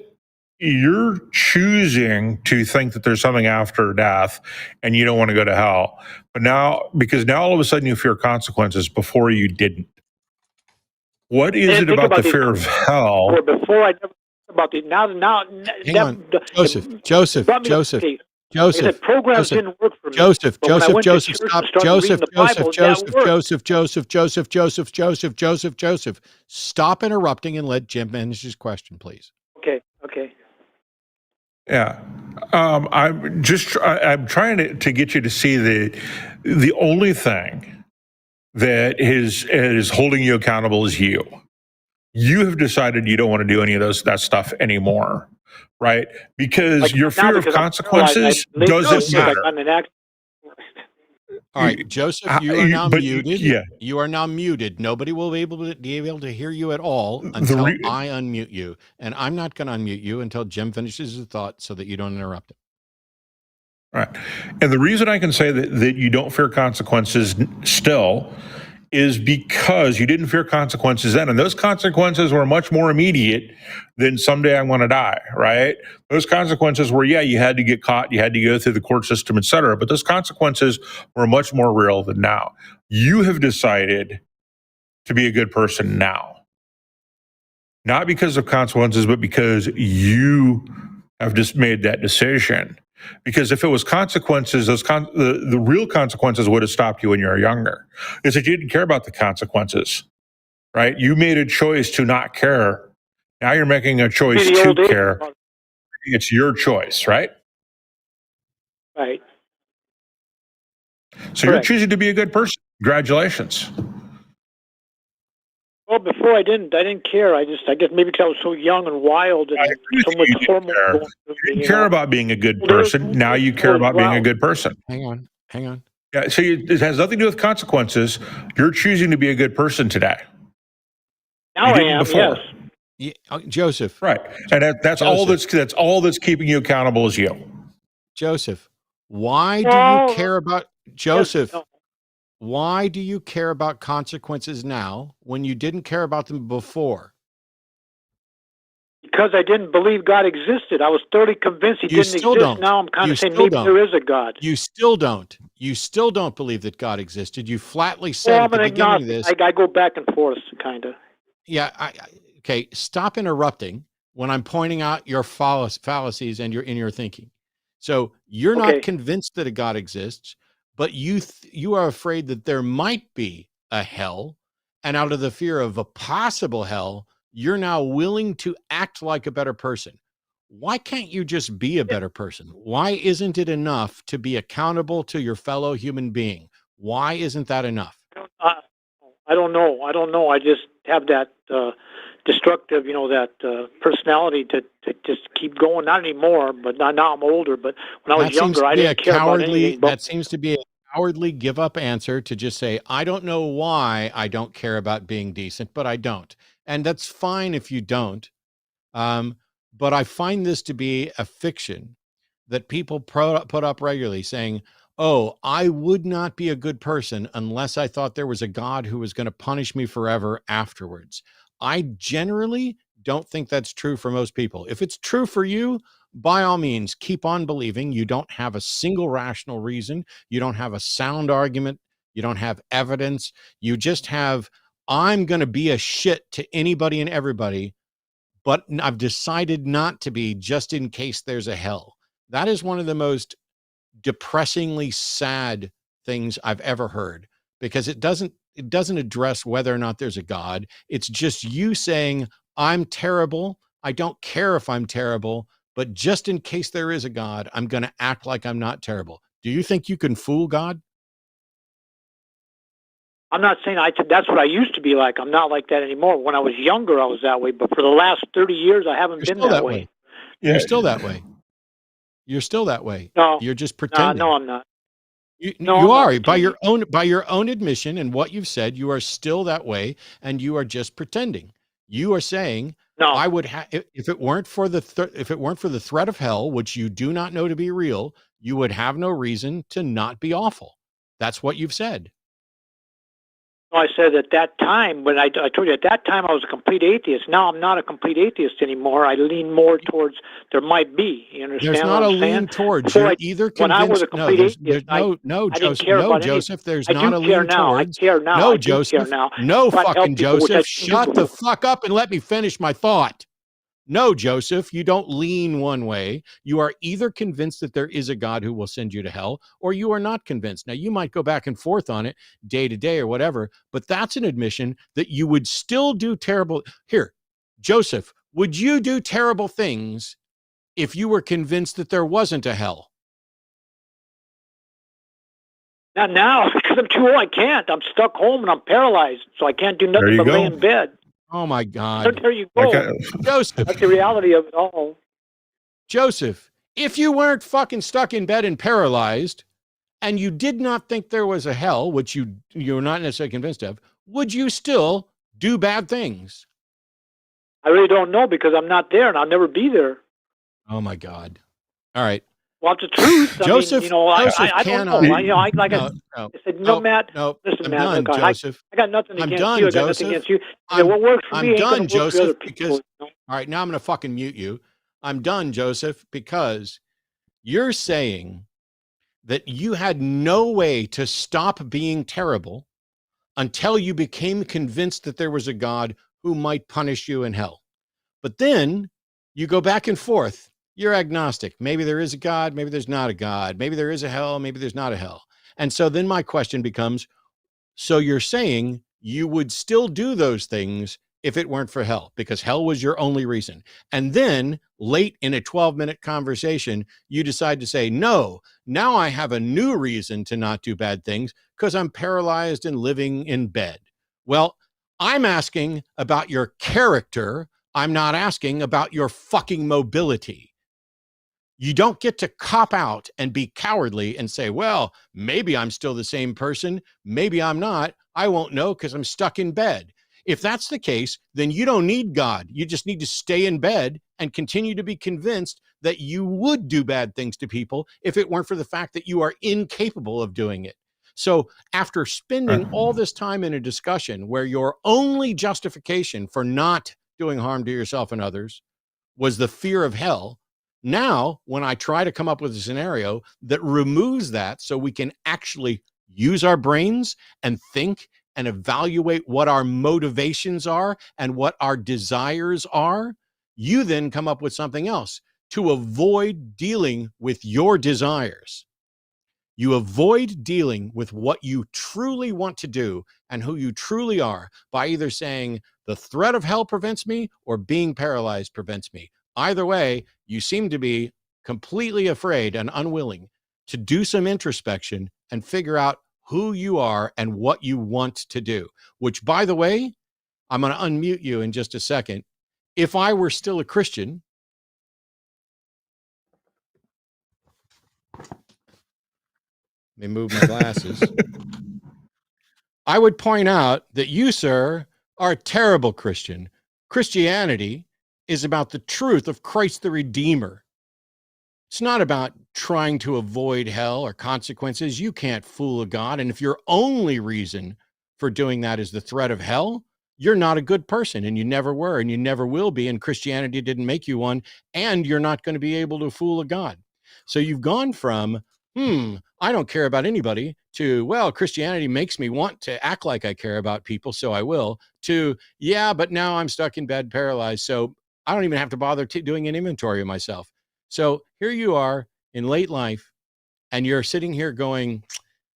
you're choosing to think that there's something after death and you don't want to go to hell. But now all of a sudden you fear consequences before you didn't. What is it about the fear of hell? Before I never about the now. Hang on, Joseph. Programs didn't work for me. Joseph, stop. Joseph. Stop interrupting and let Jim finish his question, please. Okay. Yeah, I'm trying to get you to see the only thing that is holding you accountable is you. You have decided you don't want to do any of that stuff anymore, right? Because your fear of consequences doesn't matter. All right, Joseph, you are now muted. Yeah. You are now muted. Nobody will be able to hear you at all until I unmute you. And I'm not going to unmute you until Jim finishes his thought so that you don't interrupt him. Right. And the reason I can say that you don't fear consequences still is because you didn't fear consequences then. And those consequences were much more immediate than someday I want to die, right? Those consequences were, yeah, you had to get caught, you had to go through the court system, et cetera. But those consequences were much more real than now. You have decided to be a good person now. Not because of consequences, but because you have just made that decision. Because if it was consequences, the real consequences would have stopped you when you were younger. Is that you didn't care about the consequences, right? You made a choice to not care. Now you're making a choice to care. It's your choice, right? Right. So you're choosing to be a good person. Congratulations. Well, before I didn't care. I guess maybe because I was so young and wild and so much hormones going through me. You didn't care about being a good person. Now you care about being a good person. Hang on. Yeah, so it has nothing to do with consequences. You're choosing to be a good person today. Now I am. Before. Yes. Yeah, Joseph. Right, and that's all that's keeping you accountable is you. Joseph, why do you care about Joseph? Yes, no. Why do you care about consequences now when you didn't care about them before? Because I didn't believe God existed. I was thoroughly convinced he didn't exist. Don't. Now I'm kind of saying maybe there is a God. You still don't. You still don't believe that God existed. You flatly said at the beginning of this. I go back and forth, kind of. Yeah. Okay. Stop interrupting when I'm pointing out your fallacies and in your thinking. So you're not convinced that a God exists, but you are afraid that there might be a hell, and out of the fear of a possible hell, you're now willing to act like a better person. Why can't you just be a better person? Why isn't it enough to be accountable to your fellow human being? Why isn't that enough? I don't know. I just have that destructive, that personality to just keep going. Not anymore, but now I'm older. But when I was younger, I didn't care about anything. That seems to be a cowardly give up answer to just say, I don't know why I don't care about being decent, but I don't. And that's fine if you don't. But I find this to be a fiction that people put up regularly saying, oh, I would not be a good person unless I thought there was a God who was going to punish me forever afterwards. I generally don't think that's true for most people. If it's true for you, by all means, keep on believing. You don't have a single rational reason. You don't have a sound argument. You don't have evidence. You just have, I'm going to be a shit to anybody and everybody, but I've decided not to be just in case there's a hell. That is one of the most depressingly sad things I've ever heard, because it doesn't address whether or not there's a God. It's just you saying, I'm terrible. I don't care if I'm terrible, but just in case there is a God, I'm going to act like I'm not terrible. Do you think you can fool God? I'm not saying that's what I used to be like. I'm not like that anymore. When I was younger, I was that way. But for the last 30 years, I haven't been that way. Yeah. You're still that way. You're still that way. No. You're just pretending. No, I'm not. You are. By your own admission and what you've said, you are still that way, and you are just pretending. You are saying, no, I would have, if it weren't for the threat of hell, which you do not know to be real, you would have no reason to not be awful. That's what you've said. I said at that time, when I told you at that time I was a complete atheist. Now I'm not a complete atheist anymore. I lean more towards there might be. You understand? There's not a lean towards. You're either convinced. When I was a complete atheist, Joseph. There's not a lean towards. I care now. No, Joseph. No, fucking Joseph. Shut the fuck up and let me finish my thought. No, Joseph, you don't lean one way. You are either convinced that there is a God who will send you to hell, or you are not convinced. Now, you might go back and forth on it day to day or whatever, but that's an admission that you would still do terrible. Here, Joseph, would you do terrible things if you were convinced that there wasn't a hell? Not now, because I'm too old. I can't. I'm stuck home and I'm paralyzed, so I can't do nothing but lay in bed. Oh, my God. There you go. Joseph. That's the reality of it all. Joseph, if you weren't fucking stuck in bed and paralyzed, and you did not think there was a hell, which you're not necessarily convinced of, would you still do bad things? I really don't know, because I'm not there and I'll never be there. Oh, my God. All right. Well, it's the truth. Joseph, I mean, I don't cannot. know. Like No, I said, no, Matt. no. Listen, I'm Matt. done, Look, Joseph. I got nothing I'm against done, you. I got Joseph. nothing against you. What works for me ain't done, going to work for other Joseph, people. because all right, now I'm going to fucking mute you. I'm done, Joseph, because you're saying that you had no way to stop being terrible until you became convinced that there was a God who might punish you in hell. But then you go back and forth. You're agnostic. Maybe there is a God, maybe there's not a God. Maybe there is a hell, maybe there's not a hell. And so then my question becomes, so you're saying you would still do those things if it weren't for hell, because hell was your only reason. And then late in a 12-minute conversation, you decide to say, no, now I have a new reason to not do bad things because I'm paralyzed and living in bed. Well, I'm asking about your character. I'm not asking about your fucking mobility. You don't get to cop out and be cowardly and say, well, maybe I'm still the same person. Maybe I'm not. I won't know because I'm stuck in bed. If that's the case, then you don't need God. You just need to stay in bed and continue to be convinced that you would do bad things to people if it weren't for the fact that you are incapable of doing it. So after spending all this time in a discussion where your only justification for not doing harm to yourself and others was the fear of hell, now, when I try to come up with a scenario that removes that so we can actually use our brains and think and evaluate what our motivations are and what our desires are, you then come up with something else to avoid dealing with your desires. You avoid dealing with what you truly want to do and who you truly are by either saying the threat of hell prevents me or being paralyzed prevents me. Either way, you seem to be completely afraid and unwilling to do some introspection and figure out who you are and what you want to do, which, by the way, I'm going to unmute you in just a second. If I were still a Christian, let me move my glasses. I would point out that you, sir, are a terrible Christian. Christianity is about the truth of Christ the Redeemer. It's not about trying to avoid hell or consequences. You can't fool a God. And if your only reason for doing that is the threat of hell, you're not a good person, and you never were, and you never will be. And Christianity didn't make you one, and you're not going to be able to fool a God. So you've gone from, I don't care about anybody, to, well, Christianity makes me want to act like I care about people, so I will, to, yeah, but now I'm stuck in bed paralyzed, so I don't even have to bother doing an inventory of myself. So here you are in late life, and you're sitting here going,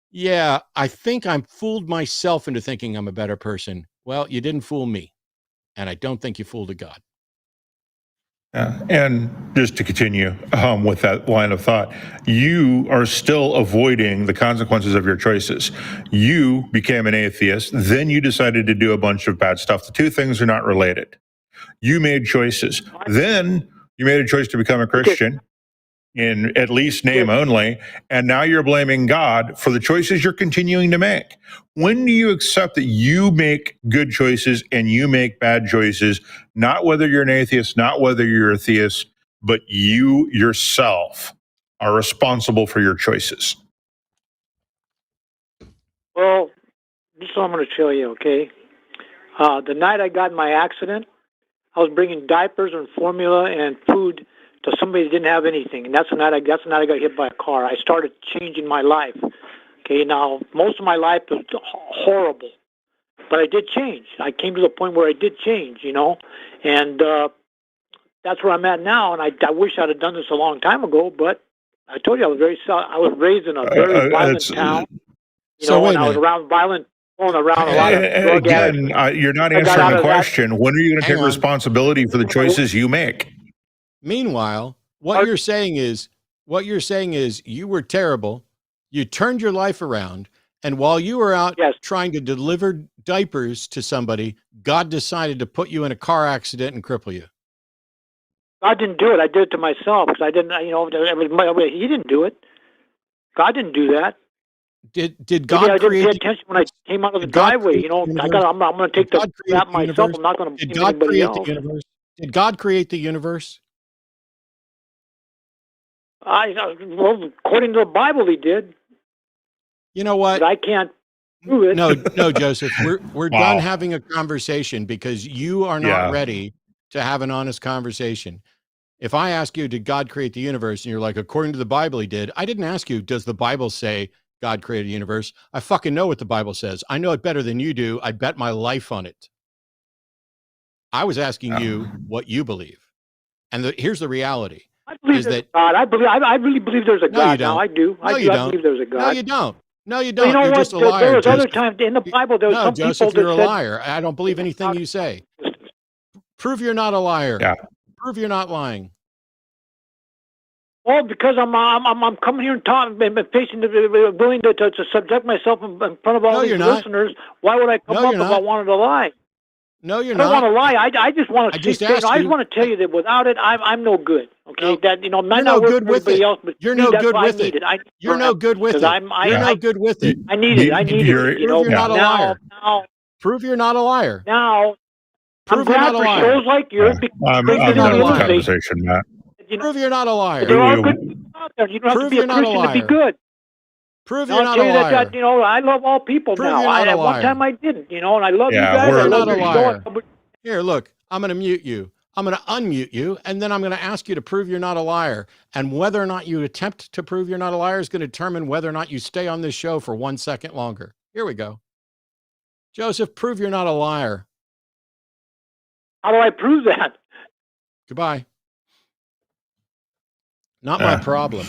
yeah, I think I'm fooled myself into thinking I'm a better person. Well, you didn't fool me, and I don't think you fooled a God. And just to continue with that line of thought, you are still avoiding the consequences of your choices. You became an atheist, then you decided to do a bunch of bad stuff. The two things are not related. You made choices. Then you made a choice to become a Christian, in at least name only, and now you're blaming God for the choices you're continuing to make. When do you accept that you make good choices and you make bad choices, not whether you're an atheist, not whether you're a theist, but you yourself are responsible for your choices? Well, this is what I'm going to tell you, okay? The night I got in my accident, I was bringing diapers and formula and food to somebody that didn't have anything, and that's the night I got hit by a car. I started changing my life. Okay, now most of my life was horrible, but I did change. I came to the point where I did change, and that's where I'm at now. And I wish I'd have done this a long time ago, but I told you I was raised in a very violent town, and I was around violent. Around a lot of drug again, you're not answering the question. When are you going to take responsibility for the choices you make? Meanwhile, what you're saying is you were terrible. You turned your life around. And while you were out trying to deliver diapers to somebody, God decided to put you in a car accident and cripple you. God didn't do it. I did it to myself because I didn't, he didn't do it. God didn't do that. Did God I didn't pay attention when I came out of the driveway. I'm going to take the crap myself. I'm not going to blame anybody else. Did God create the universe? Well, according to the Bible, he did. You know what? But I can't prove it. No, Joseph. We're Wow. done having a conversation because you are not Yeah. ready to have an honest conversation. If I ask you, did God create the universe? And you're like, according to the Bible, he did. I didn't ask you, does the Bible say God created the universe? I fucking know what the Bible says. I know it better than you do. I bet my life on it. I was asking you what you believe. And here's the reality. I believe there's a God. I really believe there's a God. You don't. Now I do. No, I believe there's a God. No, you don't. No, you don't. You know You're what? just a liar. There was other Joseph. times in the Bible. There was No, some Joseph, people you're that a said, liar. I don't believe anything you say. Prove you're not a liar. Yeah. Prove you're not lying. Well, because I'm coming here and talking, and facing, willing to subject myself in front of all these listeners. Why would I come up if I wanted to lie? No, you're not. I don't want to lie. I just want to. I just want to tell you that without it, I'm no good. Okay, no, that you're no good with it. Else, but you're no good with it. You're no good with it. You're no good with it. I need it. I need it. You know, you're not a liar. Now, prove you're not a liar. Now, prove I'm you're not glad a for liar. shows like yours. I'm not a conversation, Matt. Prove you're not a liar. There are good people out there. You don't have to be a Christian to be good. Prove you're not a liar. That, you know, I love all people Prove now. At one time I didn't, you know, and I love you guys. You're I love not a your liar. show. Here, look, I'm going to mute you. I'm going to unmute you, and then I'm going to ask you to prove you're not a liar. And whether or not you attempt to prove you're not a liar is going to determine whether or not you stay on this show for 1 second longer. Here we go. Joseph, prove you're not a liar. How do I prove that? Goodbye. Not my problem.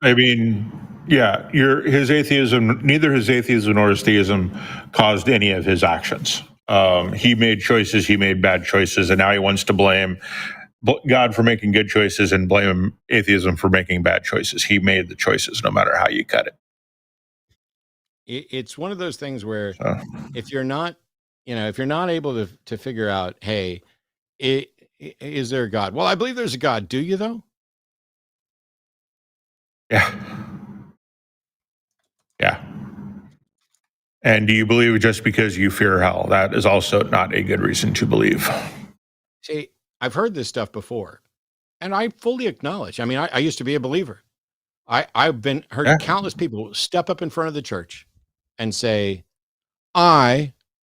I mean, yeah, his atheism, neither his atheism nor his theism caused any of his actions. He made choices, he made bad choices, and now he wants to blame God for making good choices and blame atheism for making bad choices. He made the choices no matter how you cut it. It's one of those things where if you're not, if you're not able to figure out, hey, is there a God? Well, I believe there's a God. Do you though? Yeah. Yeah. And do you believe just because you fear hell? That is also not a good reason to believe. See, I've heard this stuff before, and I fully acknowledge. I mean, I used to be a believer. I've heard countless people step up in front of the church and say, I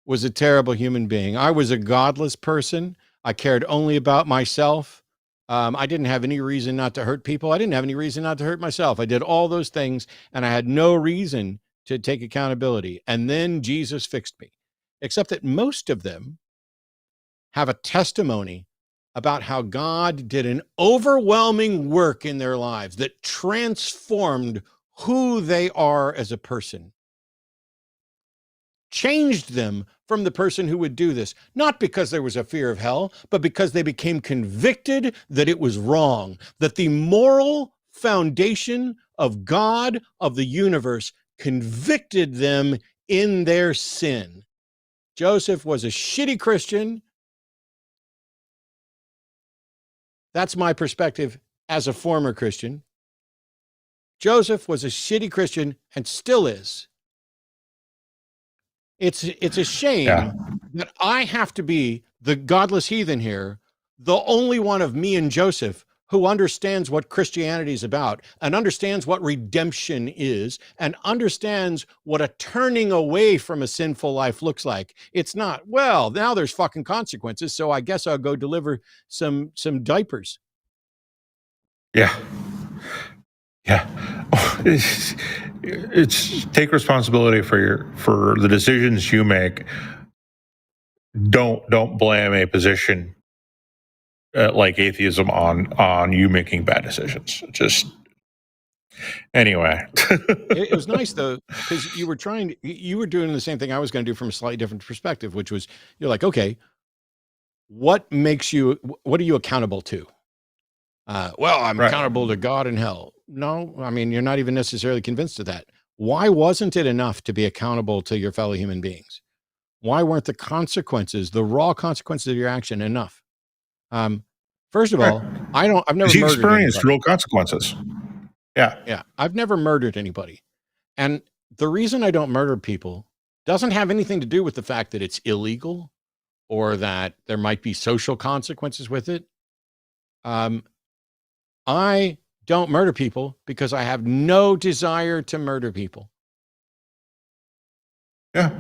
was a terrible human being. I was a godless person. I cared only about myself. I didn't have any reason not to hurt people. I didn't have any reason not to hurt myself. I did all those things, and I had no reason to take accountability. And then Jesus fixed me. Except that most of them have a testimony about how God did an overwhelming work in their lives that transformed who they are as a person. Changed them from the person who would do this, not because there was a fear of hell, but because they became convicted that it was wrong, that the moral foundation of God, of the universe, convicted them in their sin. Joseph was a shitty Christian. That's my perspective as a former Christian. Joseph was a shitty Christian and still is. It's a shame that I have to be the godless heathen here, the only one of me and Joseph who understands what Christianity is about and understands what redemption is and understands what a turning away from a sinful life looks like. It's not, well, now there's fucking consequences, so I guess I'll go deliver some diapers. Yeah. Yeah. It's take responsibility for the decisions you make. Don't blame a position like atheism on you making bad decisions. Just anyway. It was nice though, because you were doing the same thing I was going to do from a slightly different perspective, which was you're like, okay, what are you accountable to? Well, I'm accountable to God and hell. No, I mean, you're not even necessarily convinced of that. Why wasn't it enough to be accountable to your fellow human beings? Why weren't the consequences, the raw consequences of your action enough? First of all, I've never experienced real consequences. Yeah. Yeah. I've never murdered anybody. And the reason I don't murder people doesn't have anything to do with the fact that it's illegal or that there might be social consequences with it. I don't murder people because I have no desire to murder people. Yeah.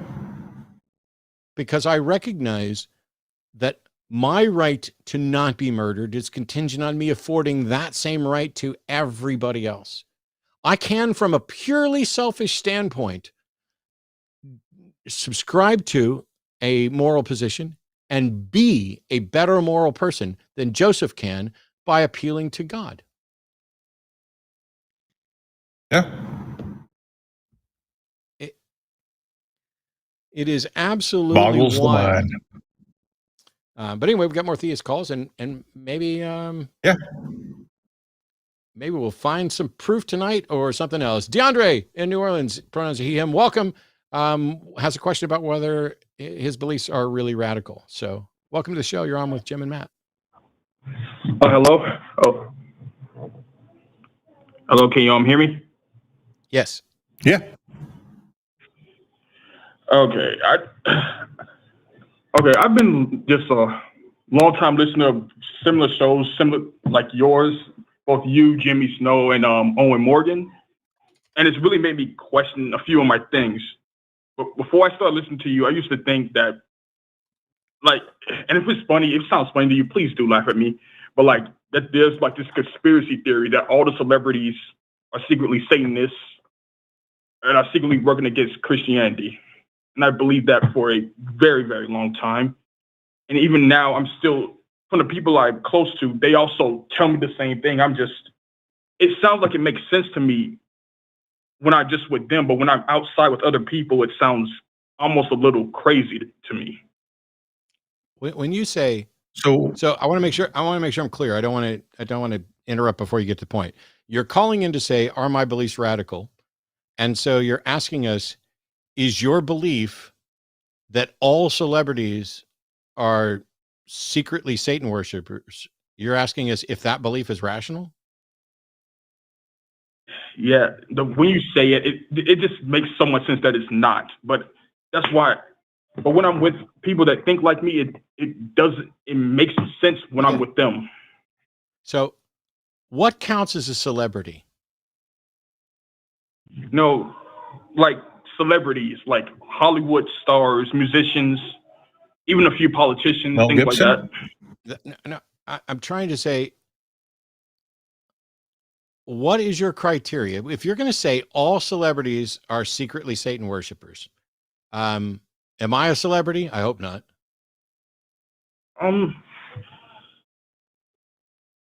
Because I recognize that my right to not be murdered is contingent on me affording that same right to everybody else. I can, from a purely selfish standpoint, subscribe to a moral position and be a better moral person than Joseph can by appealing to God. Yeah. It is absolutely Boggles the wild. mind. But anyway, we've got more theist calls, and maybe maybe we'll find some proof tonight or something else. DeAndre in New Orleans, pronouns he, him. Welcome. Has a question about whether his beliefs are really radical. So welcome to the show. You're on with Jim and Matt. Hello. Oh, hello. Can you hear me? Yes. Yeah. Okay. I've been just a long time listener of similar shows, similar like yours, both you, Jimmy Snow, and Owen Morgan, and it's really made me question a few of my things. But before I started listening to you, I used to think that, like, and if it's funny, it sounds funny to you, please do laugh at me. But like that, there's like this conspiracy theory that all the celebrities are secretly Satanists and are secretly working against Christianity. And I believed that for a very, very long time. And even now, I'm still, from the people I'm close to, they also tell me the same thing. It sounds like it makes sense to me when I'm just with them, but when I'm outside with other people, it sounds almost a little crazy to me. When you say, So I want to make sure I'm clear. I don't want to interrupt before you get to the point. You're calling in to say, are my beliefs radical? And so you're asking us, is your belief that all celebrities are secretly Satan worshipers? You're asking us if that belief is rational? Yeah, when you say it just makes so much sense that it's not. But that's why. But when I'm with people that think like me, it makes sense when I'm with them. So, what counts as a celebrity? No, like celebrities, like Hollywood stars, musicians, even a few politicians, Mel things Gibson? like that. No, I'm trying to say, what is your criteria? If you're going to say all celebrities are secretly Satan worshipers, am I a celebrity? I hope not.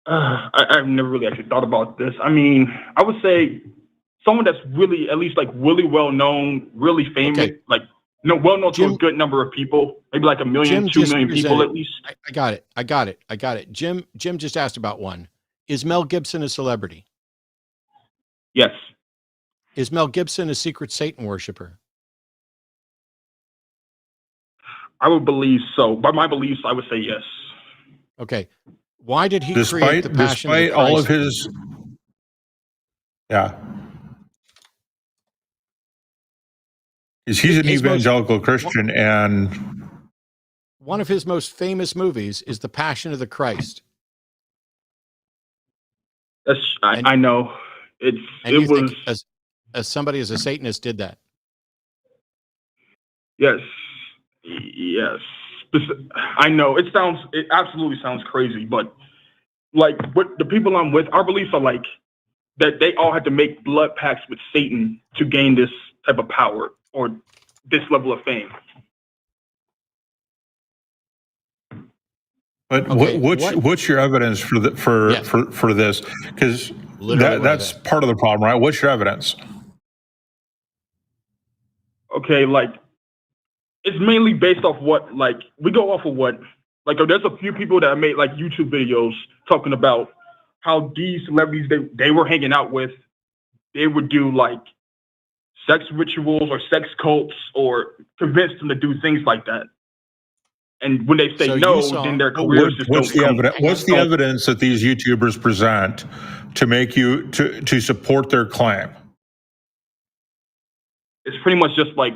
I've never really actually thought about this. I mean, I would say someone that's really, at least like really well known, really famous, Okay. like well known to a good number of people, maybe like 1 million, 2 million people at least. I got it. Jim just asked about one. Is Mel Gibson a celebrity? Yes. Is Mel Gibson a secret Satan worshiper? I would believe so. By my beliefs, I would say yes. Okay. Why did he create the Passion of the Christ? All of his, yeah. He's an evangelical Christian, and one of his most famous movies is The Passion of the Christ. I know. It was as somebody as a Satanist did that. Yes. I know it absolutely sounds crazy, but like what the people I'm with, our beliefs are like that they all had to make blood pacts with Satan to gain this type of power or this level of fame. But okay, what's your evidence for this? Because that's part of the problem, right? What's your evidence? Okay, like it's mainly based off what, like, we go off of what, like, there's a few people that made like YouTube videos talking about how these celebrities they were hanging out with, they would do like sex rituals or sex cults or convince them to do things like that. And when they say then their careers just what's the evidence that these YouTubers present to make you to support their claim? It's pretty much just like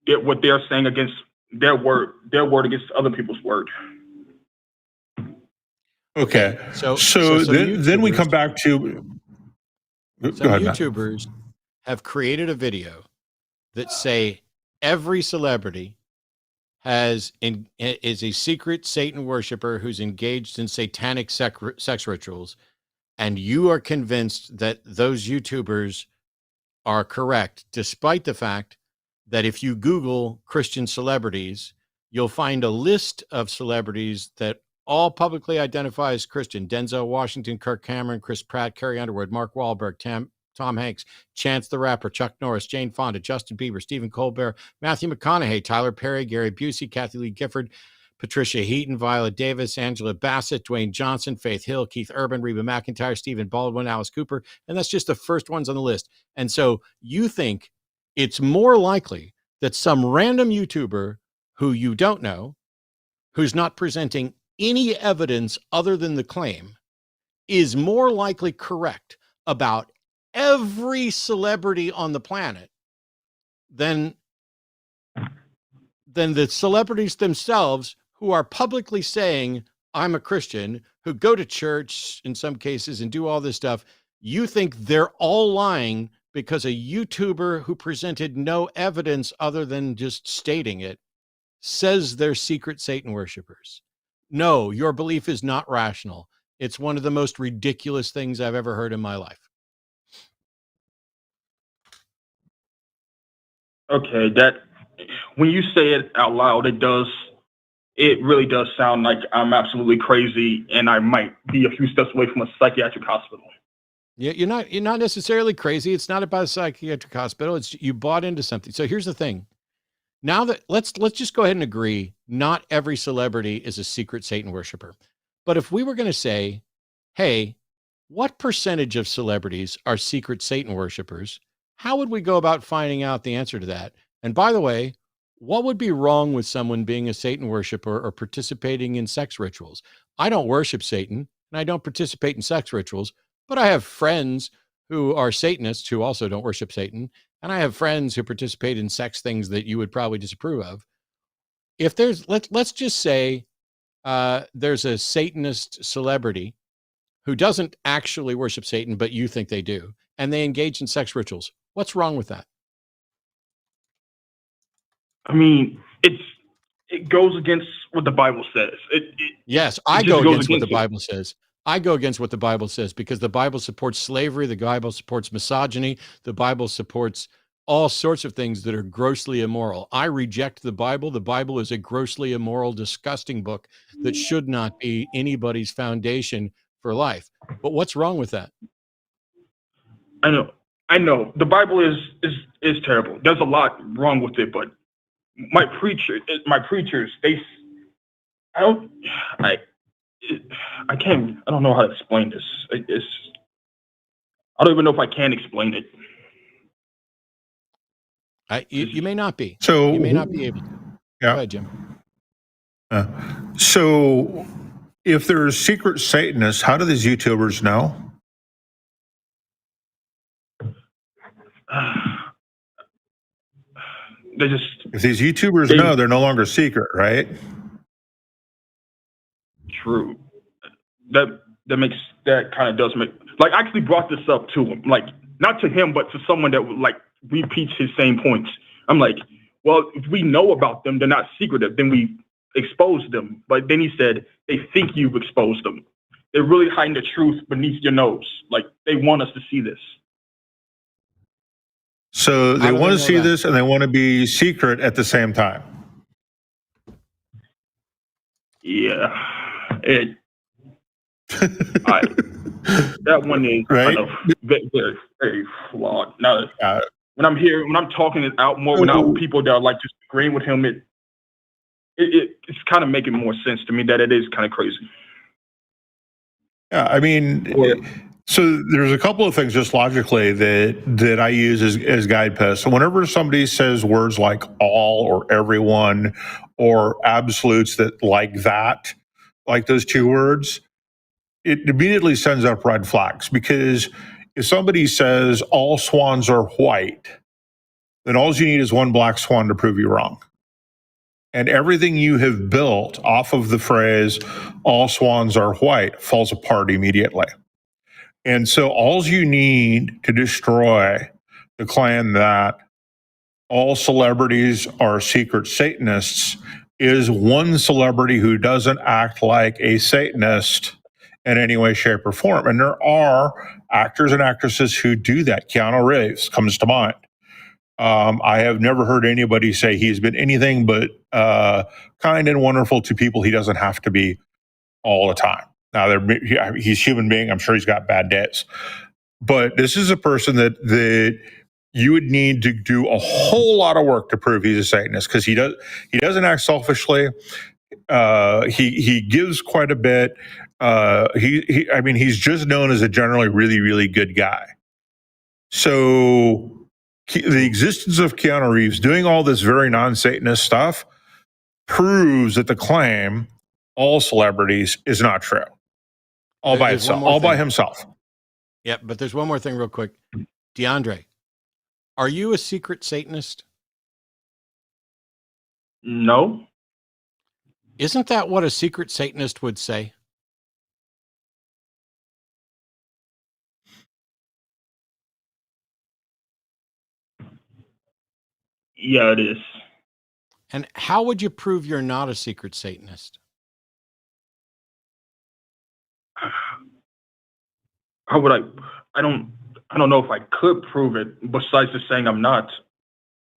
what they're saying against their word against other people's word. Okay. So then we come back to Some ahead, Matt. YouTubers have created a video that say every celebrity is a secret Satan worshiper who's engaged in satanic sex rituals, and you are convinced that those YouTubers are correct, despite the fact that if you Google Christian celebrities, you'll find a list of celebrities that all publicly identify as Christian: Denzel Washington, Kirk Cameron, Chris Pratt, Carrie Underwood, Mark Wahlberg, Tom Hanks, Chance the Rapper, Chuck Norris, Jane Fonda, Justin Bieber, Stephen Colbert, Matthew McConaughey, Tyler Perry, Gary Busey, Kathy Lee Gifford, Patricia Heaton, Viola Davis, Angela Bassett, Dwayne Johnson, Faith Hill, Keith Urban, Reba McEntire, Stephen Baldwin, Alice Cooper. And that's just the first ones on the list. And so you think it's more likely that some random YouTuber who you don't know, who's not presenting any evidence other than the claim, is more likely correct about every celebrity on the planet than the celebrities themselves, who are publicly saying, I'm a Christian, who go to church in some cases and do all this stuff. You think they're all lying because a YouTuber who presented no evidence other than just stating it says they're secret Satan worshipers. No, your belief is not rational. It's one of the most ridiculous things I've ever heard in my life. Okay, that when you say it out loud, it really does sound like I'm absolutely crazy and I might be a few steps away from a psychiatric hospital. Yeah, you're not necessarily crazy. It's not about a psychiatric hospital. It's you bought into something. So here's the thing. Now that let's just go ahead and agree, not every celebrity is a secret Satan worshiper. But if we were going to say, hey, what percentage of celebrities are secret Satan worshipers? How would we go about finding out the answer to that? And by the way, what would be wrong with someone being a Satan worshiper or participating in sex rituals? I don't worship Satan and I don't participate in sex rituals, but I have friends who are Satanists who also don't worship Satan. And I have friends who participate in sex things that you would probably disapprove of. If there's, let's just say there's a Satanist celebrity who doesn't actually worship Satan, but you think they do, and they engage in sex rituals. What's wrong with that? I mean, it goes against what the Bible says. Yes, I go against what the Bible says. I go against what the Bible says because the Bible supports slavery. The Bible supports misogyny. The Bible supports all sorts of things that are grossly immoral. I reject the Bible. The Bible is a grossly immoral, disgusting book that should not be anybody's foundation for life. But what's wrong with that? I know. The Bible is terrible. There's a lot wrong with it, but my preachers, I don't know how to explain this. I don't even know if I can explain it. You may not be. So you may not be able to. Yeah. Go ahead, Jim. So if there's secret Satanists, how do these YouTubers know? If these YouTubers know, they're no longer secret, right? True. That kind of does make, like, I actually brought this up to him, like, not to him, but to someone that like repeats his same points. I'm like, well, if we know about them, they're not secretive, then we expose them. But then he said, they think you've exposed them. They're really hiding the truth beneath your nose. Like, they want us to see this. So they want to see this and they want to be secret at the same time. Yeah. That one is right? kind of very, very, very flawed. Now, when I'm talking it out more without people that are like just agreeing with him, it's kind of making more sense to me that it is kind of crazy. Yeah, I mean, so there's a couple of things just logically that I use as guideposts. So whenever somebody says words like all or everyone or absolutes that like those two words, it immediately sends up red flags, because if somebody says all swans are white, then all you need is one black swan to prove you wrong. And everything you have built off of the phrase all swans are white falls apart immediately. And so all you need to destroy the claim that all celebrities are secret Satanists is one celebrity who doesn't act like a Satanist in any way, shape, or form. And there are actors and actresses who do that. Keanu Reeves comes to mind. I have never heard anybody say he's been anything but kind and wonderful to people he doesn't have to be all the time. Now, he's a human being. I'm sure he's got bad days. But this is a person that you would need to do a whole lot of work to prove he's a Satanist, because he doesn't act selfishly. He gives quite a bit. He's just known as a generally really, really good guy. So the existence of Keanu Reeves doing all this very non-Satanist stuff proves that the claim all celebrities is not true. All by himself. Yeah, but there's one more thing real quick. DeAndre, are you a secret Satanist? No. Isn't that what a secret Satanist would say? Yeah, it is. And how would you prove you're not a secret Satanist? How would I don't know if I could prove it besides just saying I'm not.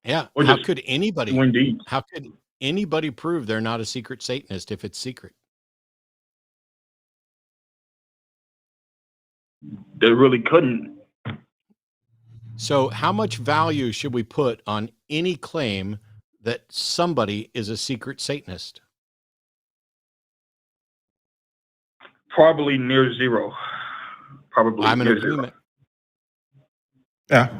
Yeah. Or How just could anybody prove they're not a secret Satanist if it's secret? They really couldn't. So how much value should we put on any claim that somebody is a secret Satanist? Probably near zero. Probably. I'm in near agreement. Yeah.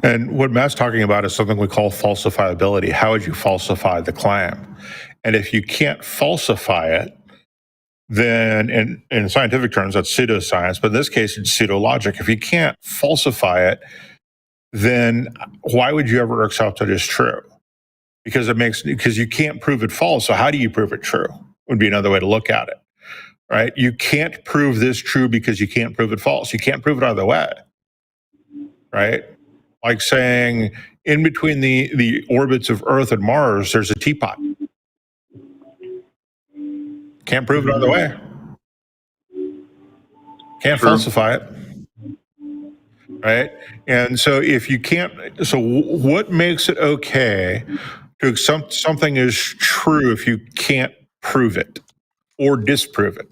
And what Matt's talking about is something we call falsifiability. How would you falsify the claim? And if you can't falsify it, then in scientific terms, that's pseudoscience, but in this case, it's pseudologic. If you can't falsify it, then why would you ever accept it as true? Because you can't prove it false. So how do you prove it true? Would be another way to look at it, right? You can't prove this true because you can't prove it false. You can't prove it either way, right? Like saying in between the orbits of Earth and Mars, there's a teapot. Can't prove it either way. Can't falsify it. Right? And so if you can't, so what makes it okay to accept something as true if you can't prove it or disprove it?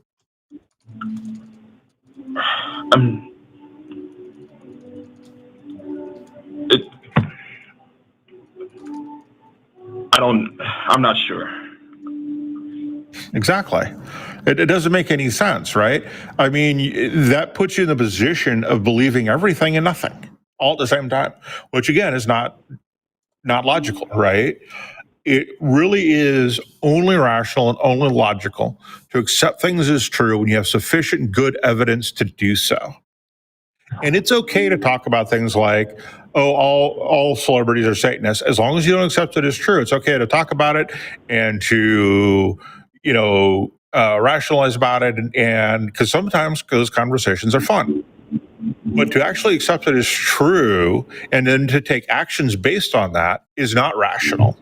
I'm not sure. Exactly. It doesn't make any sense, right? I mean, that puts you in the position of believing everything and nothing all at the same time, which again is not logical, right? It really is only rational and only logical to accept things as true when you have sufficient good evidence to do so. And it's okay to talk about things like, oh, all celebrities are Satanists. As long as you don't accept it as true, it's okay to talk about it and to, rationalize about it. And because sometimes those conversations are fun. But to actually accept it as true and then to take actions based on that is not rational,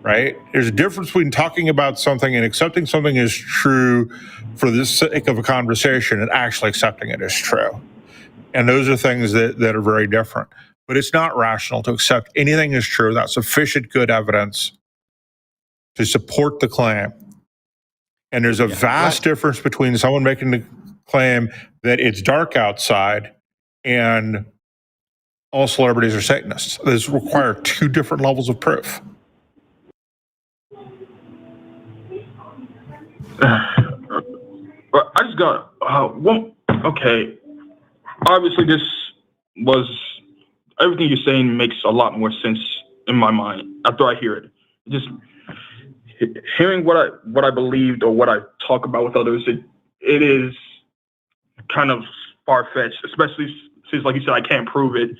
right? There's a difference between talking about something and accepting something as true for the sake of a conversation and actually accepting it as true. And those are things that are very different. But it's not rational to accept anything as true without sufficient good evidence to support the claim. And there's a vast difference between someone making the claim that it's dark outside and all celebrities are Satanists. Those require two different levels of proof. I just got one. Okay. Obviously, everything you're saying makes a lot more sense in my mind after I hear it. Just hearing what I believed or what I talk about with others, it is kind of far-fetched, especially since, like you said, I can't prove it.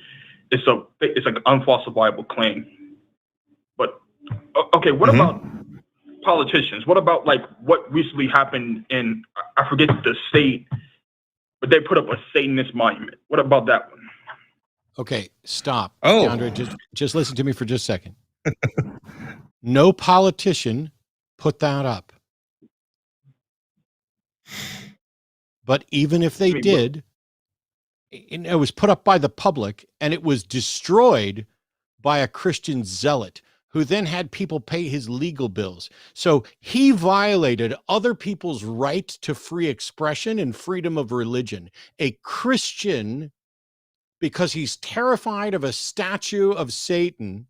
It's an unfalsifiable claim. But okay, what about politicians. What about like what recently happened in, I forget the state, but they put up a Satanist monument. What about that one? Okay, stop. Oh. DeAndre, just listen to me for just a second. No politician put that up. But even if they did, it was put up by the public and it was destroyed by a Christian zealot who then had people pay his legal bills. So he violated other people's right to free expression and freedom of religion. A Christian, because he's terrified of a statue of Satan,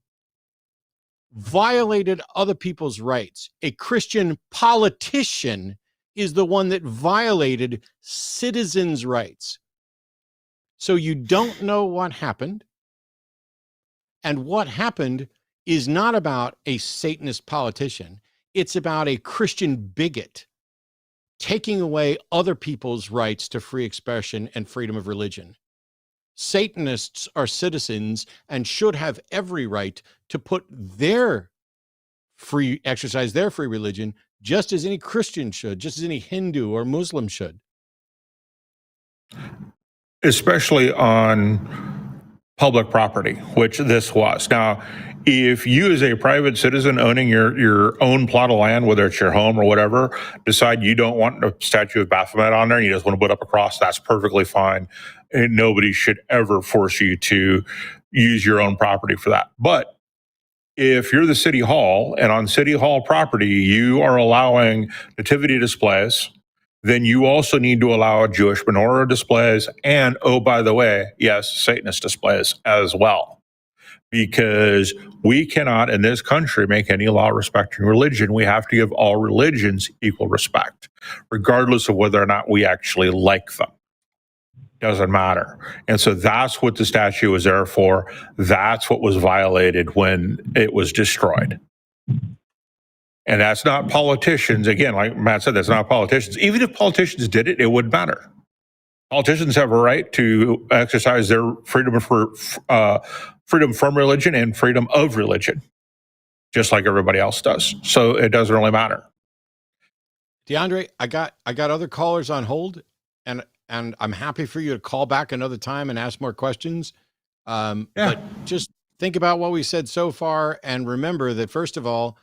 violated other people's rights. A Christian politician is the one that violated citizens' rights. So you don't know what happened. And what happened is not about a Satanist politician. It's about a Christian bigot taking away other people's rights to free expression and freedom of religion. Satanists are citizens and should have every right to put exercise their free religion, just as any Christian should, just as any Hindu or Muslim should. Especially on public property, which this was. Now, if you as a private citizen owning your own plot of land, whether it's your home or whatever, decide you don't want a statue of Baphomet on there and you just want to put up a cross, that's perfectly fine. And nobody should ever force you to use your own property for that. But if you're the city hall and on city hall property, you are allowing nativity displays, then you also need to allow Jewish menorah displays and, oh, by the way, yes, Satanist displays as well. Because we cannot, in this country, make any law respecting religion. We have to give all religions equal respect, regardless of whether or not we actually like them. Doesn't matter. And so that's what the statue was there for. That's what was violated when it was destroyed. And that's not politicians. Again, like Matt said, that's not politicians. Even if politicians did it, it wouldn't matter. Politicians have a right to exercise their freedom from religion and freedom of religion, just like everybody else does. So it doesn't really matter. DeAndre, I got other callers on hold, and I'm happy for you to call back another time and ask more questions. But just think about what we said so far, and remember that, first of all,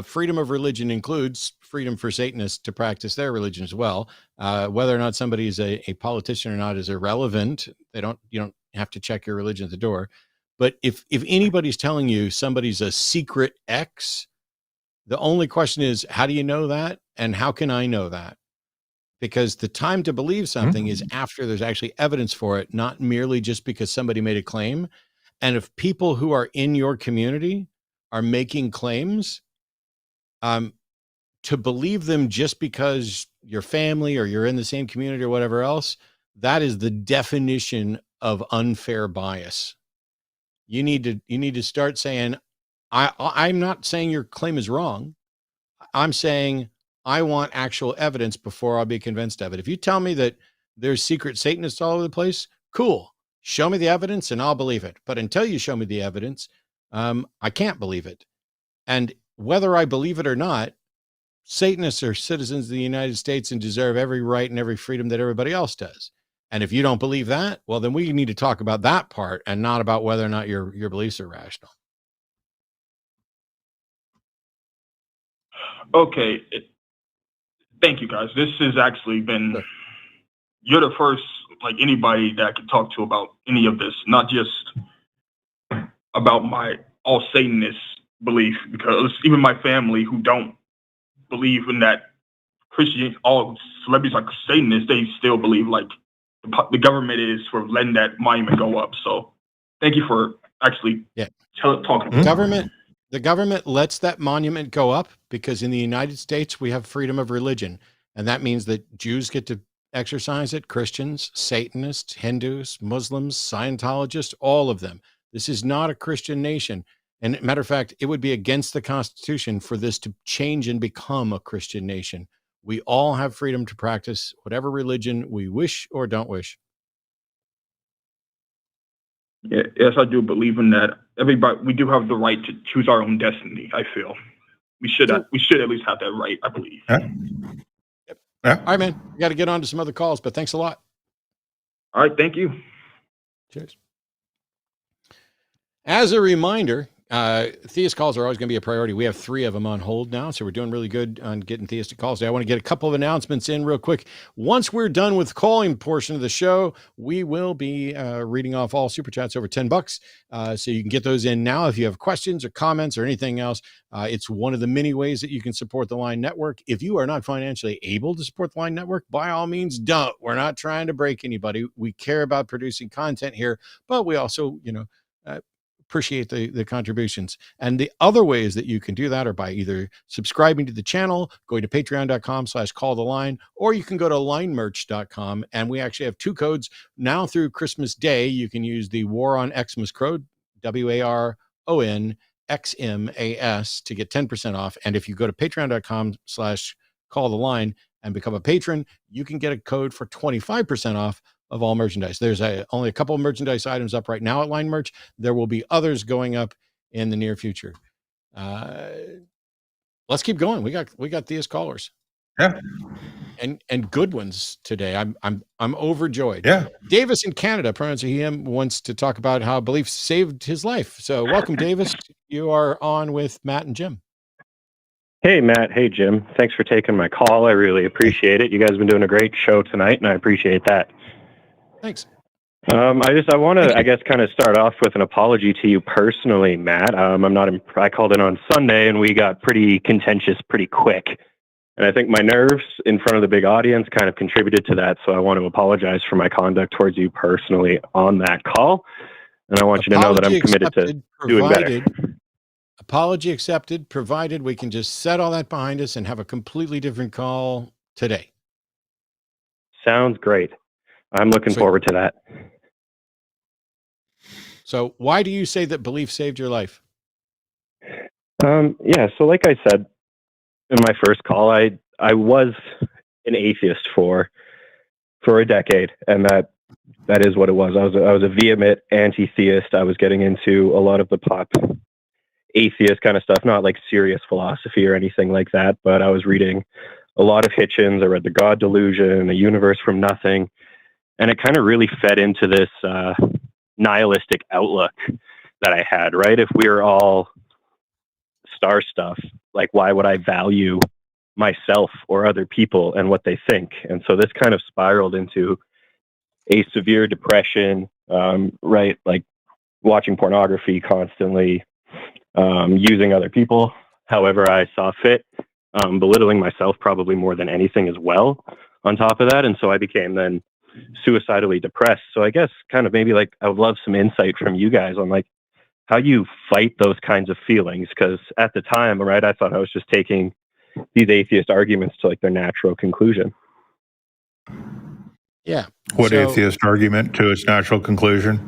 freedom of religion includes freedom for Satanists to practice their religion as well. Whether or not somebody is a politician or not is irrelevant. You don't have to check your religion at the door. But if anybody's telling you somebody's a secret X, the only question is, how do you know that? And how can I know that? Because the time to believe something is after there's actually evidence for it, not merely just because somebody made a claim. And if people who are in your community are making claims, to believe them just because your family or you're in the same community or whatever else, that is the definition of unfair bias. You need to start saying, I'm not saying your claim is wrong. I'm saying I want actual evidence before I'll be convinced of it. If you tell me that there's secret Satanists all over the place, cool. Show me the evidence and I'll believe it. But until you show me the evidence, I can't believe it. And whether I believe it or not, Satanists are citizens of the United States and deserve every right and every freedom that everybody else does. And if you don't believe that, well, then we need to talk about that part and not about whether or not your beliefs are rational. Okay. Thank you, guys. This has actually been, you're the first, like, anybody that I could talk to about any of this, not just about my all Satanist belief, because even my family who don't believe in that Christian, all celebrities are Satanists, they still believe like the government is for letting that monument go up. So thank you for actually talking. The government lets that monument go up because in the United States, we have freedom of religion. And that means that Jews get to exercise it, Christians, Satanists, Hindus, Muslims, Scientologists, all of them. This is not a Christian nation. And matter of fact, it would be against the Constitution for this to change and become a Christian nation. We all have freedom to practice whatever religion we wish or don't wish. Yes, I do believe in that. Everybody, we do have the right to choose our own destiny, I feel. we should at least have that right, I believe. Yeah. All right, man. We got to get on to some other calls, but thanks a lot. All right, thank you. Cheers. As a reminder, theist calls are always going to be a priority. We have 3 of them on hold now, so we're doing really good on getting theistic calls. I want to get a couple of announcements in real quick. Once we're done with calling portion of the show, we will be reading off all super chats over $10. So you can get those in now if you have questions or comments or anything else. It's one of the many ways that you can support the Line Network. If you are not financially able to support the Line Network, by all means, don't. We're not trying to break anybody. We care about producing content here, but we also, appreciate the contributions. And the other ways that you can do that are by either subscribing to the channel, going to patreon.com/calltheline, or you can go to linemerch.com. And we actually have 2 codes now through Christmas Day. You can use the War on Xmas code, WARONXMAS, to get 10% off. And if you go to patreon.com/calltheline and become a patron, you can get a code for 25% off of all merchandise. There's only a couple of merchandise items up right now at Line Merch. There will be others going up in the near future. Let's keep going. We got theist callers. Yeah. And good ones today. I'm overjoyed. Yeah. Davis in Canada, pronouns are he, him, wants to talk about how belief saved his life. So welcome, Davis. You are on with Matt and Jim. Hey, Matt. Hey, Jim. Thanks for taking my call. I really appreciate it. You guys have been doing a great show tonight, and I appreciate that. Thanks. I want to, I guess, kind of start off with an apology to you personally, Matt. I called in on Sunday, and we got pretty contentious pretty quick. And I think my nerves in front of the big audience kind of contributed to that. So I want to apologize for my conduct towards you personally on that call. And I want you to know that I'm committed to doing better. Apology accepted, provided we can just set all that behind us and have a completely different call today. Sounds great. I'm looking forward to that. So why do you say that belief saved your life? Yeah, so like I said in my first call, I was an atheist for a decade, and that is what it was. I was a vehement anti-theist. I was getting into a lot of the pop atheist kind of stuff, not like serious philosophy or anything like that, but I was reading a lot of Hitchens. I read The God Delusion, A Universe from Nothing, and it kind of really fed into this nihilistic outlook that I had, right? If we were all star stuff, like why would I value myself or other people and what they think? And so this kind of spiraled into a severe depression, right? Like watching pornography constantly, using other people however I saw fit, belittling myself probably more than anything as well on top of that. And so I became then suicidally depressed. So I guess kind of maybe like I would love some insight from you guys on like how you fight those kinds of feelings. Because at the time, right, I thought I was just taking these atheist arguments to like their natural conclusion. Yeah. What atheist argument to its natural conclusion?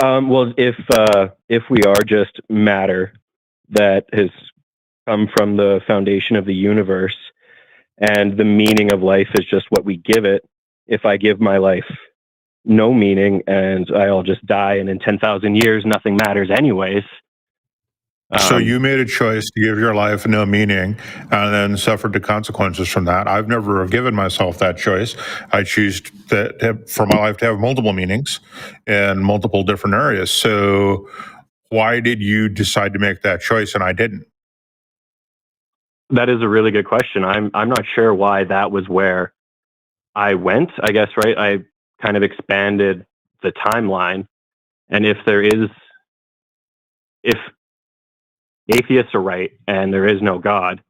Well, if we are just matter that has come from the foundation of the universe, and the meaning of life is just what we give it. If I give my life no meaning and I'll just die, and in 10,000 years nothing matters anyways. So you made a choice to give your life no meaning and then suffered the consequences from that. I've never given myself that choice. I choose for my life to have multiple meanings in multiple different areas. So why did you decide to make that choice and I didn't? That is a really good question. I'm not sure why that was where I went, I guess, right? I kind of expanded the timeline. And if atheists are right and there is no God,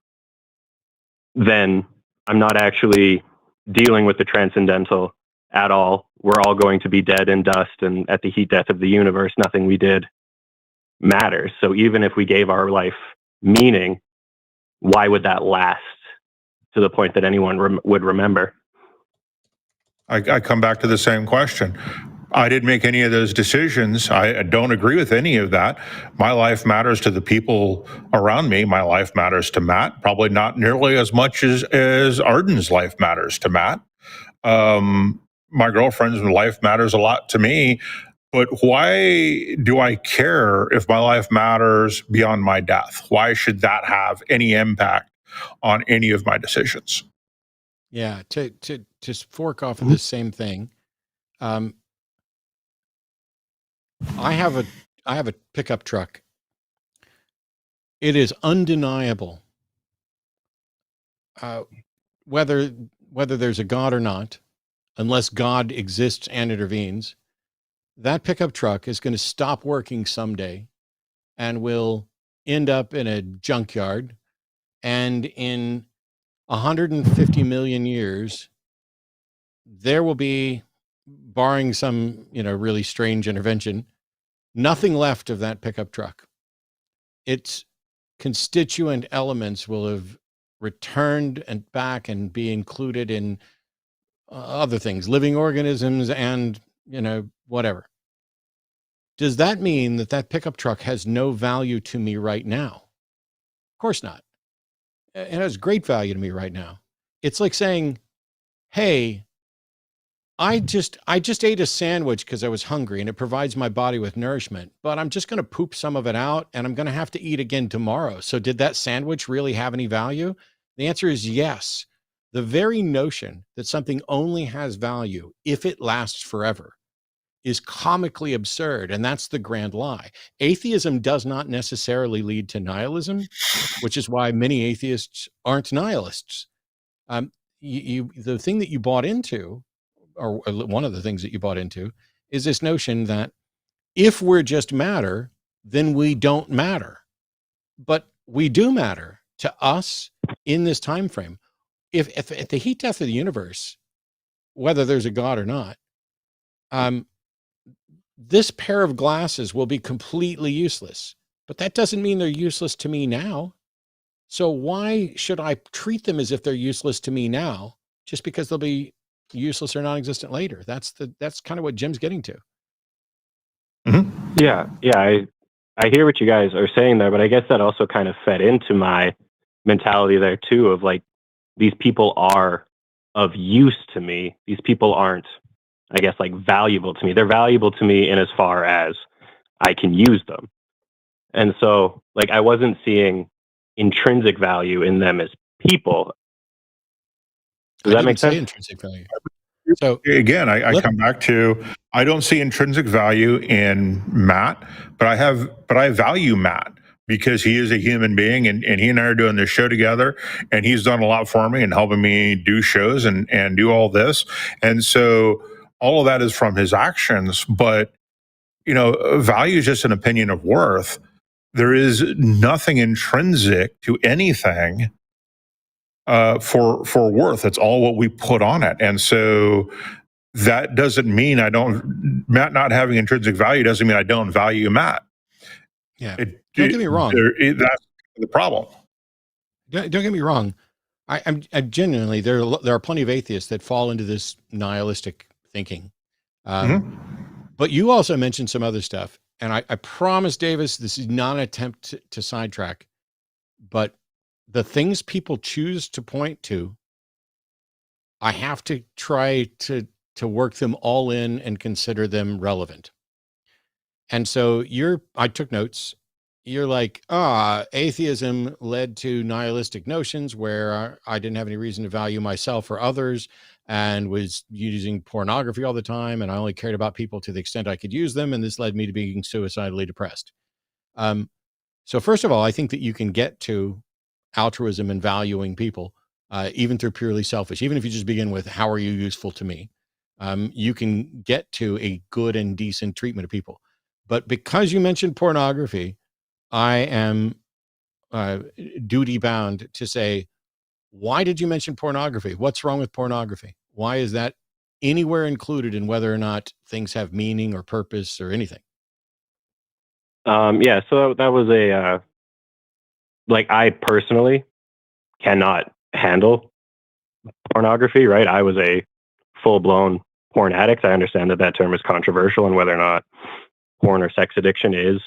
then I'm not actually dealing with the transcendental at all. We're all going to be dead in dust, and at the heat death of the universe, nothing we did matters. So even if we gave our life meaning, why would that last to the point that anyone would remember? I come back to the same question. I didn't make any of those decisions. I don't agree with any of that. My life matters to the people around me. My life matters to Matt, probably not nearly as much as Arden's life matters to Matt. My girlfriend's life matters a lot to me, But why do I care if my life matters beyond my death? Why should that have any impact on any of my decisions? Yeah, to fork off of this same thing. I have a pickup truck. It is undeniable, whether there's a God or not, unless God exists and intervenes, that pickup truck is going to stop working someday and will end up in a junkyard. And in 150 million years, there will be, barring some, really strange intervention, nothing left of that pickup truck. Its constituent elements will have returned and back and be included in other things, living organisms and, whatever. Does that mean that pickup truck has no value to me right now? Of course not. It has great value to me right now. It's like saying, hey, I just ate a sandwich because I was hungry and it provides my body with nourishment, but I'm just going to poop some of it out and I'm going to have to eat again tomorrow. So did that sandwich really have any value? The answer is yes. The very notion that something only has value if it lasts forever is comically absurd. And that's the grand lie. Atheism does not necessarily lead to nihilism, which is why many atheists aren't nihilists. The thing that you bought into, or one of the things that you bought into, is this notion that if we're just matter, then we don't matter. But we do matter to us in this time frame. If at the heat death of the universe, whether there's a God or not, this pair of glasses will be completely useless. But that doesn't mean they're useless to me now. So why should I treat them as if they're useless to me now, just because they'll be useless or non-existent later? That's kind of what Jim's getting to. Mm-hmm. Yeah. I hear what you guys are saying there, but I guess that also kind of fed into my mentality there too, of like, these people are of use to me. These people aren't, I guess, like valuable to me. They're valuable to me in as far as I can use them. And so like, I wasn't seeing intrinsic value in them as people. Does that make sense? Intrinsic value. So again, I come back to, I don't see intrinsic value in Matt, but I value Matt because he is a human being, and he and I are doing this show together, and he's done a lot for me and helping me do shows and do all this. And so all of that is from his actions, but value is just an opinion of worth. There is nothing intrinsic to anything for worth. It's all what we put on it. And so that doesn't mean Matt not having intrinsic value doesn't mean I don't value Matt. Yeah. Don't get me wrong. That's the problem. Don't get me wrong. I'm genuinely, there are plenty of atheists that fall into this nihilistic thinking. But you also mentioned some other stuff. And I promise, Davis, this is not an attempt to sidetrack, but the things people choose to point to, I have to try to work them all in and consider them relevant. And so I took notes. You're like, atheism led to nihilistic notions where I didn't have any reason to value myself or others and was using pornography all the time. And I only cared about people to the extent I could use them. And this led me to being suicidally depressed. So first of all, I think that you can get to altruism and valuing people, even through purely selfish, even if you just begin with, how are you useful to me? You can get to a good and decent treatment of people. But because you mentioned pornography, I am duty bound to say, why did you mention pornography? What's wrong with pornography? Why is that anywhere included in whether or not things have meaning or purpose or anything? Yeah, so that was I personally cannot handle pornography, right? I was a full-blown porn addict. I understand that term is controversial and whether or not porn or sex addiction is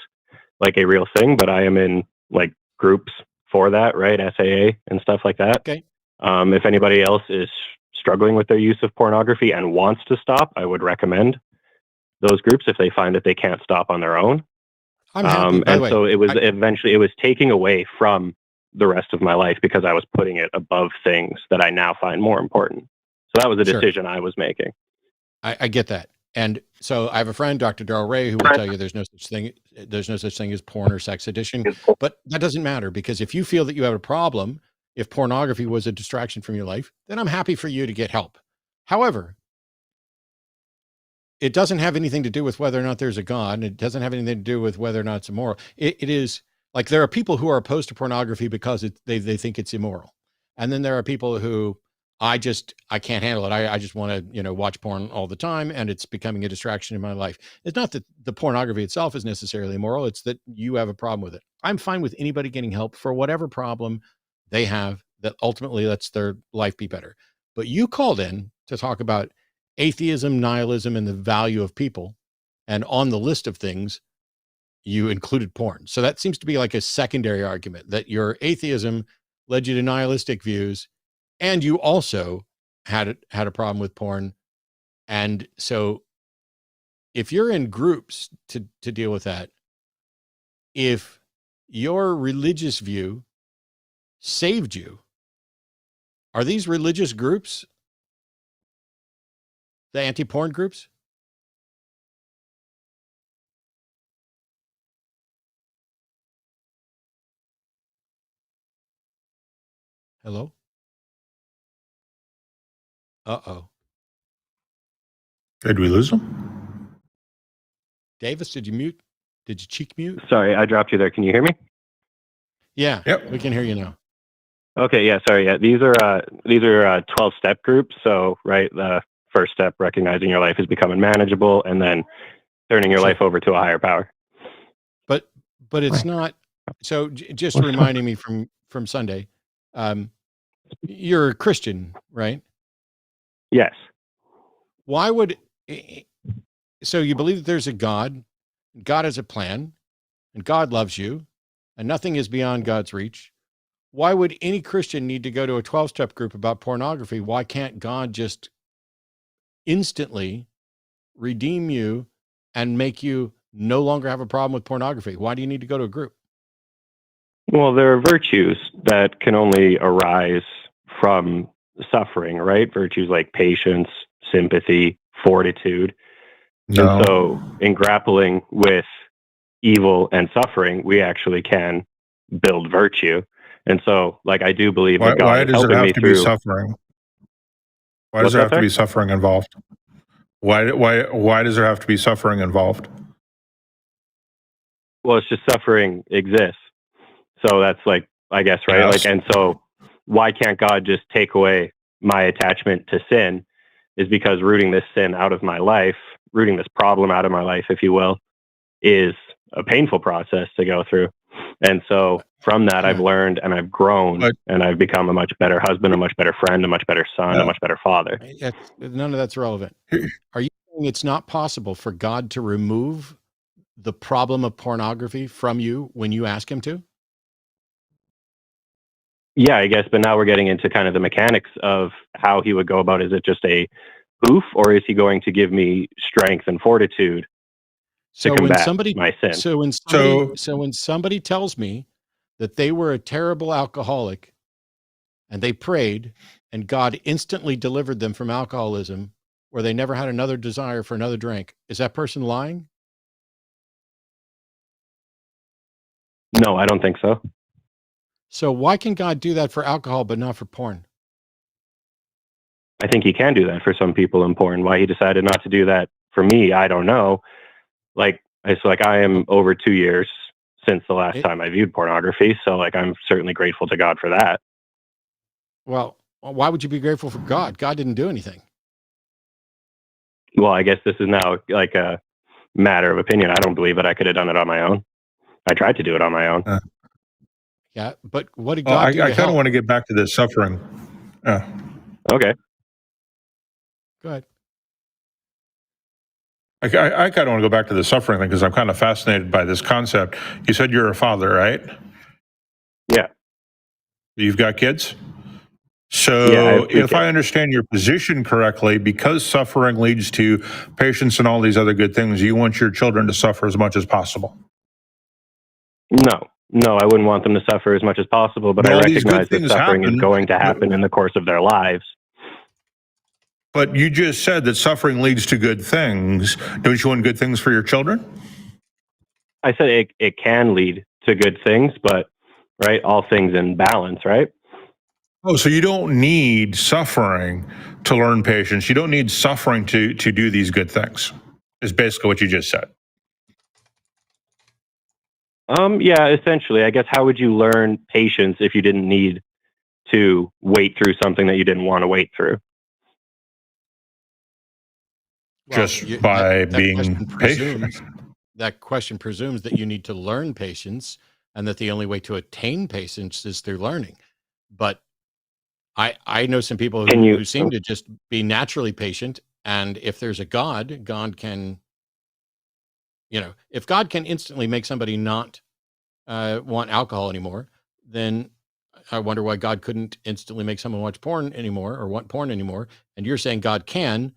like a real thing, but I am in like groups for that, right? SAA and stuff like that. Okay. If anybody else is struggling with their use of pornography and wants to stop, I would recommend those groups if they find that they can't stop on their own. I'm happy. By the way, so it was eventually it was taking away from the rest of my life because I was putting it above things that I now find more important. So that was a decision I was making. I get that. And so I have a friend, Dr. Darrell Ray, who will tell you there's no such thing as porn or sex addiction. But that doesn't matter, because if you feel that you have a problem, if pornography was a distraction from your life, then I'm happy for you to get help. However, it doesn't have anything to do with whether or not there's a God. And it doesn't have anything to do with whether or not it's immoral. It is like, there are people who are opposed to pornography because they think it's immoral. And then there are people who, I can't handle it. I just want to, watch porn all the time, and it's becoming a distraction in my life. It's not that the pornography itself is necessarily immoral. It's that you have a problem with it. I'm fine with anybody getting help for whatever problem they have that ultimately lets their life be better. But you called in to talk about atheism, nihilism, and the value of people. And on the list of things, you included porn. So that seems to be like a secondary argument, that your atheism led you to nihilistic views, and you also had a problem with porn. And so if you're in groups to deal with that, if your religious view saved you, are these religious groups the anti-porn groups? Hello? Uh-oh. Did we lose him? Davis, did you mute? Did you cheek mute? Sorry, I dropped you there. Can you hear me? Yeah. Yep. We can hear you now. Okay. Yeah. Sorry. Yeah. These are 12-step groups. So, right, the first step, recognizing your life is becoming manageable, and then turning your life over to a higher power. But it's not. So just reminding me from Sunday, you're a Christian, right? Yes. Why would, so you believe that there's a God, God has a plan, and God loves you, and nothing is beyond God's reach. Why would any Christian need to go to a 12-step group about pornography? Why can't God just instantly redeem you and make you no longer have a problem with pornography? Why do you need to go to a group? Well, there are virtues that can only arise from suffering, right? Virtues like patience, sympathy, fortitude. No. And so in grappling with evil and suffering, we actually can build virtue. And so, like, I do believe that God Why is does it helping have me to through. be suffering? Why does What's there that, have to be suffering involved? Why does there have to be suffering involved? Well, it's just suffering exists. So that's, like, I guess, right? Yes. Like, and so why can't God just take away my attachment to sin? Is because rooting this sin out of my life, rooting this problem out of my life, if you will, is a painful process to go through. And so from that, I've learned and I've grown, and I've become a much better husband, a much better friend, a much better son, a much better father. None of that's relevant. Are you saying it's not possible for God to remove the problem of pornography from you when you ask him to? Yeah, I guess. But now we're getting into kind of the mechanics of how he would go about. Is it just a poof, or is he going to give me strength and fortitude to combat my sin? So when somebody tells me that they were a terrible alcoholic and they prayed and God instantly delivered them from alcoholism, where they never had another desire for another drink, is that person lying? No, I don't think so. So why can God do that for alcohol but not for porn? I think he can do that for some people in porn. Why he decided not to do that for me, I don't know. Like, it's like I am over 2 years since the last time I viewed pornography. So, like, I'm certainly grateful to God for that. Well, why would you be grateful for God? God didn't do anything. Well, I guess this is now like a matter of opinion. I don't believe that I could have done it on my own. I tried to do it on my own. Yeah, but what did God do? I kind of want to get back to this suffering. Okay. Go ahead. I kind of want to go back to the suffering thing because I'm kind of fascinated by this concept. You said you're a father, right? Yeah. You've got kids? So, two if I understand your position correctly, because suffering leads to patience and all these other good things, you want your children to suffer as much as possible. No, I wouldn't want them to suffer as much as possible, but I All these recognize good that things suffering is happen, going to happen in the course of their lives. but you just said that suffering leads to good things. Don't you want good things for your children? I said it can lead to good things, but right, all things in balance, right? Oh, so you don't need suffering to learn patience. You don't need suffering to do these good things. Is basically what you just said. Yeah, essentially. I guess how would you learn patience if you didn't need to wait through something that you didn't want to wait through? Well, Just by being patient. That question presumes that you need to learn patience and that the only way to attain patience is through learning. But I know some people who seem to just be naturally patient. And if there's a God, God can, if God can instantly make somebody not want alcohol anymore, then I wonder why God couldn't instantly make someone watch porn anymore or want porn anymore. And you're saying God can,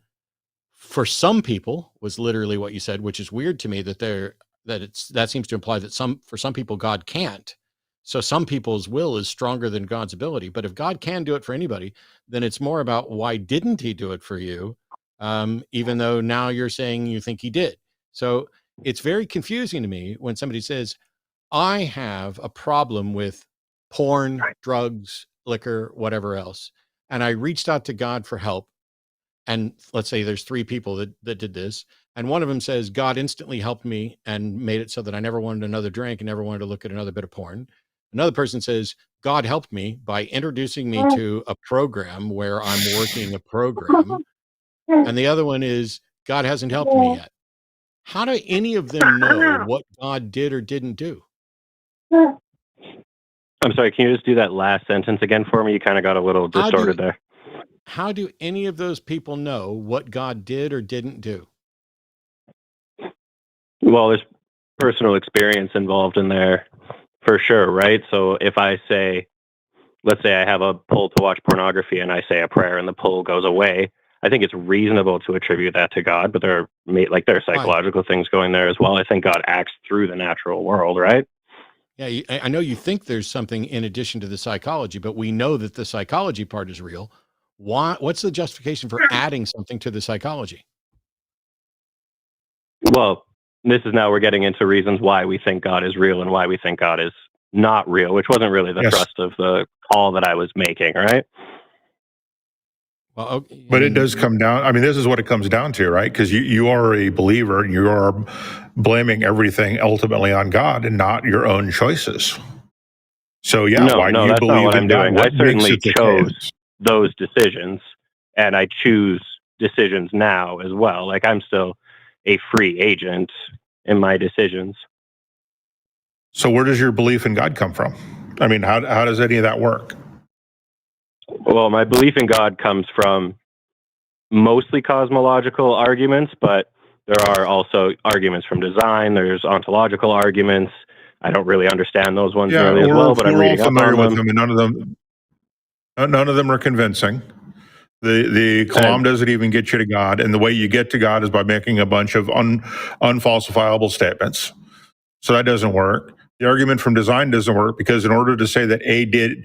for some people, was literally what you said, which is weird to me that seems to imply that for some people God can't. So some people's will is stronger than God's ability. But if God can do it for anybody, then it's more about why didn't he do it for you? Even though now you're saying you think he did. So it's very confusing to me when somebody says, I have a problem with porn, drugs, liquor, whatever else. And I reached out to God for help. And let's say there's 3 people that did this. And one of them says, God instantly helped me and made it so that I never wanted another drink and never wanted to look at another bit of porn. Another person says, God helped me by introducing me to a program where I'm working a program. And the other one is, God hasn't helped me yet. How do any of them know what God did or didn't do? I'm sorry, can you just do that last sentence again for me? You kind of got a little distorted there. How do any of those people know what God did or didn't do? Well, there's personal experience involved in there for sure, right? So if I say, let's say I have a pull to watch pornography and I say a prayer and the pull goes away, I think it's reasonable to attribute that to God, but there are psychological things going there as well. I think God acts through the natural world, right? Yeah, I know you think there's something in addition to the psychology, but we know that the psychology part is real. What's the justification for adding something to the psychology? Well, this is now we're getting into reasons why we think God is real and why we think God is not real, which wasn't really the thrust of the call that I was making, right? Well, okay, but it does come down. I mean, this is what it comes down to, right? Because you are a believer and you are blaming everything ultimately on God and not your own choices. So why do you that's believe not what in I'm God? doing. What I certainly makes it chose those decisions, and I choose decisions now as well. Like I'm still a free agent in my decisions. So where does your belief in God come from? I mean, how does any of that work? Well, my belief in God comes from mostly cosmological arguments, but there are also arguments from design. There's ontological arguments. I don't really understand those ones nearly as well, but I'm reading up on them. And none of them are convincing. The Kalam doesn't even get you to God, and the way you get to God is by making a bunch of unfalsifiable statements. So that doesn't work. The argument from design doesn't work because in order to say that A did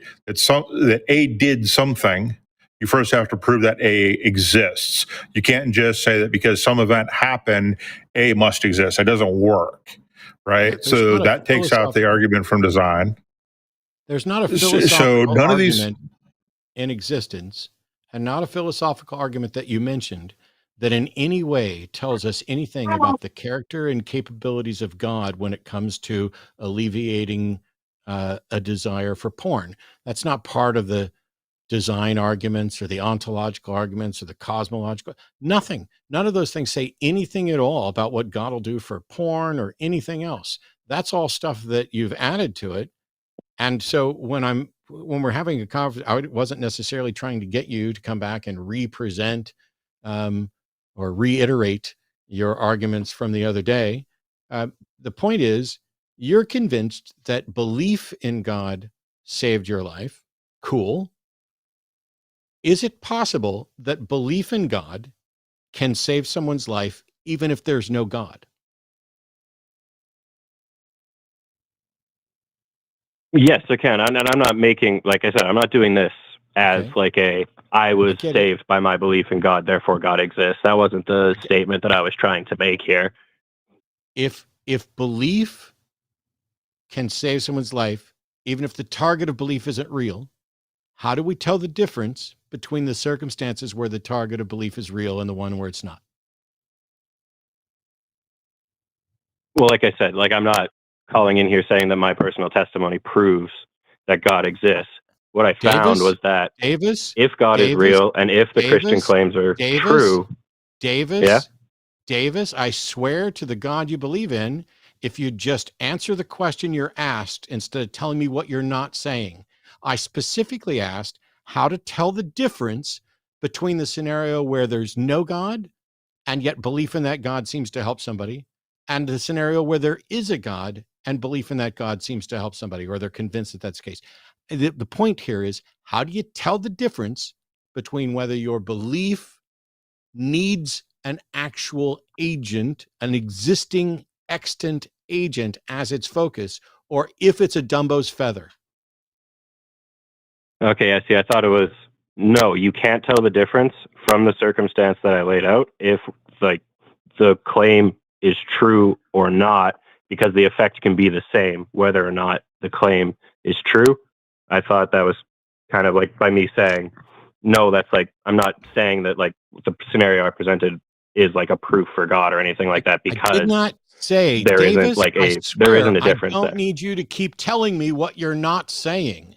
something, you first have to prove that A exists. You can't just say that because some event happened, A must exist. That doesn't work, right? So that takes out the argument from design. There's not a philosophical argument in existence, and not a philosophical argument that you mentioned that in any way tells us anything about the character and capabilities of God when it comes to alleviating a desire for porn. That's not part of the design arguments or the ontological arguments or the cosmological. Nothing. None of those things say anything at all about what God will do for porn or anything else. That's all stuff that you've added to it. And so when we're having a conference, I wasn't necessarily trying to get you to come back and represent or reiterate your arguments from the other day. The point is, you're convinced that belief in God saved your life. Cool. Is it possible that belief in God can save someone's life even if there's no God? Yes, it can. And I'm not making, like I said, I'm not doing this as I was saved by my belief in God, therefore God exists. That wasn't the statement that I was trying to make here. If belief can save someone's life, even if the target of belief isn't real, how do we tell the difference between the circumstances where the target of belief is real and the one where it's not? Well, like I said, I'm not calling in here saying that my personal testimony proves that God exists. What I found was that if God is real and if the Christian claims are true, Davis, I swear to the God you believe in, if you just answer the question you're asked instead of telling me what you're not saying. I specifically asked how to tell the difference between the scenario where there's no God and yet belief in that God seems to help somebody, and the scenario where there is a God and belief in that God seems to help somebody, or they're convinced that that's the case. The point here is, how do you tell the difference between whether your belief needs an actual agent, an existing extant agent as its focus, or if it's a Dumbo's feather? Okay, I see. I thought it was, no, you can't tell the difference from the circumstance that I laid out if the claim is true or not, because the effect can be the same whether or not the claim is true. I thought that was kind of by me saying, no, that's I'm not saying that the scenario I presented is a proof for God or anything like that, because I did not say, there Davis, isn't there isn't a difference. I don't need you to keep telling me what you're not saying.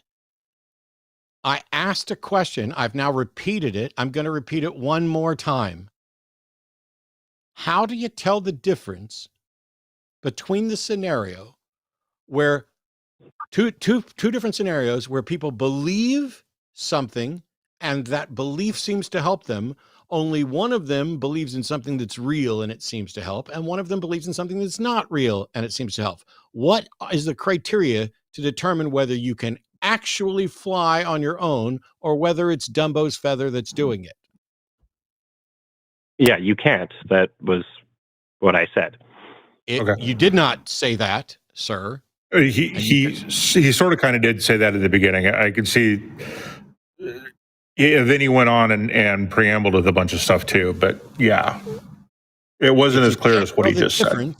I asked a question. I've now repeated it. I'm going to repeat it one more time. How do you tell the difference between the scenario where two different scenarios where people believe something and that belief seems to help them? Only one of them believes in something that's real and it seems to help, and one of them believes in something that's not real and it seems to help. What is the criteria to determine whether you can actually fly on your own or whether it's Dumbo's feather that's doing it? Yeah, you can't. That was what I said. You did not say that, sir. He sort of kind of did say that at the beginning. I could see. Then he went on and preambled with a bunch of stuff too. But yeah, it wasn't as clear as what he just said.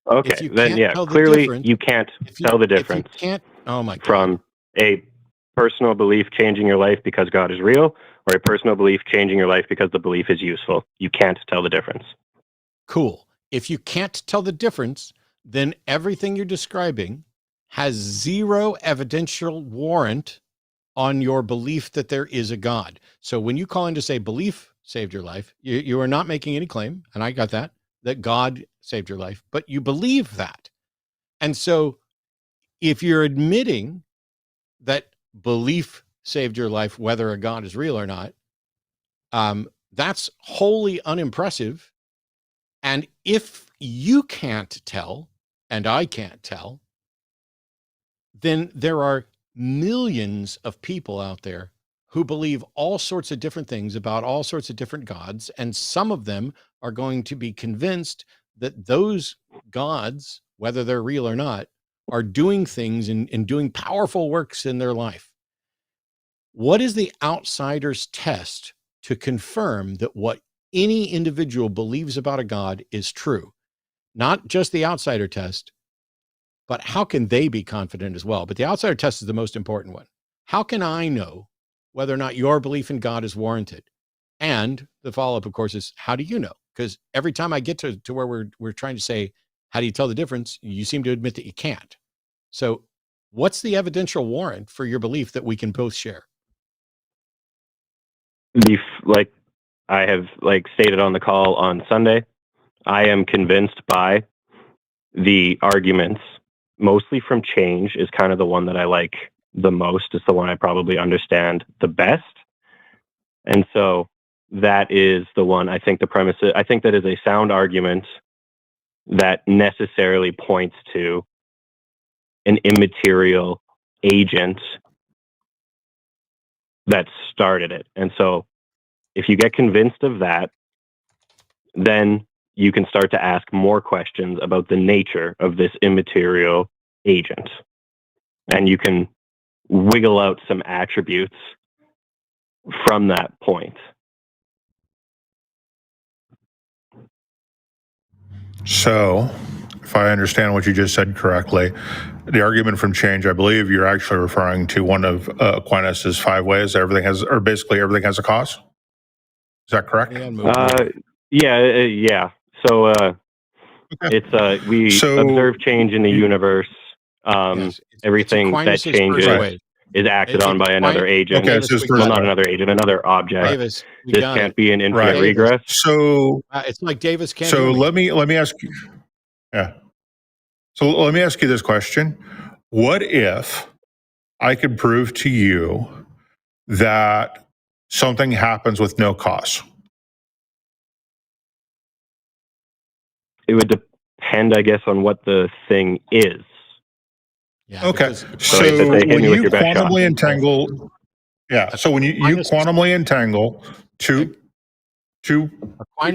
Okay, then yeah, clearly you can't tell the difference. Oh my God. From a personal belief changing your life because God is real, or a personal belief changing your life because the belief is useful. You can't tell the difference. Cool. If you can't tell the difference, then everything you're describing has zero evidential warrant on your belief that there is a God. So when you call in to say belief saved your life, you are not making any claim, and I got that God saved your life, but you believe that. And so if you're admitting that belief saved your life, whether a God is real or not, that's wholly unimpressive. And if you can't tell, and I can't tell, then there are millions of people out there who believe all sorts of different things about all sorts of different gods. And some of them are going to be convinced that those gods, whether they're real or not, are doing things and doing powerful works in their life. What is the outsider's test to confirm that what any individual believes about a God is true? Not just the outsider test, but how can they be confident as well? But the outsider test is the most important one. How can I know whether or not your belief in God is warranted? And the follow-up, of course, is how do you know? Because every time I get to where we're trying to say, how do you tell the difference? You seem to admit that you can't. So what's the evidential warrant for your belief that we can both share? Like I have stated on the call on Sunday, I am convinced by the arguments, mostly from Change is kind of the one that I like the most. It's the one I probably understand the best. And so that is the one, I think the premise, I think that is a sound argument that necessarily points to an immaterial agent that started it. And so if you get convinced of that, then you can start to ask more questions about the nature of this immaterial agent. And you can wiggle out some attributes from that point. So, if I understand what you just said correctly, the argument from change, I believe you're actually referring to one of Aquinas' 5 ways. Basically everything has a cause. Is that correct? Yeah. So it's we observe change in the universe. Everything that changes is acted on by another agent. Okay, so well, not another agent, another object. Davis, this can't be an infinite regress. So it's like Davis can't. So let me ask you. Yeah. So let me ask you this question: what if I could prove to you that something happens with no cause? It would depend, I guess, on what the thing is. Yeah, okay. So when you quantumly entangle, so when you quantumly entangle two when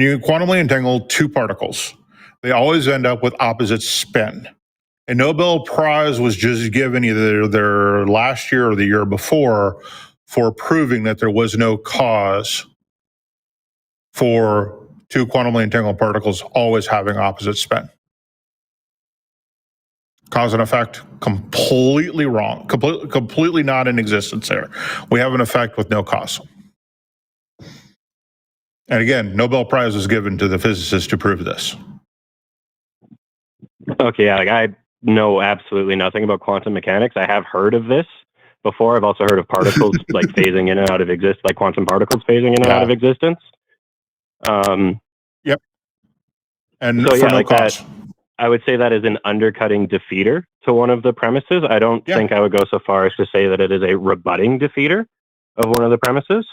you quantumly entangle two particles, they always end up with opposite spin. A Nobel Prize was just given either their last year or the year before for proving that there was no cause for two quantumly entangled particles always having opposite spin. Cause and effect, completely wrong, completely not in existence there. We have an effect with no cause. And again, Nobel Prize was given to the physicists to prove this. Okay, yeah, I know absolutely nothing about quantum mechanics. I have heard of this before. I've also heard of particles like phasing in and out of existence, like quantum particles phasing in and out of existence. Yep. And so, for no cause. I would say that is an undercutting defeater to one of the premises. I don't think I would go so far as to say that it is a rebutting defeater of one of the premises.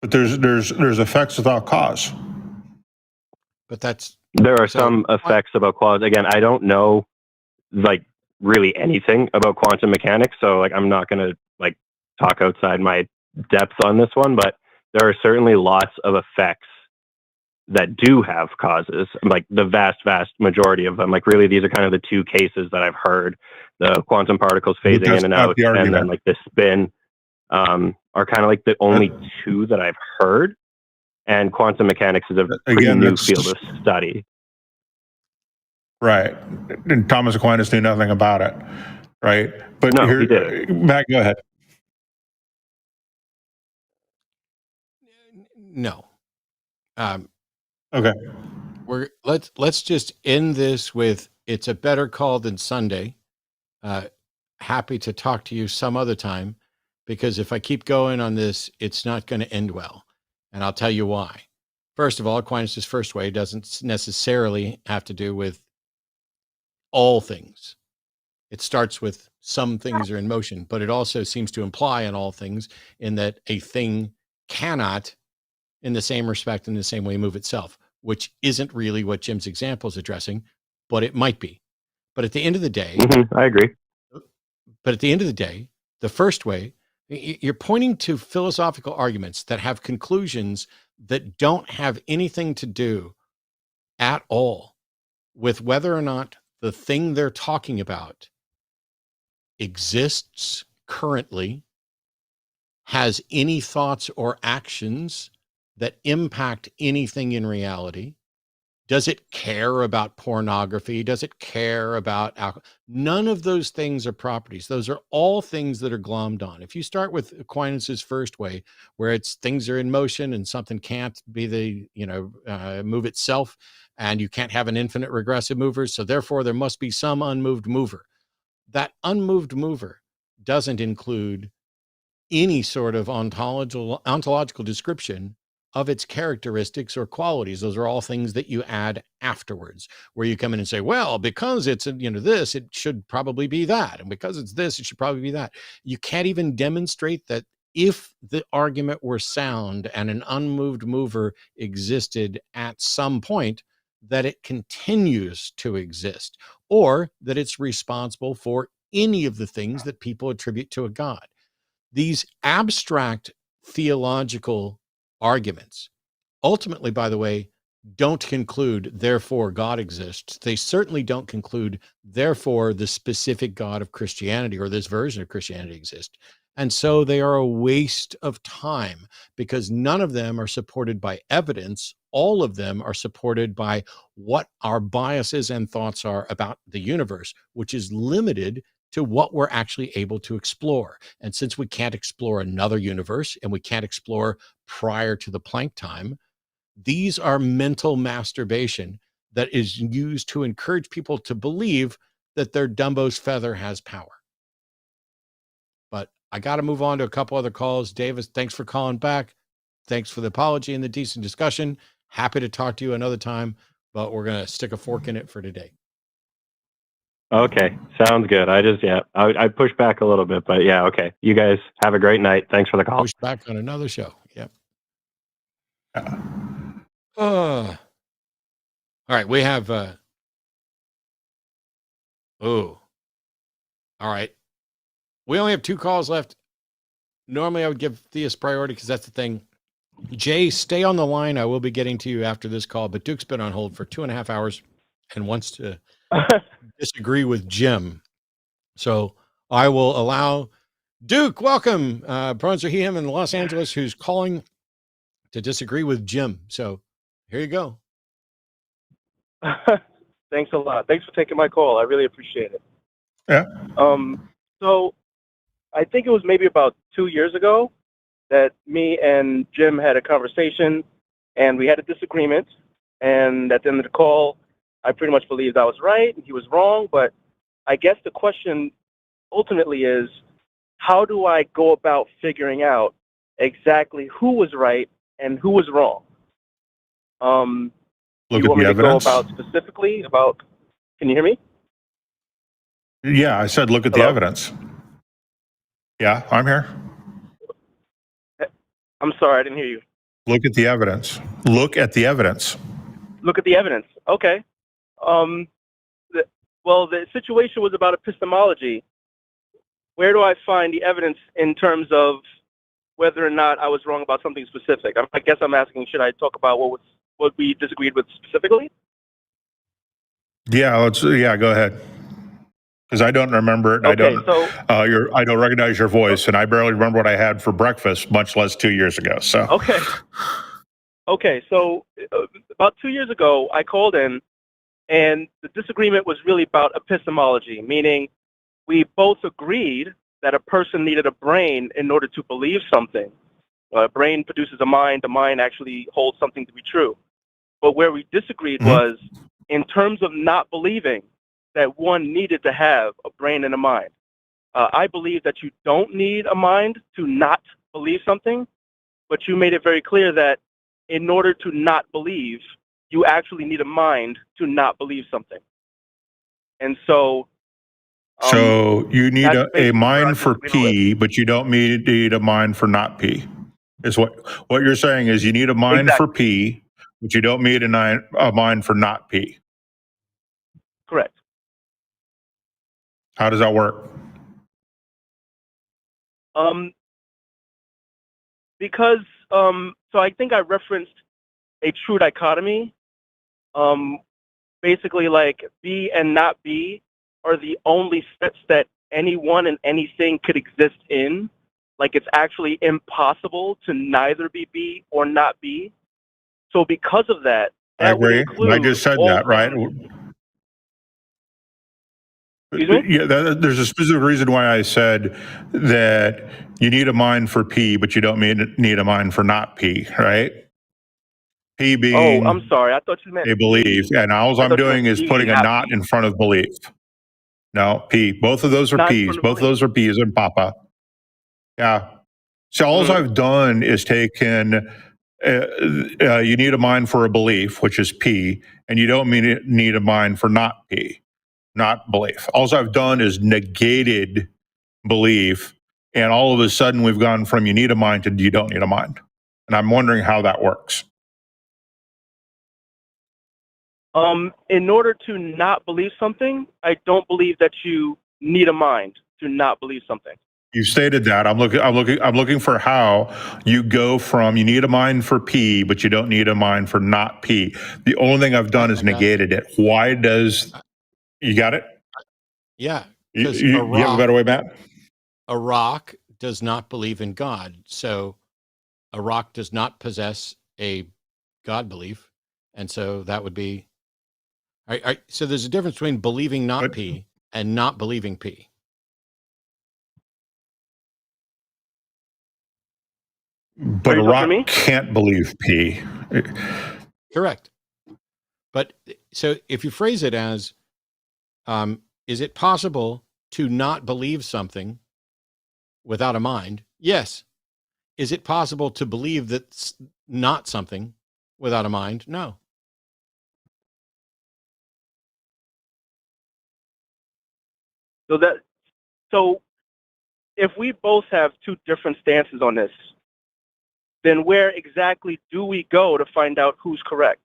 But there's effects without cause. But there are some effects about cause. Again, I don't know like really anything about quantum mechanics, so like I'm not going to like talk outside my depths on this one, but there are certainly lots of effects that do have causes, like the vast majority of them. Like really, these are kind of the two cases that I've heard. The quantum particles phasing in and out, and then like the spin are kind of like the only two that I've heard. And quantum mechanics is a pretty new field of study. Right. And Thomas Aquinas knew nothing about it. Right. But no, he didn't. Matt, go ahead. No. Okay. Let's just end this with it's a better call than Sunday. Happy to talk to you some other time, because if I keep going on this, it's not going to end well. And I'll tell you why. First of all, Aquinas' first way doesn't necessarily have to do with all things. It starts with some things are in motion, but it also seems to imply in all things in that a thing cannot, in the same respect, in the same way, move itself, which isn't really what Jim's example is addressing, but it might be. But at the end of the day, I agree. But at the end of the day, the first way, you're pointing to philosophical arguments that have conclusions that don't have anything to do at all with whether or not the thing they're talking about exists currently, has any thoughts or actions that impact anything in reality. Does it care about pornography? Does it care about alcohol? None of those things are properties. Those are all things that are glommed on. If you start with Aquinas' first way, where it's things are in motion and something can't be move itself, and you can't have an infinite regressive mover, so therefore there must be some unmoved mover. That unmoved mover doesn't include any sort of ontological description of its characteristics or qualities. Those are all things that you add afterwards, where you come in and say, well, because it's this, it should probably be that, and because it's this, it should probably be that. You can't even demonstrate that if the argument were sound and an unmoved mover existed at some point, that it continues to exist, or that it's responsible for any of the things that people attribute to a God. These abstract theological arguments ultimately, by the way, don't conclude, therefore, God exists. They certainly don't conclude, therefore, the specific God of Christianity or this version of Christianity exists. And so they are a waste of time because none of them are supported by evidence. All of them are supported by what our biases and thoughts are about the universe, which is limited to what we're actually able to explore. And since we can't explore another universe and we can't explore prior to the Planck time, these are mental masturbation that is used to encourage people to believe that their Dumbo's feather has power. But I got to move on to a couple other calls. Davis, thanks for calling back. Thanks for the apology and the decent discussion. Happy to talk to you another time, but we're going to stick a fork in it for today. Okay, sounds good. I pushed back a little bit, but yeah, okay. You guys have a great night. Thanks for the call. Push back on another show. Yep. All right, we have all right. We only have 2 calls left. Normally I would give Theus priority because that's the thing. Jay, stay on the line. I will be getting to you after this call, but Duke's been on hold for 2.5 hours and wants to disagree with Jim. So I will allow Duke, welcome. Pronouns are he, him in Los Angeles, who's calling to disagree with Jim. So here you go. Thanks a lot. Thanks for taking my call. I really appreciate it. Yeah. So I think it was maybe about 2 years ago that me and Jim had a conversation and we had a disagreement. And at the end of the call, I pretty much believed I was right and he was wrong. But I guess the question ultimately is, how do I go about figuring out exactly who was right and who was wrong? Look you at want me the to go evidence. about specifically about, can you hear me? Yeah, I said look at the Hello? evidence. Yeah, I'm here. I'm sorry, I didn't hear you. Look at the evidence. Look at the evidence. Look at the evidence. Okay. The situation was about epistemology. Where do I find the evidence in terms of whether or not I was wrong about something specific? I guess I'm asking, should I talk about what we disagreed with specifically? Yeah, go ahead. Because I don't remember it. Okay, I don't recognize your voice, and I barely remember what I had for breakfast, much less 2 years ago. So okay. So about 2 years ago, I called in, and the disagreement was really about epistemology, meaning we both agreed that a person needed a brain in order to believe something. A brain produces a mind. The mind actually holds something to be true. But where we disagreed was in terms of not believing that one needed to have a brain and a mind. I believe that you don't need a mind to not believe something, but you made it very clear that in order to not believe, you actually need a mind to not believe something. And so you need a mind for P, with. but you don't need a mind for not P. Is what you're saying is you need a mind for P, but you don't need a mind for not P. Correct. How does that work? Because so I think I referenced a true dichotomy. Basically, like B and not B are the only sets that anyone and anything could exist in. Like it's actually impossible to neither be B or not B. So because of that, I agree. I just said that, right? Yeah, there's a specific reason why I said that you need a mind for P, but you don't need a mind for not P, right? P being I'm sorry. I thought you meant a belief, and all I'm doing is putting a not in front of belief. No, P. Both of those are P's. Both of those are P's and Papa. Yeah. So all I've done is taken, you need a mind for a belief, which is P, and you don't need a mind for not P, not belief. All I've done is negated belief, and all of a sudden we've gone from you need a mind to you don't need a mind. And I'm wondering how that works. In order to not believe something, I don't believe that you need a mind to not believe something. You stated that. I'm looking for how you go from you need a mind for P, but you don't need a mind for not P. The only thing I've done is negated it. Why does you got it? Yeah, You, because you have a better way, Matt? a rock does not believe in God, so a rock does not possess a God belief, and so that would be. So there's a difference between believing not P and not believing P. But a rock can't believe P. Correct. But so if you phrase it as, is it possible to not believe something without a mind? Yes. Is it possible to believe that's not something without a mind? No. So if we both have two different stances on this, then where exactly do we go to find out who's correct?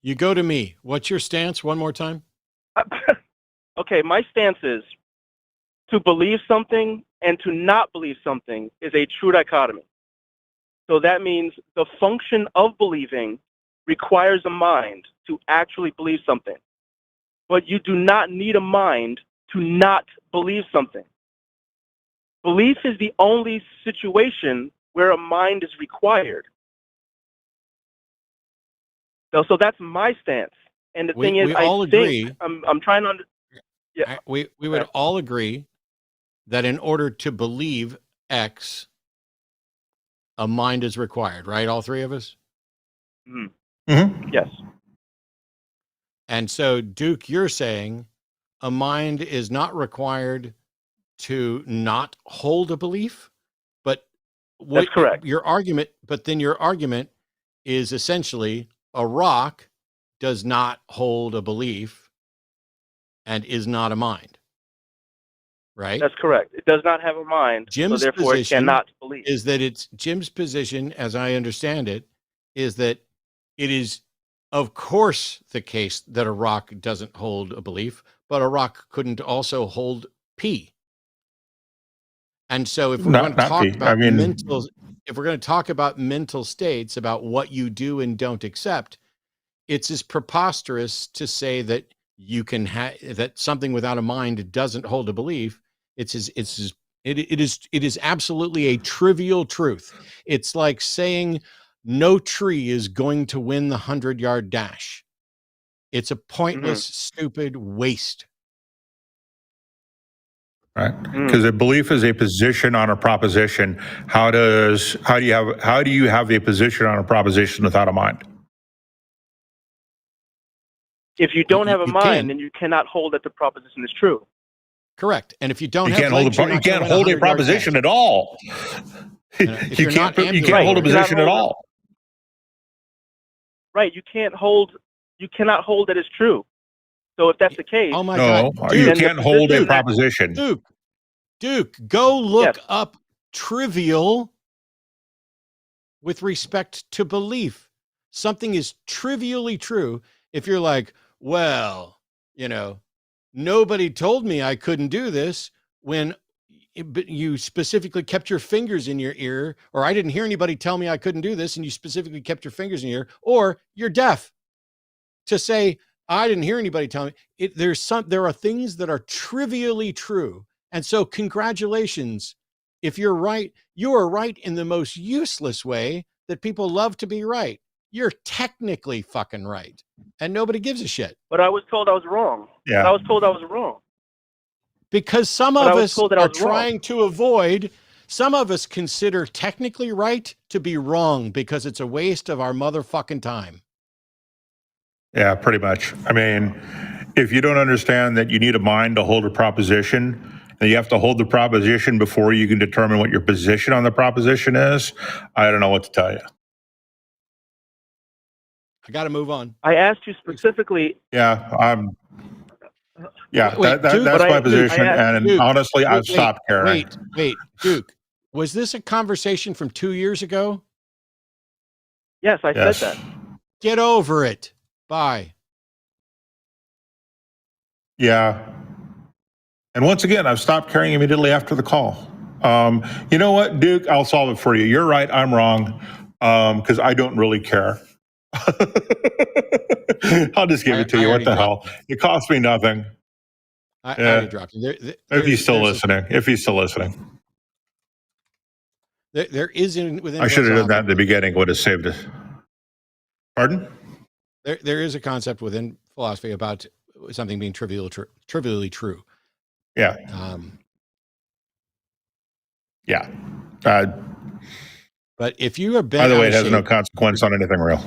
You go to me. What's your stance? One more time. Okay, my stance is to believe something and to not believe something is a true dichotomy. So that means the function of believing requires a mind to actually believe something. But you do not need a mind to not believe something. Belief is the only situation where a mind is required. So that's my stance. And the thing is, all agree. I'm trying to yeah. We would all agree that in order to believe X, a mind is required, right? All three of us? Mm-hmm. Mm-hmm. Yes. And so, Duke, you're saying a mind is not required to not hold a belief, but that's correct. But then your argument is essentially a rock does not hold a belief and is not a mind. Right? That's correct. It does not have a mind, Jim's so therefore it cannot believe. Is that it's Jim's position, as I understand it, is that it is, of course, the case that a rock doesn't hold a belief, but a rock couldn't also hold P. And so if we're going to talk about if we're going to talk about mental states, about what you do and don't accept, it's as preposterous to say that you can that something without a mind doesn't hold a belief. It is absolutely a trivial truth. It's like saying no tree is going to win the 100-yard dash. It's a pointless, stupid waste. Right, because a belief is a position on a proposition. How do you have a position on a proposition without a mind? If you don't have a mind, then you cannot hold that the proposition is true. Correct. And if you don't have legs, you can't hold a proposition at all. You can't hold a position at all. Right. You cannot hold that it's true. So if that's the case, oh my God, Duke, you can't hold a proposition. Duke, go look up trivial with respect to belief. Something is trivially true if you're like, well, nobody told me I couldn't do this when you specifically kept your fingers in your ear, or I didn't hear anybody tell me I couldn't do this and you specifically kept your fingers in your ear, or you're deaf. To say, I didn't hear anybody tell me, there are things that are trivially true. And so congratulations. If you're right, you are right in the most useless way that people love to be right. You're technically fucking right. And nobody gives a shit. But I was told I was wrong. Yeah. But I was told I was wrong. Because some of us are trying to avoid, some of us consider technically right to be wrong because it's a waste of our motherfucking time. Yeah, pretty much. I mean, if you don't understand that you need a mind to hold a proposition, and you have to hold the proposition before you can determine what your position on the proposition is, I don't know what to tell you. I got to move on. I asked you specifically. Yeah, that's my position, and Duke, honestly, I've stopped caring. Wait, Duke, was this a conversation from 2 years ago? Yes, I said that. Get over it. Bye. Yeah. And once again, I've stopped caring immediately after the call. You know what, Duke? I'll solve it for you. You're right. I'm wrong because I don't really care. I'll just give it to you. What the hell? It costs me nothing. I already dropped it. If he's still listening. There isn't within. I should have done that in the beginning. Would have saved it. Pardon? There is a concept within philosophy about something being trivially true. Yeah. Yeah. But if you are bent, by the way, it has no consequence on anything real.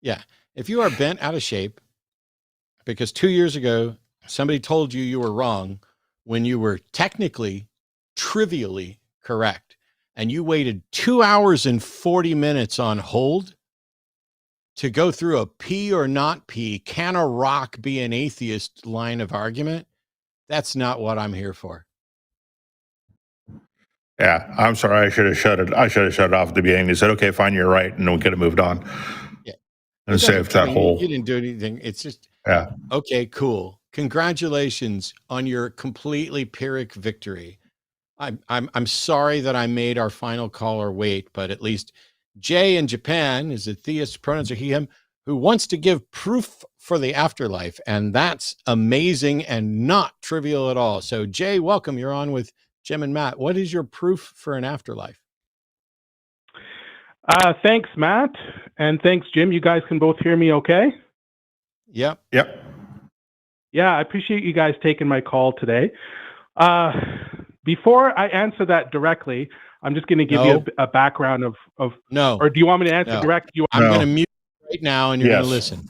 Yeah. If you are bent out of shape because 2 years ago somebody told you were wrong when you were technically trivially correct, and you waited 2 hours and 40 minutes on hold to go through a P or not P, can a rock be an atheist line of argument? That's not what I'm here for. Yeah, I'm sorry. I should have shut it off at the beginning. He said, okay, fine, you're right. And we could have moved on. Yeah. And saved that whole. You didn't do anything. It's just, yeah. Okay, cool. Congratulations on your completely Pyrrhic victory. I'm sorry that I made our final caller wait, but at least Jay in Japan is a theist, pronouns are he, him, who wants to give proof for the afterlife. And that's amazing and not trivial at all. So Jay, welcome. You're on with Jim and Matt. What is your proof for an afterlife? Thanks, Matt. And thanks, Jim. You guys can both hear me okay? Yep. Yeah, I appreciate you guys taking my call today. Before I answer that directly, I'm just going to give you a background of no. Or do you want me to answer directly? I'm going to mute right now and you're going to listen.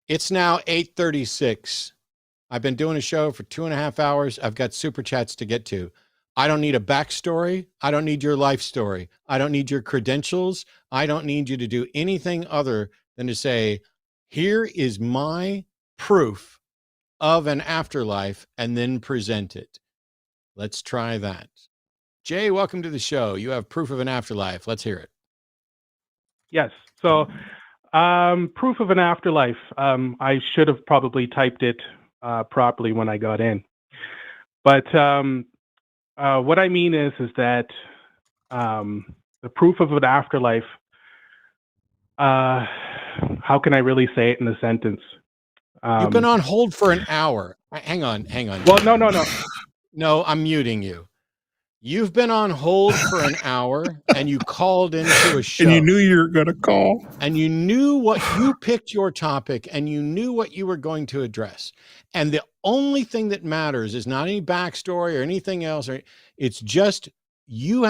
It's now 8:36. I've been doing a show for 2.5 hours. I've got super chats to get to. I don't need a backstory. I don't need your life story. I don't need your credentials. I don't need you to do anything other than to say, here is my proof of an afterlife, and then present it. Let's try that. Jay, welcome to the show. You have proof of an afterlife. Let's hear it. Yes. So proof of an afterlife. I should have probably typed it properly when I got in. But what I mean is that the proof of an afterlife, how can I really say it in a sentence? You've been on hold for an hour. Hang on. Well, no. No, I'm muting you. You've been on hold for an hour and you called into a show. And you knew you were going to call. And you knew you picked your topic and you knew what you were going to address. And the only thing that matters is not any backstory or anything else. It's just you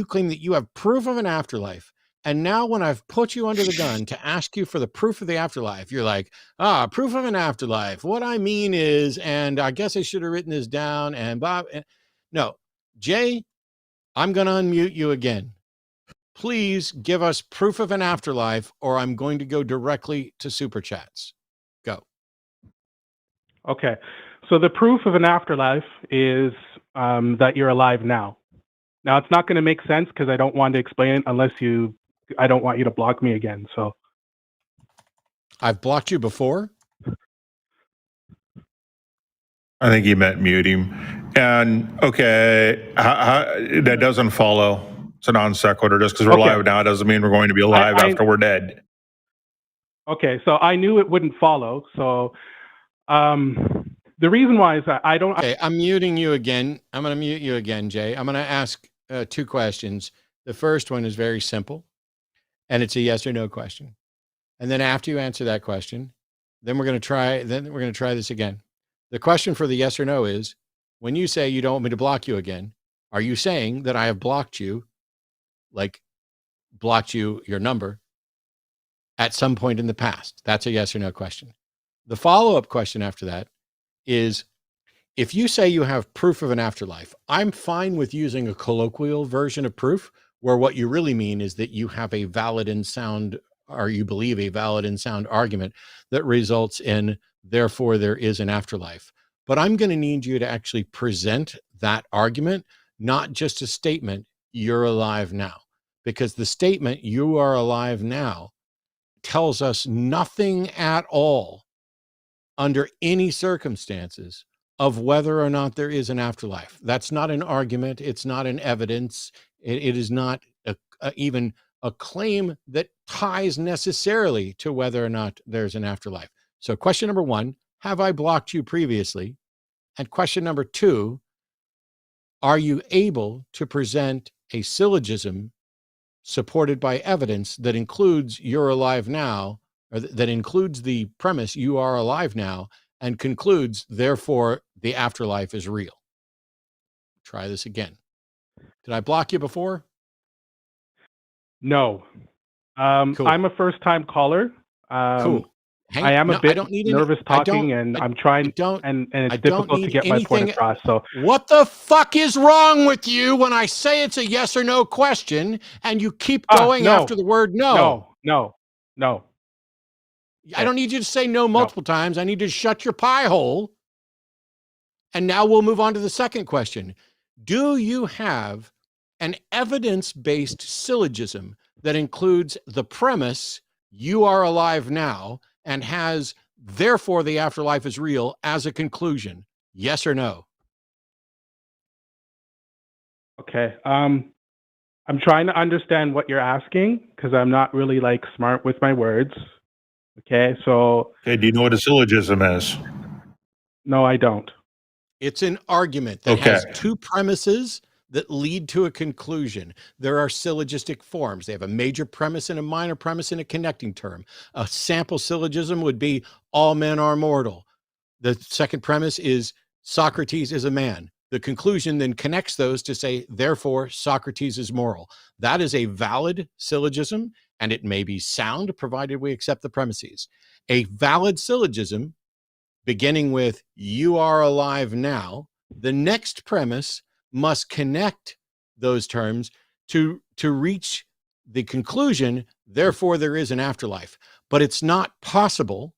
claim that you have proof of an afterlife. And now when I've put you under the gun to ask you for the proof of the afterlife, you're like, proof of an afterlife. What I mean is, and I guess I should have written this down and Bob. No, Jay, I'm going to unmute you again. Please give us proof of an afterlife or I'm going to go directly to super chats. Go. Okay. So the proof of an afterlife is that you're alive now. Now, it's not going to make sense because I don't want to explain it I don't want you to block me again. So I've blocked you before. I think you meant mute him. And okay, that doesn't follow. It's a non sequitur. Just because we're live now doesn't mean we're going to be alive after we're dead. Okay, so I knew it wouldn't follow. So the reason why is that I don't. Okay, I'm muting you again. I'm going to mute you again, Jay. I'm going to ask 2 questions. The first one is very simple, and it's a yes or no question. And then after you answer that question, then we're going to try this again. The question for the yes or no is, when you say you don't want me to block you again, are you saying that I have blocked you, like blocked your number at some point in the past? That's a yes or no question. The follow-up question after that is, if you say you have proof of an afterlife, I'm fine with using a colloquial version of proof where what you really mean is that you have a valid and sound, or you believe a valid and sound argument that results in, therefore there is an afterlife. But I'm going to need you to actually present that argument, not just a statement, you're alive now. Because the statement, you are alive now, tells us nothing at all under any circumstances of whether or not there is an afterlife. That's not an argument. It's not an evidence. It is not even a claim that ties necessarily to whether or not there's an afterlife. So question number one, have I blocked you previously? And question number two, are you able to present a syllogism supported by evidence that includes you're alive now, or that includes the premise you are alive now, and concludes, therefore, the afterlife is real? Try this again. Did I block you before? No. Cool. I'm a first-time caller. Cool. I am a bit nervous talking, and I'm trying, and it's difficult to get my point across. So, what the fuck is wrong with you when I say it's a yes or no question and you keep going after the word no? No. I don't need you to say no multiple times. I need you to shut your pie hole. And now we'll move on to the second question. Do you have an evidence-based syllogism that includes the premise you are alive now and has, therefore, the afterlife is real as a conclusion? Yes or no? Okay. I'm trying to understand what you're asking because I'm not really smart with my words. Okay. So. Okay. Do you know what a syllogism is? No, I don't. It's an argument that has two premises that lead to a conclusion. There are syllogistic forms. They have a major premise and a minor premise and a connecting term. A sample syllogism would be all men are mortal. The second premise is Socrates is a man. The conclusion then connects those to say, therefore, Socrates is moral. That is a valid syllogism, and it may be sound provided we accept the premises. A valid syllogism beginning with you are alive now, the next premise must connect those terms to reach the conclusion, therefore there is an afterlife. But it's not possible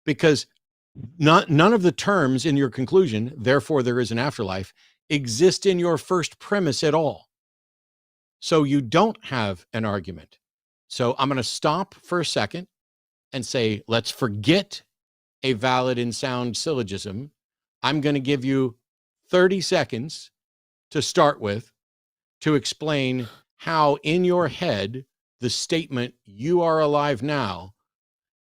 because none of the terms in your conclusion, therefore there is an afterlife, exist in your first premise at all. So you don't have an argument. So I'm going to stop for a second and say, let's forget a valid and sound syllogism. I'm going to give you 30 seconds to start with to explain how in your head the statement you are alive now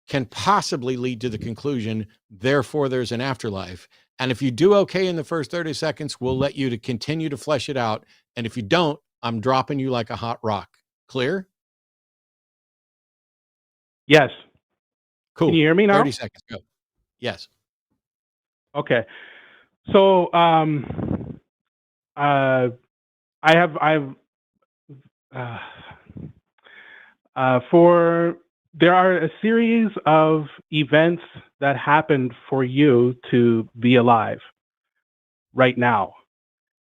can possibly lead to the conclusion, therefore there's an afterlife. And if you do okay in the first 30 seconds, we'll let you to continue to flesh it out. And if you don't, I'm dropping you like a hot rock. Clear? Yes. Cool. Can you hear me now? 30 seconds. Go. Yes. Okay. So, there are a series of events that happened for you to be alive right now.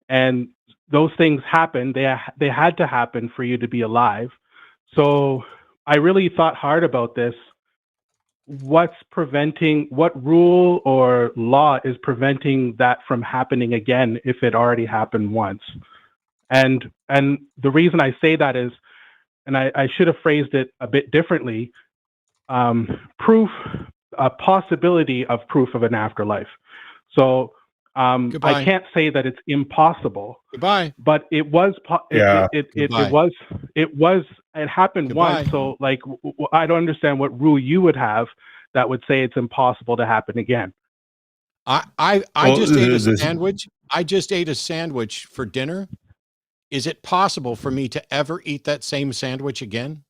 And those things happened. They had to happen for you to be alive. So I really thought hard about this. What rule or law is preventing that from happening again if it already happened once? And the reason I say that is, and I should have phrased it a bit differently, a possibility of proof of an afterlife. So I can't say that it's impossible. Goodbye. But it was. It happened once. So I don't understand what rule you would have that would say it's impossible to happen again. I just ate a sandwich. I just ate a sandwich for dinner. Is it possible for me to ever eat that same sandwich again?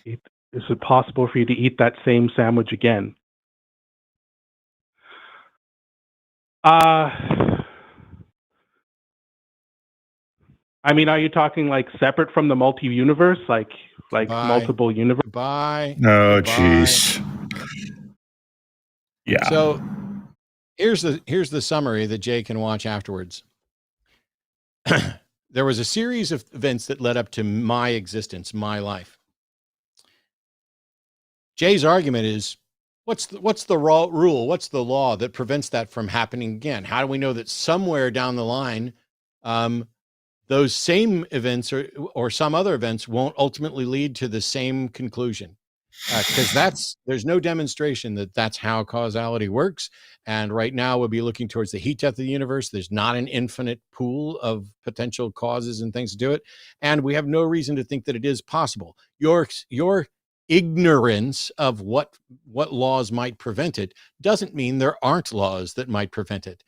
Is it possible for you to eat that same sandwich again? I mean, are you talking separate from the multi-universe, like multiple universe? Goodbye. Oh, jeez. Yeah. So here's the summary that Jay can watch afterwards. There was a series of events that led up to my existence, my life. Jay's argument is, what's the rule? What's the law that prevents that from happening again? How do we know that somewhere down the line, those same events or some other events won't ultimately lead to the same conclusion. Because there's no demonstration that that's how causality works. And right now we'll be looking towards the heat death of the universe. There's not an infinite pool of potential causes and things to do it. And we have no reason to think that it is possible. Your ignorance of what laws might prevent it doesn't mean there aren't laws that might prevent it.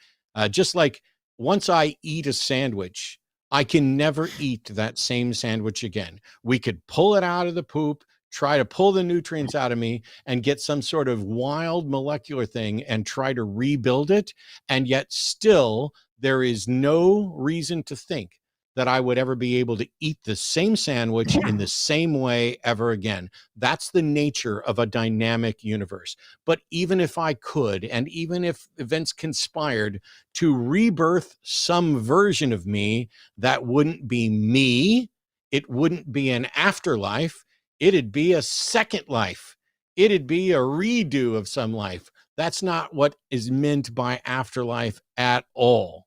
Just like once I eat a sandwich, I can never eat that same sandwich again. We could pull it out of the poop, try to pull the nutrients out of me and get some sort of wild molecular thing and try to rebuild it. And yet still, there is no reason to think that I would ever be able to eat the same sandwich in the same way ever again. That's the nature of a dynamic universe. But even if I could, and even if events conspired to rebirth some version of me, that wouldn't be me. It wouldn't be an afterlife. It'd be a second life. It'd be a redo of some life. That's not what is meant by afterlife at all.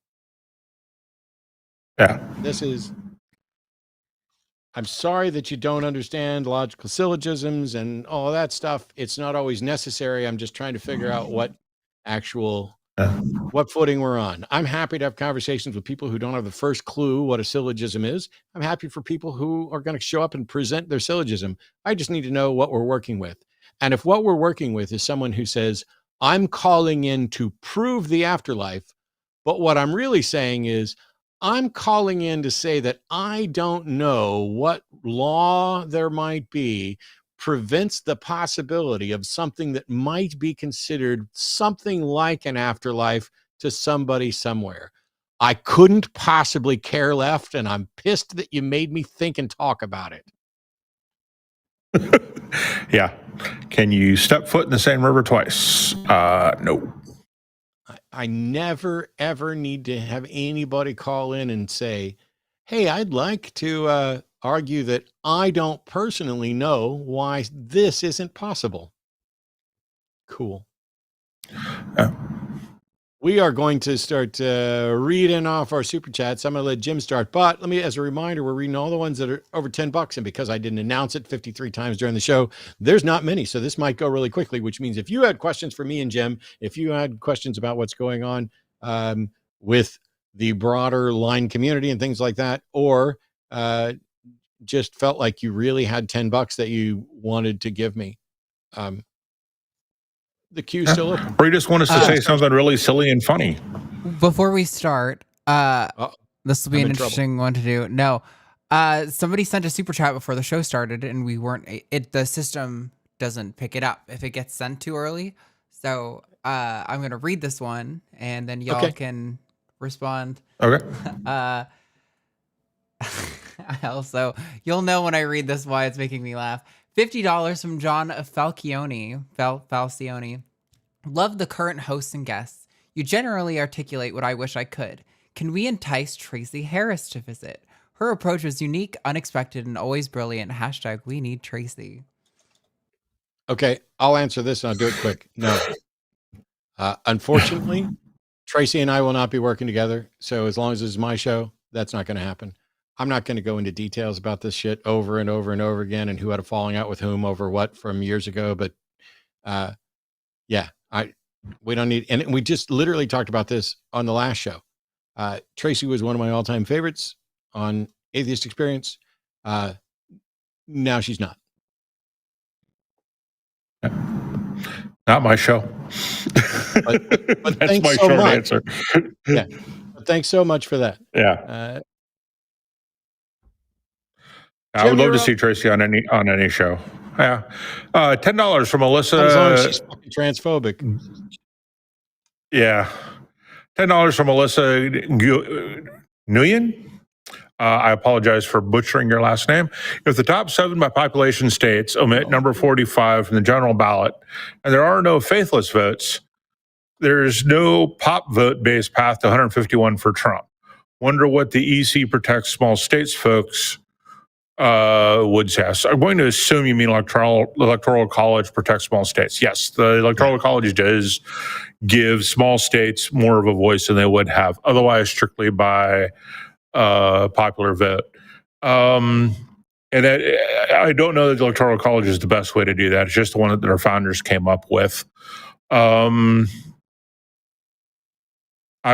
Yeah. I'm sorry that you don't understand logical syllogisms and all of that stuff. It's not always necessary. I'm just trying to figure out what footing we're on. I'm happy to have conversations with people who don't have the first clue what a syllogism is. I'm happy for people who are going to show up and present their syllogism. I just need to know what we're working with. And if what we're working with is someone who says, I'm calling in to prove the afterlife, but what I'm really saying is, I'm calling in to say that I don't know what law there might be prevents the possibility of something that might be considered something like an afterlife to somebody somewhere. I couldn't possibly care less, and I'm pissed that you made me think and talk about it. Yeah. Can you step foot in the same river twice? No. I never, ever need to have anybody call in and say, hey, I'd like to argue that I don't personally know why this isn't possible. Cool. We are going to start reading off our super chats. I'm going to let Jim start, but let me, as a reminder, we're reading all the ones that are over $10. And because I didn't announce it 53 times during the show, there's not many. So this might go really quickly, which means if you had questions for me and Jim, if you had questions about what's going on with the broader line community and things like that, or just felt like you really had $10 that you wanted to give me, the queue's still open. Or you just want us to say something really silly and funny. Before we start, this will be an interesting one to do. No, somebody sent a super chat before the show started, and we weren't. The system doesn't pick it up if it gets sent too early. So I'm gonna read this one, and then y'all can respond. Okay. Also, you'll know when I read this why it's making me laugh. $50 from John Falcione. Love the current hosts and guests. You generally articulate what I wish I could. Can we entice Tracy Harris to visit? Her approach was unique, unexpected, and always brilliant. # we need Tracy. Okay, I'll answer this and I'll do it quick. No. Unfortunately, Tracy and I will not be working together. So as long as this is my show, that's not going to happen. I'm not going to go into details about this shit over and over and over again and who had a falling out with whom over what from years ago. But yeah, we don't need, and we just literally talked about this on the last show. Tracy was one of my all-time favorites on Atheist Experience. Now she's not. Not my show. But That's my so short much. answer. Yeah. But thanks so much for that. Yeah. I would love to see Tracy on any show. Yeah. $10 from Alyssa. As long as she's fucking transphobic. Yeah. $10 from Alyssa Nguyen. I apologize for butchering your last name. If the top 7 by population states omit number 45 from the general ballot, and there are no faithless votes, there's no pop vote-based path to 151 for Trump. Wonder what the EC protects small states folks would say. So I'm going to assume you mean electoral college protects small states. Yes, the electoral college does give small states more of a voice than they would have otherwise, strictly by popular vote. And I don't know that the Electoral College is the best way to do that. It's just the one that our founders came up with. I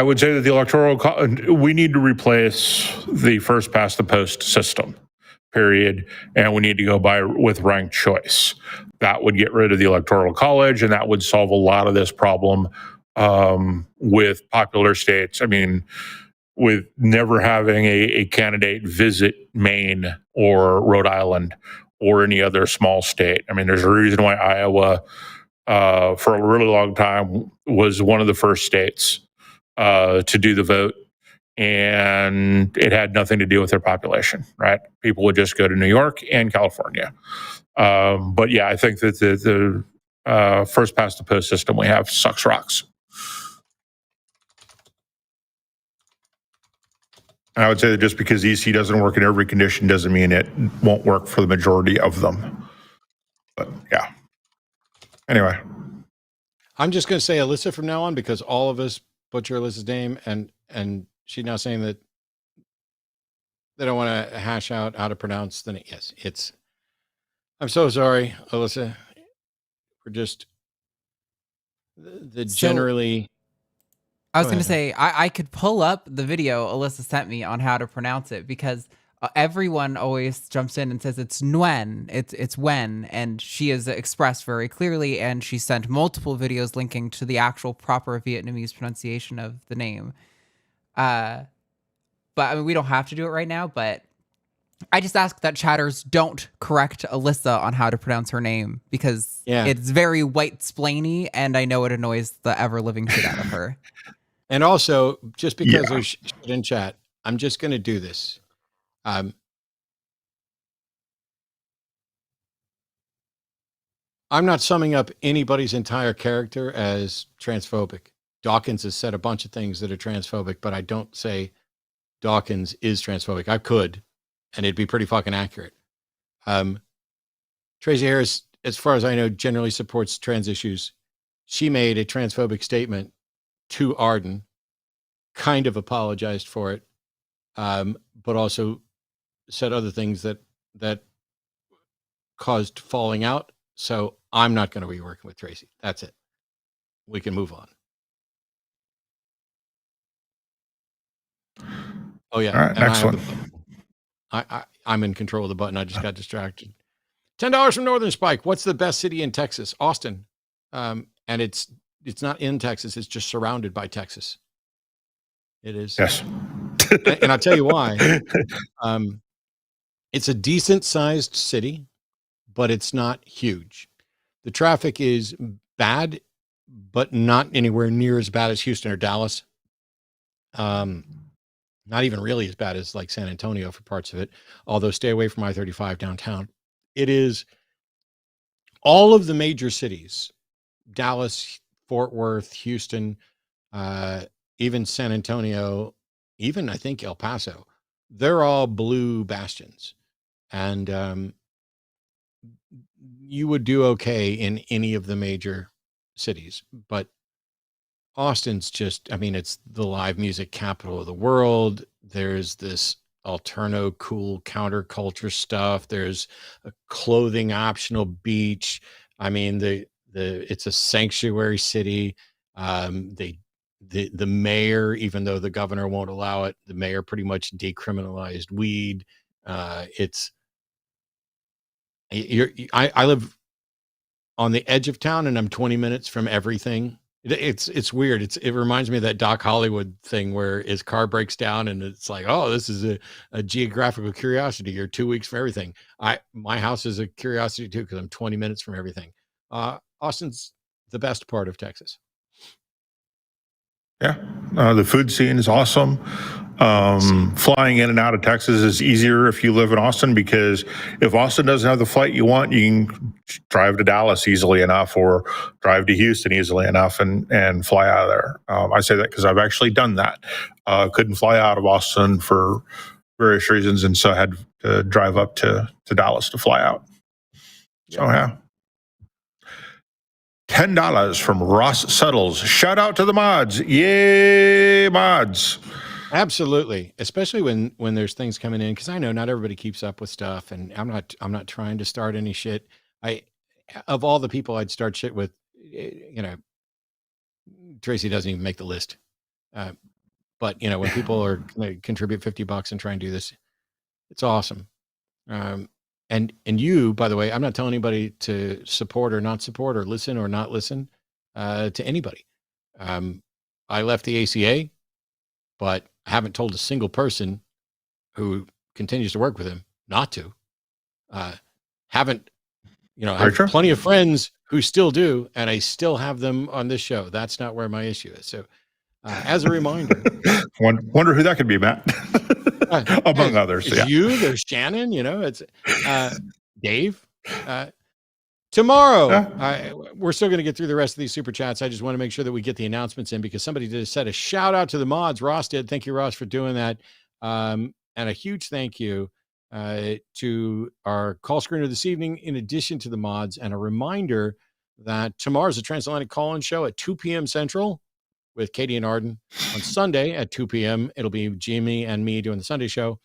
would say that the Electoral College, we need to replace the first past the post system, period, and we need to go with ranked choice. That would get rid of the Electoral College, and that would solve a lot of this problem with popular states. I mean, with never having a candidate visit Maine or Rhode Island or any other small state. I mean, there's a reason why Iowa, for a really long time, was one of the first states to do the vote, and it had nothing to do with their population, right? People would just go to New York and California. But yeah, I think that the first past the post system we have sucks rocks. And I would say that just because EC doesn't work in every condition doesn't mean it won't work for the majority of them. But yeah. Anyway. I'm just going to say Alyssa from now on, because all of us butcher Alyssa's name, and she's now saying that they don't want to hash out how to pronounce the name. Yes, I'm so sorry, Alyssa. We're just generally... I was going to say, I could pull up the video Alyssa sent me on how to pronounce it, because everyone always jumps in and says it's Nguyen, it's Wen, and she has expressed very clearly, and she sent multiple videos linking to the actual proper Vietnamese pronunciation of the name. But I mean, we don't have to do it right now, but I just ask that chatters don't correct Alyssa on how to pronounce her name, because it's very white-splainy, and I know it annoys the ever-living shit out of her. And also, just because there's shit in chat, I'm just going to do this. I'm not summing up anybody's entire character as transphobic. Dawkins has said a bunch of things that are transphobic, but I don't say Dawkins is transphobic. I could, and it'd be pretty fucking accurate. Tracy Harris, as far as I know, generally supports trans issues. She made a transphobic statement to Arden, kind of apologized for it, but also said other things that caused falling out. So I'm not going to be working with Tracy. That's it. We can move on. Oh yeah. All right, next one. I'm in control of the button. I just got distracted. $10 from Northern Spike. What's the best city in Texas? Austin. And it's not in Texas. It's just surrounded by Texas. It is. Yes. And I'll tell you why. It's a decent sized city, but it's not huge. The traffic is bad, but not anywhere near as bad as Houston or Dallas. Not even really as bad as like San Antonio for parts of it, although stay away from I-35 downtown. It is all of the major cities, Dallas, Fort Worth, Houston, even San Antonio, even I think El Paso, they're all blue bastions. And you would do okay in any of the major cities, but Austin's just, I mean, it's the live music capital of the world. There's this alterno cool counterculture stuff. There's a clothing optional beach. I mean, it's a sanctuary city. The mayor, even though the governor won't allow it, the mayor pretty much decriminalized weed. I live on the edge of town, and I'm 20 minutes from everything. It's weird. It reminds me of that Doc Hollywood thing where his car breaks down and it's like, oh, this is a geographical curiosity. You're 2 weeks from everything. My house is a curiosity too, because I'm 20 minutes from everything. Austin's the best part of Texas. Yeah, the food scene is awesome. Flying in and out of Texas is easier if you live in Austin, because if Austin doesn't have the flight you want, you can drive to Dallas easily enough or drive to Houston easily enough and fly out of there. I say that because I've actually done that. Couldn't fly out of Austin for various reasons, and so I had to drive up to Dallas to fly out. So yeah. $10 from Ross Settles. Shout out to the mods. Yay, mods. Absolutely, especially when there's things coming in, because I know not everybody keeps up with stuff, and I'm not trying to start any shit. Of all the people I'd start shit with, Tracy doesn't even make the list. But when people are going to contribute $50 and try and do this, it's awesome. And you, by the way, I'm not telling anybody to support or not support or listen or not listen to anybody. I left the ACA, but I haven't told a single person who continues to work with him not to. I have plenty of friends who still do, and I still have them on this show. That's not where my issue is. So as a reminder, wonder who that could be, Matt. Among others. There's Shannon, it's Dave. Tomorrow, we're still going to get through the rest of these super chats. I just want to make sure that we get the announcements in, because somebody did set a shout out to the mods. Ross did. Thank you, Ross, for doing that. And a huge thank you to our call screener this evening, in addition to the mods. And a reminder that tomorrow's a Transatlantic call-in show at 2 p.m. Central with Katie and Arden. On Sunday at 2 p.m., it'll be Jimmy and me doing the Sunday show.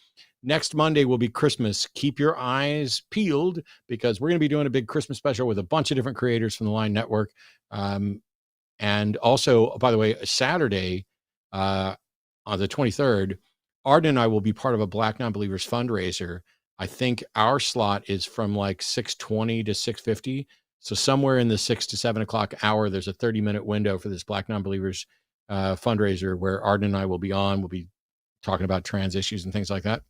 Next Monday will be Christmas. Keep your eyes peeled, because we're going to be doing a big Christmas special with a bunch of different creators from the Line Network. And also, by the way, Saturday on the 23rd, Arden and I will be part of a Black Nonbelievers fundraiser. I think our slot is from like 6:20 to 6:50. So somewhere in the 6 to 7 o'clock hour, there's a 30-minute window for this Black Nonbelievers fundraiser where Arden and I will be on. We'll be talking about trans issues and things like that.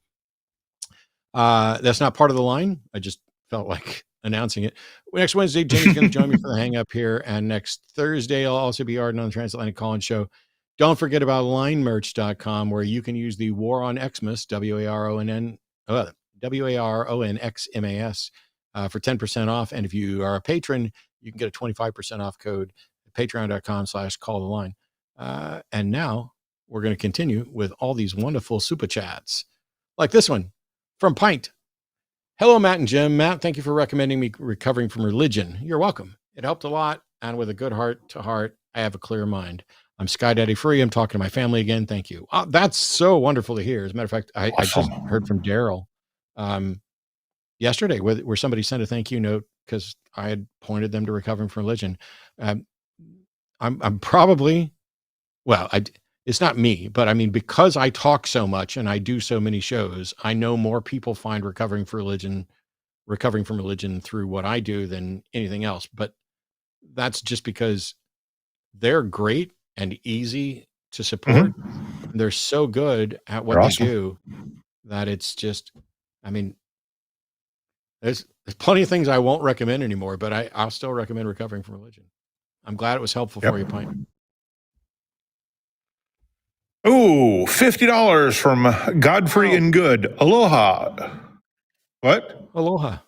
That's not part of the line. I just felt like announcing it. Next Wednesday, Jimmy's going to join me for the hang up here. And next Thursday, I'll also be Arden on the Transatlantic Call-In Show. Don't forget about linemerch.com, where you can use the War on Xmas, WARONXMAS, for 10% off. And if you are a patron, you can get a 25% off code at patreon.com/calltheline. And now we're going to continue with all these wonderful super chats, like this one from Pint. Hello, Matt and Jim. Matt, thank you for recommending me Recovering from Religion. You're welcome. It helped a lot. And with a good heart to heart, I have a clear mind. I'm Sky Daddy free. I'm talking to my family again. Thank you. That's so wonderful to hear. As a matter of fact, I just heard from Daryl yesterday where somebody sent a thank you note because I had pointed them to Recovering from Religion. I'm probably, it's not me, but I mean, because I talk so much and I do so many shows, I know more people find Recovering from Religion through what I do than anything else. But that's just because they're great and easy to support. Mm-hmm. They're so good at what they do that it's just, I mean, there's plenty of things I won't recommend anymore, but I'll still recommend Recovering from Religion. I'm glad it was helpful for you, Pint. Ooh, $50 from Godfrey and Good. Aloha. What? Aloha.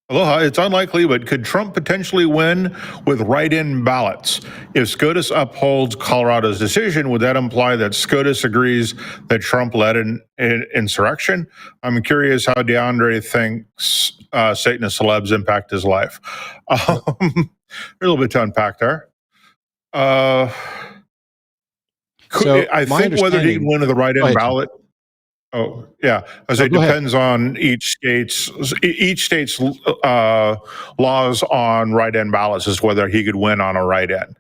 Aloha. It's unlikely, but could Trump potentially win with write-in ballots? If SCOTUS upholds Colorado's decision, would that imply that SCOTUS agrees that Trump led an insurrection? I'm curious how DeAndre thinks Satanist celebs impact his life. A little bit to unpack there. I think whether he can win with the write-in ballot. Oh, yeah. As it depends on each state's laws on write-in ballots is whether he could win on a write-in.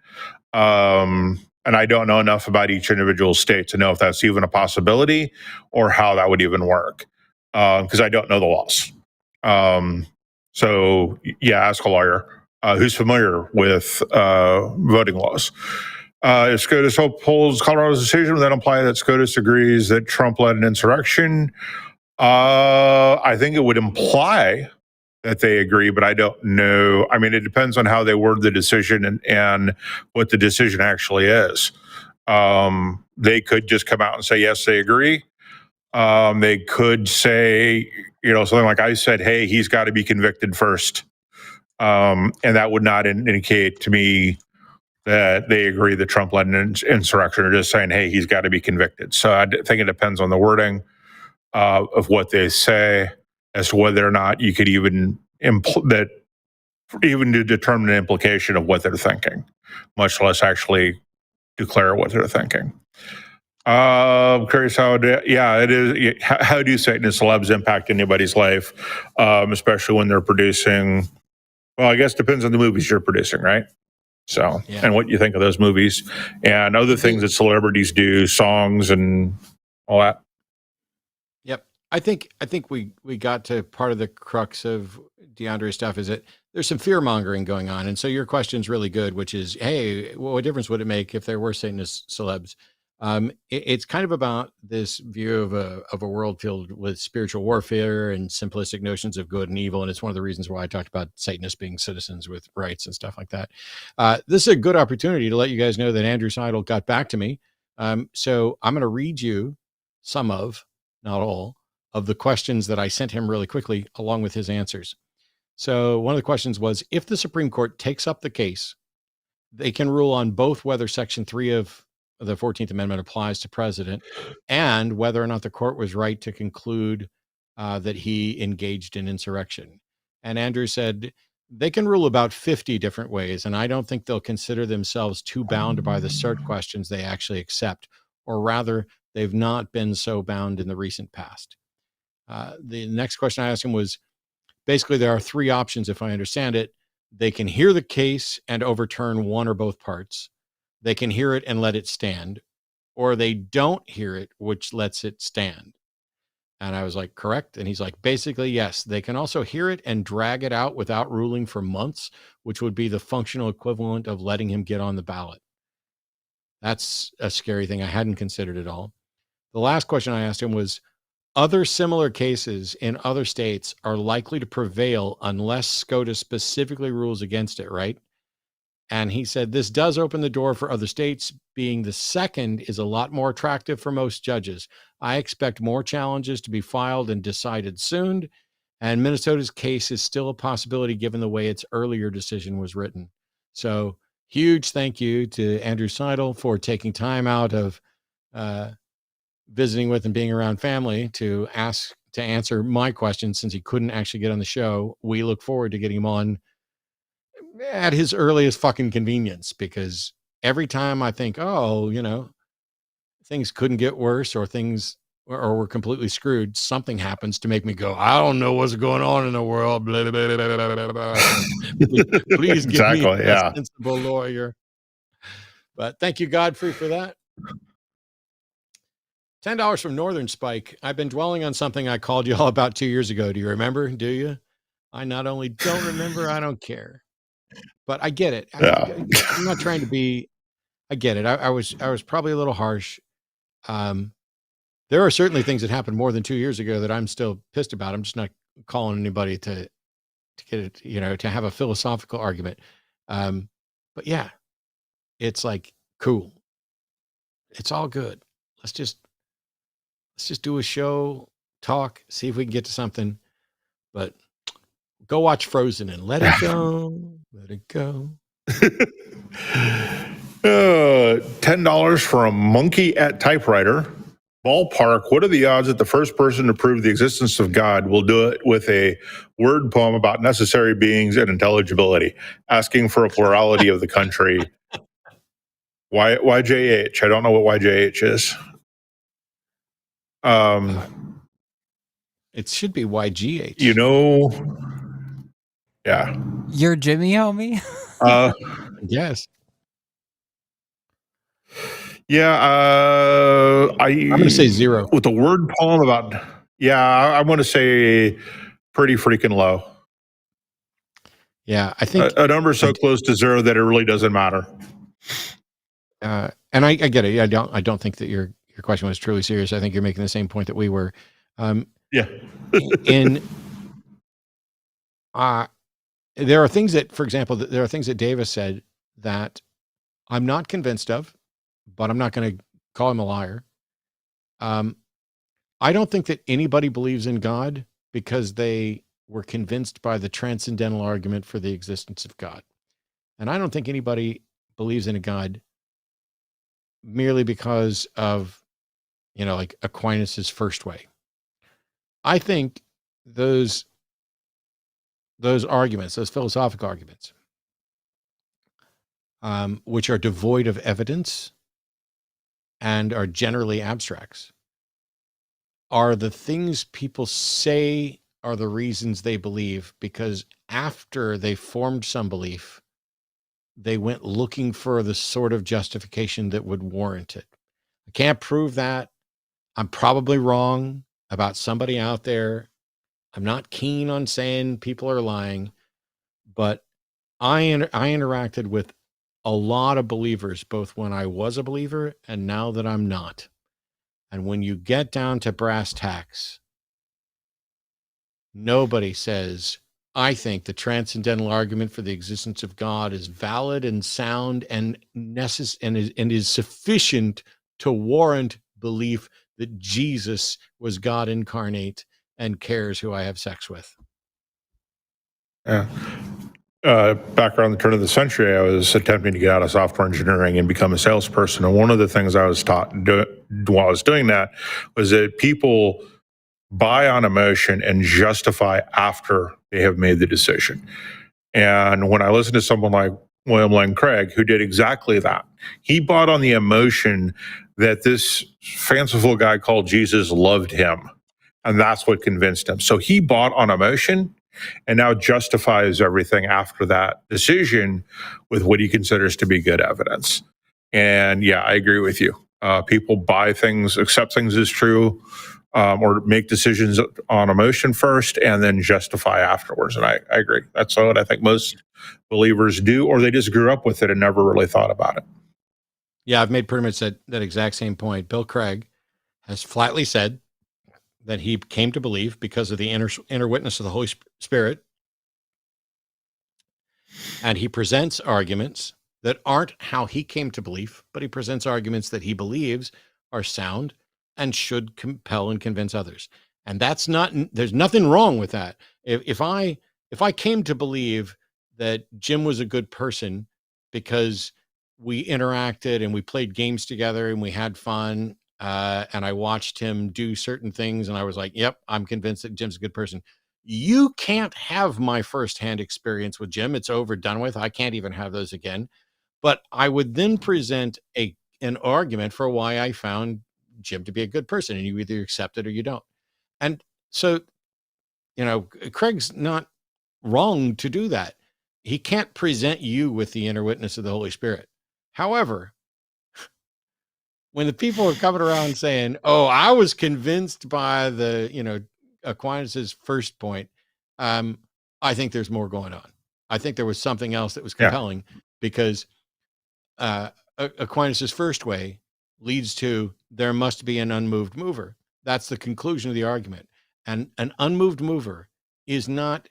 And I don't know enough about each individual state to know if that's even a possibility or how that would even work, because I don't know the laws. So, yeah, ask a lawyer who's familiar with voting laws. If SCOTUS upholds Colorado's decision, would that imply that SCOTUS agrees that Trump led an insurrection? I think it would imply that they agree, but I don't know. I mean, it depends on how they word the decision and what the decision actually is. They could just come out and say, yes, they agree. They could say, something like I said, hey, he's got to be convicted first. And that would not indicate to me that they agree that Trump led an insurrection, or just saying, hey, he's got to be convicted. So I think it depends on the wording of what they say as to whether or not you could even to determine an implication of what they're thinking, much less actually declare what they're thinking. I'm curious how, it is. How do Satanist celebs impact anybody's life, especially when they're producing? Well, I guess it depends on the movies you're producing, right? So, and what you think of those movies and other things that celebrities do, songs and all that. Yep. I think we got to part of the crux of DeAndre's stuff is that there's some fear mongering going on. And so your question's really good, which is, hey, what difference would it make if there were Satanist celebs? It's kind of about this view of a world filled with spiritual warfare and simplistic notions of good and evil. And it's one of the reasons why I talked about Satanists being citizens with rights and stuff like that. This is a good opportunity to let you guys know that Andrew Seidel got back to me. So I'm going to read you some of, not all, of the questions that I sent him really quickly, along with his answers. So one of the questions was, if the Supreme Court takes up the case, they can rule on both whether Section 3 of the 14th Amendment applies to president and whether or not the court was right to conclude that he engaged in insurrection. And Andrew said they can rule about 50 different ways, and I don't think they'll consider themselves too bound by the cert questions they actually accept, or rather, they've not been so bound in the recent past. The next question I asked him was, basically, there are three options, if I understand it. They can hear the case and overturn one or both parts. They can hear it and let it stand, or they don't hear it, which lets it stand. And I was like, correct. And he's like, basically, yes. They can also hear it and drag it out without ruling for months, which would be the functional equivalent of letting him get on the ballot. That's a scary thing I hadn't considered at all. The last question I asked him was, other similar cases in other states are likely to prevail unless SCOTUS specifically rules against it, right? And he said, this does open the door for other states. Being the second is a lot more attractive for most judges. I expect more challenges to be filed and decided soon. And Minnesota's case is still a possibility given the way its earlier decision was written. So huge thank you to Andrew Seidel for taking time out of visiting with and being around family to answer my questions since he couldn't actually get on the show. We look forward to getting him on at his earliest fucking convenience, because every time I think, oh, things couldn't get worse or we're completely screwed, something happens to make me go, I don't know what's going on in the world. Blah, blah, blah, blah, blah, blah. Please give me a sensible lawyer. But thank you, Godfrey, for that. $10 from Northern Spike. I've been dwelling on something I called you all about 2 years ago. Do you remember? Do you? I not only don't remember, I don't care. But I get it. I'm not trying to be. I get it. I was probably a little harsh. There are certainly things that happened more than 2 years ago that I'm still pissed about. I'm just not calling anybody to get it, to have a philosophical argument. But yeah, it's like, cool. It's all good. Let's just do a show, talk, see if we can get to something. But go watch Frozen and let it go. Let it go. $10 from Monkey at Typewriter. Ballpark, what are the odds that the first person to prove the existence of God will do it with a word poem about necessary beings and intelligibility, asking for a plurality of the country? Why YJH? I don't know what YJH is. It should be YGH. Yeah. You're Jimmy, homie? Yes. Yeah. I'm going to say 0. With the word poem about, I'm going to say pretty freaking low. Yeah, I think a number so close to 0 that it really doesn't matter. And I get it. I don't think that your question was truly serious. I think you're making the same point that we were. There are things that, for example, there are things that Davis said that I'm not convinced of, but I'm not going to call him a liar. I don't think that anybody believes in God because they were convinced by the transcendental argument for the existence of God. And I don't think anybody believes in a God merely because of, like Aquinas's first way. I think those arguments, those philosophical arguments, which are devoid of evidence, and are generally abstracts are the things people say are the reasons they believe, because after they formed some belief, they went looking for the sort of justification that would warrant it. I can't prove that. I'm probably wrong about somebody out there. I'm not keen on saying people are lying, but I interacted with a lot of believers, both when I was a believer and now that I'm not. And when you get down to brass tacks, nobody says, I think the transcendental argument for the existence of God is valid and sound and necessary and is sufficient to warrant belief that Jesus was God incarnate and cares who I have sex with. Yeah. Back around the turn of the century, I was attempting to get out of software engineering and become a salesperson. And one of the things I was taught while I was doing that was that people buy on emotion and justify after they have made the decision. And when I listened to someone like William Lane Craig, who did exactly that, he bought on the emotion that this fanciful guy called Jesus loved him. And that's what convinced him. So he bought on emotion and now justifies everything after that decision with what he considers to be good evidence. And yeah, I agree with you. People buy things, accept things as true, or make decisions on emotion first and then justify afterwards. And I agree. That's what I think most believers do, or they just grew up with it and never really thought about it. Yeah, I've made pretty much that exact same point. Bill Craig has flatly said that he came to believe because of the inner witness of the Holy Spirit. And he presents arguments that aren't how he came to believe, but he presents arguments that he believes are sound and should compel and convince others. And that's not, there's nothing wrong with that. If I came to believe that Jim was a good person because we interacted and we played games together and we had fun, and I watched him do certain things and I was like, yep, I'm convinced that Jim's a good person. You can't have my firsthand experience with Jim. It's over, done with. I can't even have those again. But I would then present an argument for why I found Jim to be a good person, and you either accept it or you don't. And so, Craig's not wrong to do that. He can't present you with the inner witness of the Holy Spirit. However, when the people are coming around saying, oh, I was convinced by the, Aquinas's first point, I think there's more going on. I think there was something else that was compelling because Aquinas's first way leads to there must be an unmoved mover. That's the conclusion of the argument. And an unmoved mover is not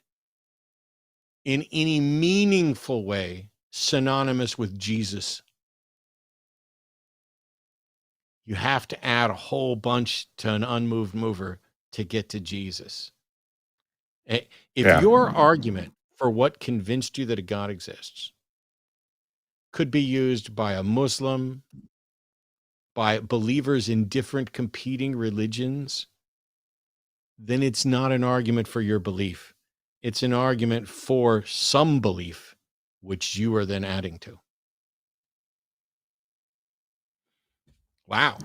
in any meaningful way synonymous with Jesus. You have to add a whole bunch to an unmoved mover to get to Jesus. If your argument for what convinced you that a God exists could be used by a Muslim, by believers in different competing religions, then it's not an argument for your belief. It's an argument for some belief, which you are then adding to. Wow.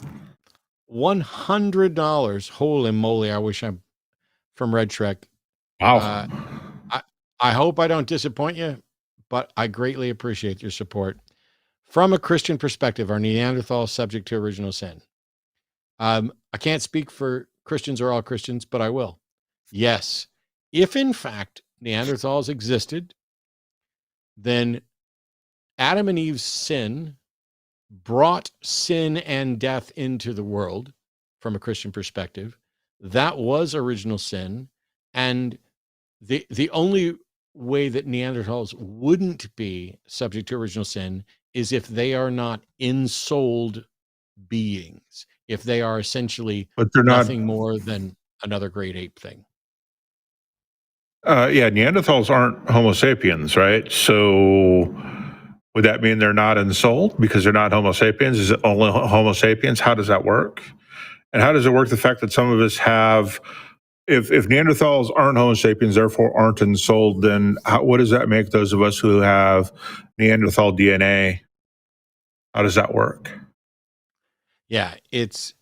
$100. Holy moly. I wish I'm from Red Shrek. Wow. I hope I don't disappoint you, but I greatly appreciate your support. From a Christian perspective, are Neanderthals subject to original sin? I can't speak for Christians or all Christians, but I will. Yes. If in fact Neanderthals existed, then Adam and Eve's sin brought sin and death into the world from a Christian perspective. That was original sin. And the only way that Neanderthals wouldn't be subject to original sin is if they are not ensouled beings, if they are essentially nothing more than another great ape thing. Neanderthals aren't Homo sapiens, right? So would that mean they're not ensouled because they're not Homo sapiens? Is it only Homo sapiens? How does that work? And how does it work the fact that some of us have, if Neanderthals aren't Homo sapiens, therefore aren't ensouled, then what does that make those of us who have Neanderthal DNA? How does that work? Yeah, it's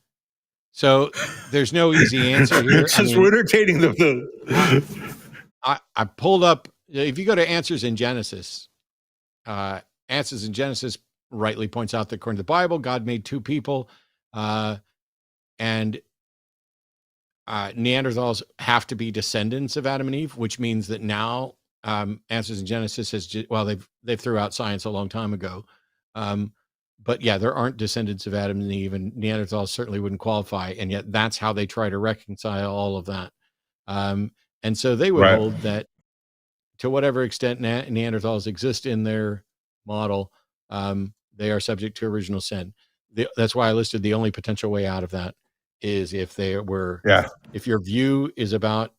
so there's no easy answer here. It's just entertaining I pulled up, if you go to Answers in Genesis, Answers in Genesis rightly points out that according to the Bible, God made two people, and Neanderthals have to be descendants of Adam and Eve, which means that now Answers in Genesis has they've threw out science a long time ago, but yeah, there aren't descendants of Adam and Eve, and Neanderthals certainly wouldn't qualify, and yet that's how they try to reconcile all of that. And so they would hold that to whatever extent Neanderthals exist in their model, they are subject to original sin. That's why I listed the only potential way out of that is if they were, if your view is about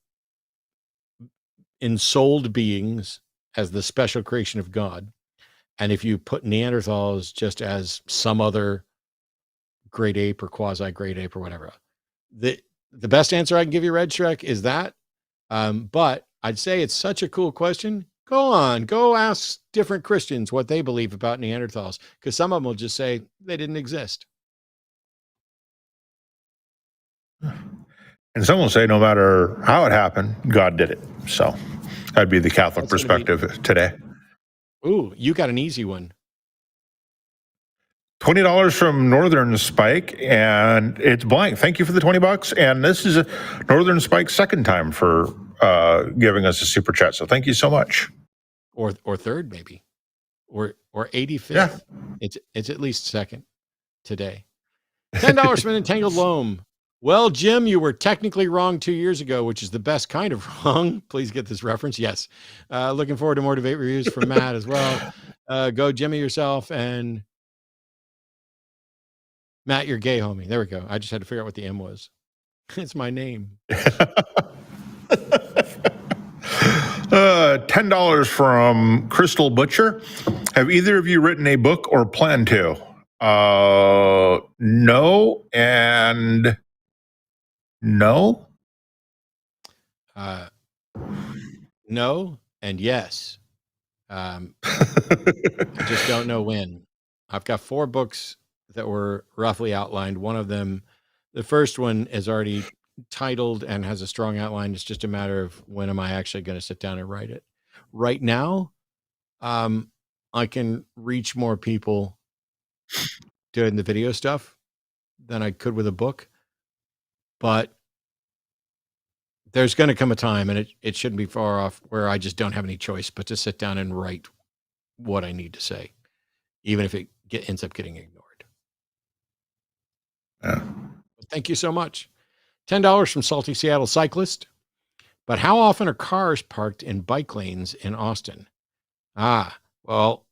ensouled beings as the special creation of God, and if you put Neanderthals just as some other great ape or quasi great ape or whatever, the best answer I can give you, Red Shrek, is that. But I'd say it's such a cool question. Go ask different Christians what they believe about Neanderthals, because some of them will just say they didn't exist. And some will say no matter how it happened, God did it. So that'd be the Catholic perspective today. Ooh, you got an easy one. $20 from Northern Spike, and it's blank. Thank you for the $20. And this is Northern Spike's second time for giving us a super chat. So thank you so much. Or third, maybe. Or 85th. Yeah. It's at least second today. $10 from an Entangled Loam. Well, Jim, you were technically wrong 2 years ago, which is the best kind of wrong. Please get this reference. Yes. Looking forward to more debate reviews from Matt as well. Go Jimmy yourself, and Matt, you're gay, homie. There we go. I just had to figure out what the M was. It's my name. $10 from Crystal Butcher. Have either of you written a book or plan to? No and no. No and yes. I just don't know when. I've got 4 books that were roughly outlined. One of them, the first one, is already titled and has a strong outline. It's just a matter of when am I actually going to sit down and write it. Right now, I can reach more people doing the video stuff than I could with a book, but there's going to come a time, and it shouldn't be far off, where I just don't have any choice but to sit down and write what I need to say, even if it ends up getting ignored. Yeah. Thank you so much. $10 from Salty Seattle Cyclist. But how often are cars parked in bike lanes in Austin? Well,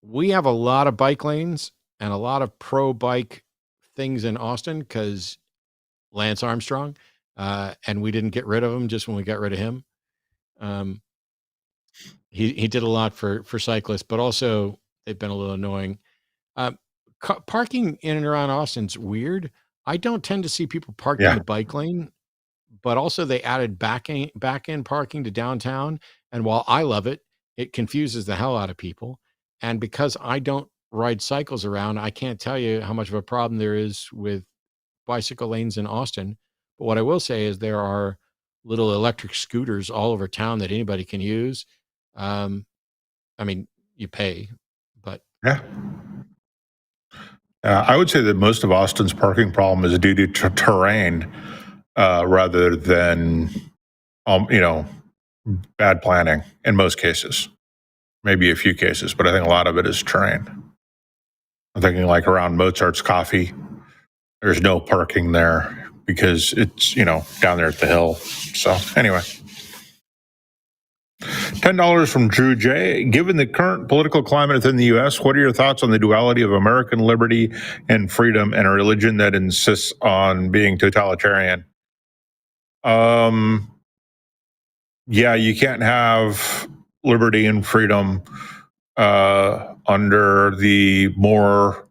we have a lot of bike lanes and a lot of pro bike things in Austin because Lance Armstrong, and we didn't get rid of him just when we got rid of him. He did a lot for cyclists, but also they've been a little annoying. Parking in and around Austin's weird. I don't tend to see people parked in the bike lane, but also they added back end parking to downtown. And while I love it, it confuses the hell out of people. And because I don't ride cycles around, I can't tell you how much of a problem there is with bicycle lanes in Austin. But what I will say is there are little electric scooters all over town that anybody can use. I mean, you pay, but yeah. I would say that most of Austin's parking problem is due to terrain rather than, bad planning in most cases. Maybe a few cases, but I think a lot of it is terrain. I'm thinking like around Mozart's Coffee. There's no parking there because it's, down there at the hill. So anyway. $10 from Drew J. Given the current political climate within the U.S., what are your thoughts on the duality of American liberty and freedom and a religion that insists on being totalitarian? Yeah, you can't have liberty and freedom under the more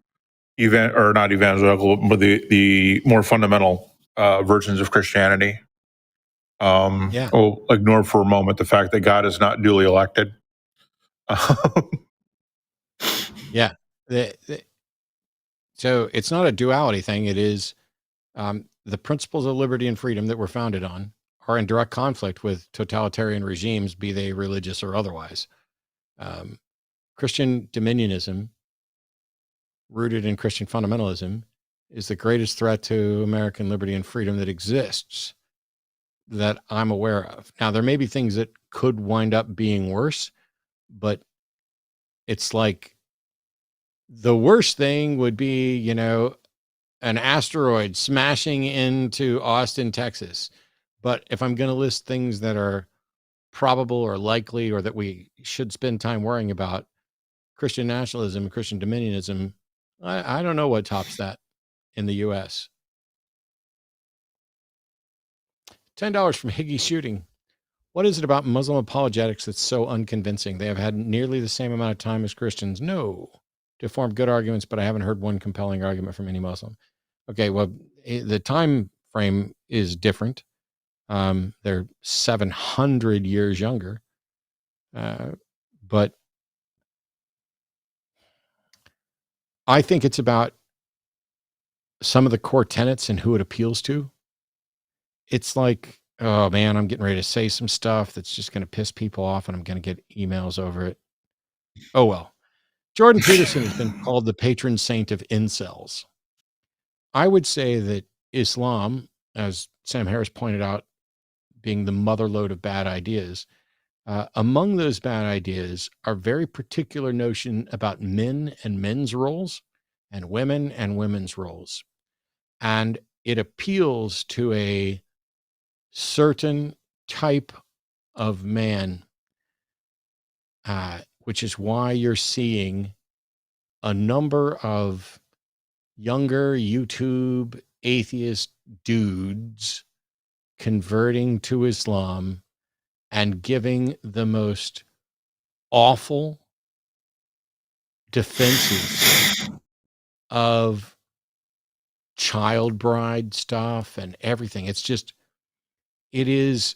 not evangelical, but the more fundamental versions of Christianity. We'll ignore for a moment the fact that God is not duly elected. Yeah. So it's not a duality thing. It is the principles of liberty and freedom that we're founded on are in direct conflict with totalitarian regimes, be they religious or otherwise. Christian dominionism, rooted in Christian fundamentalism, is the greatest threat to American liberty and freedom that exists that I'm aware of. Now, there may be things that could wind up being worse, but it's like the worst thing would be, you know, an asteroid smashing into Austin, Texas. But if I'm going to list things that are probable or likely or that we should spend time worrying about, Christian nationalism, Christian dominionism, I don't know what tops that in the U.S. $10 from Higgy Shooting. What is it about Muslim apologetics that's so unconvincing? They have had nearly the same amount of time as Christians. No, to form good arguments, but I haven't heard one compelling argument from any Muslim. Okay, well, the time frame is different. They're 700 years younger. But I think it's about some of the core tenets and who it appeals to. It's like, oh man, I'm getting ready to say some stuff that's just going to piss people off and I'm going to get emails over it. Oh well. Jordan Peterson has been called the patron saint of incels. I would say that Islam, as Sam Harris pointed out, being the motherlode of bad ideas, among those bad ideas are very particular notion about men and men's roles and women's roles. And it appeals to a certain type of man, which is why you're seeing a number of younger YouTube atheist dudes converting to Islam and giving the most awful defenses of child bride stuff and everything. It's just, it is,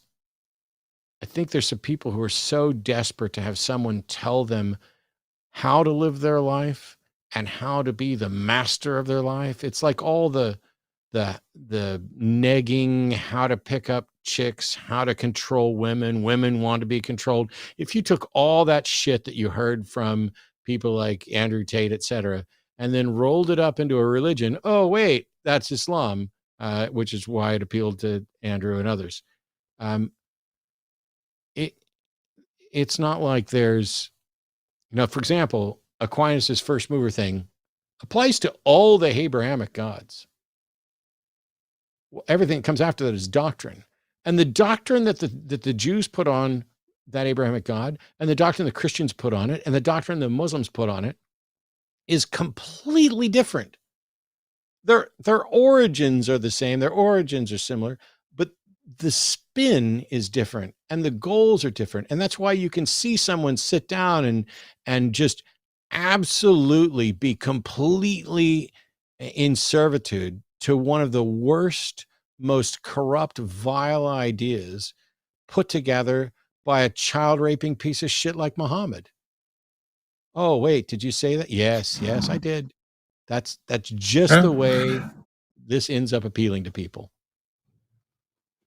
I think there's some people who are so desperate to have someone tell them how to live their life and how to be the master of their life. It's like all the negging, how to pick up chicks, how to control women want to be controlled. If you took all that shit that you heard from people like Andrew Tate, etc., and then rolled it up into a religion, oh wait, that's Islam, which is why it appealed to Andrew and others. It's not like there's, you know, for example, Aquinas' first mover thing applies to all the Abrahamic gods. Everything that comes after that is doctrine. And the doctrine that the Jews put on that Abrahamic God, and the doctrine the Christians put on it, and the doctrine the Muslims put on it is completely different. Their origins are the same, their origins are similar, but the spin is different and the goals are different. And that's why you can see someone sit down and just absolutely be completely in servitude to one of the worst, most corrupt, vile ideas put together by a child raping piece of shit like Muhammad. Oh, wait, did you say that? Yes, I did. That's just the way this ends up appealing to people.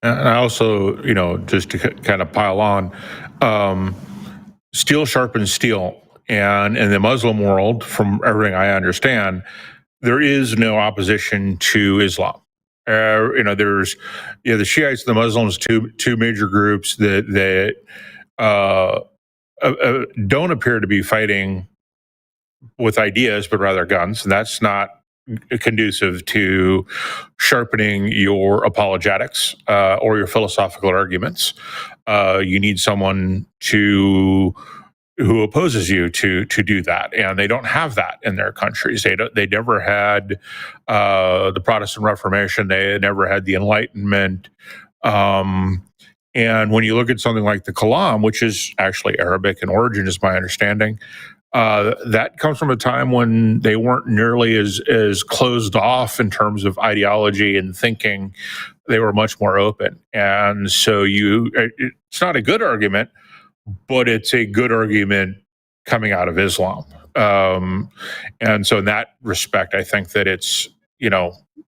And I also, you know, just to kind of pile on, steel sharpens steel. And in the Muslim world, from everything I understand, there is no opposition to Islam. You know, there's, you know, the Shiites and the Muslims, two major groups that don't appear to be fighting with ideas, but rather guns. And that's not conducive to sharpening your apologetics or your philosophical arguments. You need someone who opposes you to do that, and they don't have that in their countries. They never had the Protestant Reformation. They never had the Enlightenment. And when you look at something like the Kalam, which is actually Arabic in origin, is my understanding, that comes from a time when they weren't nearly as closed off in terms of ideology and thinking. They were much more open. And so it's not a good argument, but it's a good argument coming out of Islam. And so in that respect, I think that it's,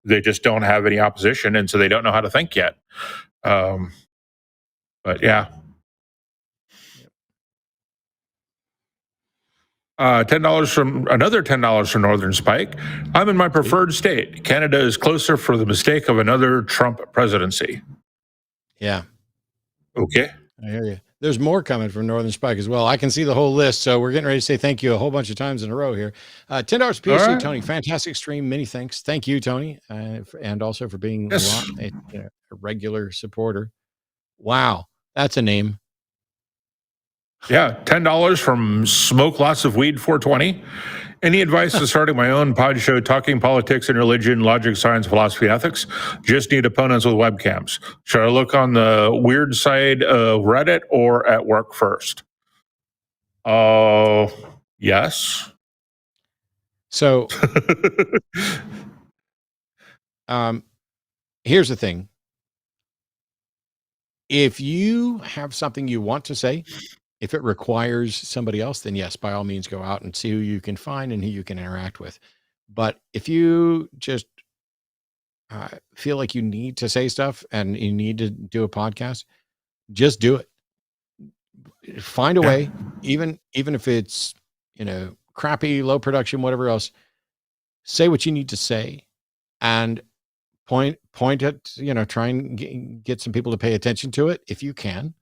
they just don't have any opposition, and so they don't know how to think yet. But yeah. $10 from Northern Spike. I'm in my preferred state. Canada is closer for the mistake of another Trump presidency. Yeah. Okay. I hear you. There's more coming from Northern Spike as well. I can see the whole list, so we're getting ready to say thank you a whole bunch of times in a row here. $10 PhD, right. Tony. Fantastic stream. Many thanks. Thank you, Tony, and also for being a regular supporter. Wow, that's a name. Yeah, $10 from Smoke Lots of Weed 420. Any advice to starting my own pod show talking politics and religion, logic, science, philosophy, ethics? Just need opponents with webcams. Should I look on the weird side of Reddit or at work first? Yes. So, here's the thing. If you have something you want to say, if it requires somebody else, then yes, by all means, go out and see who you can find and who you can interact with. But if you just feel like you need to say stuff and you need to do a podcast, just do it. Find a way, even if it's, crappy, low production, whatever else, say what you need to say and point at, try and get some people to pay attention to it if you can.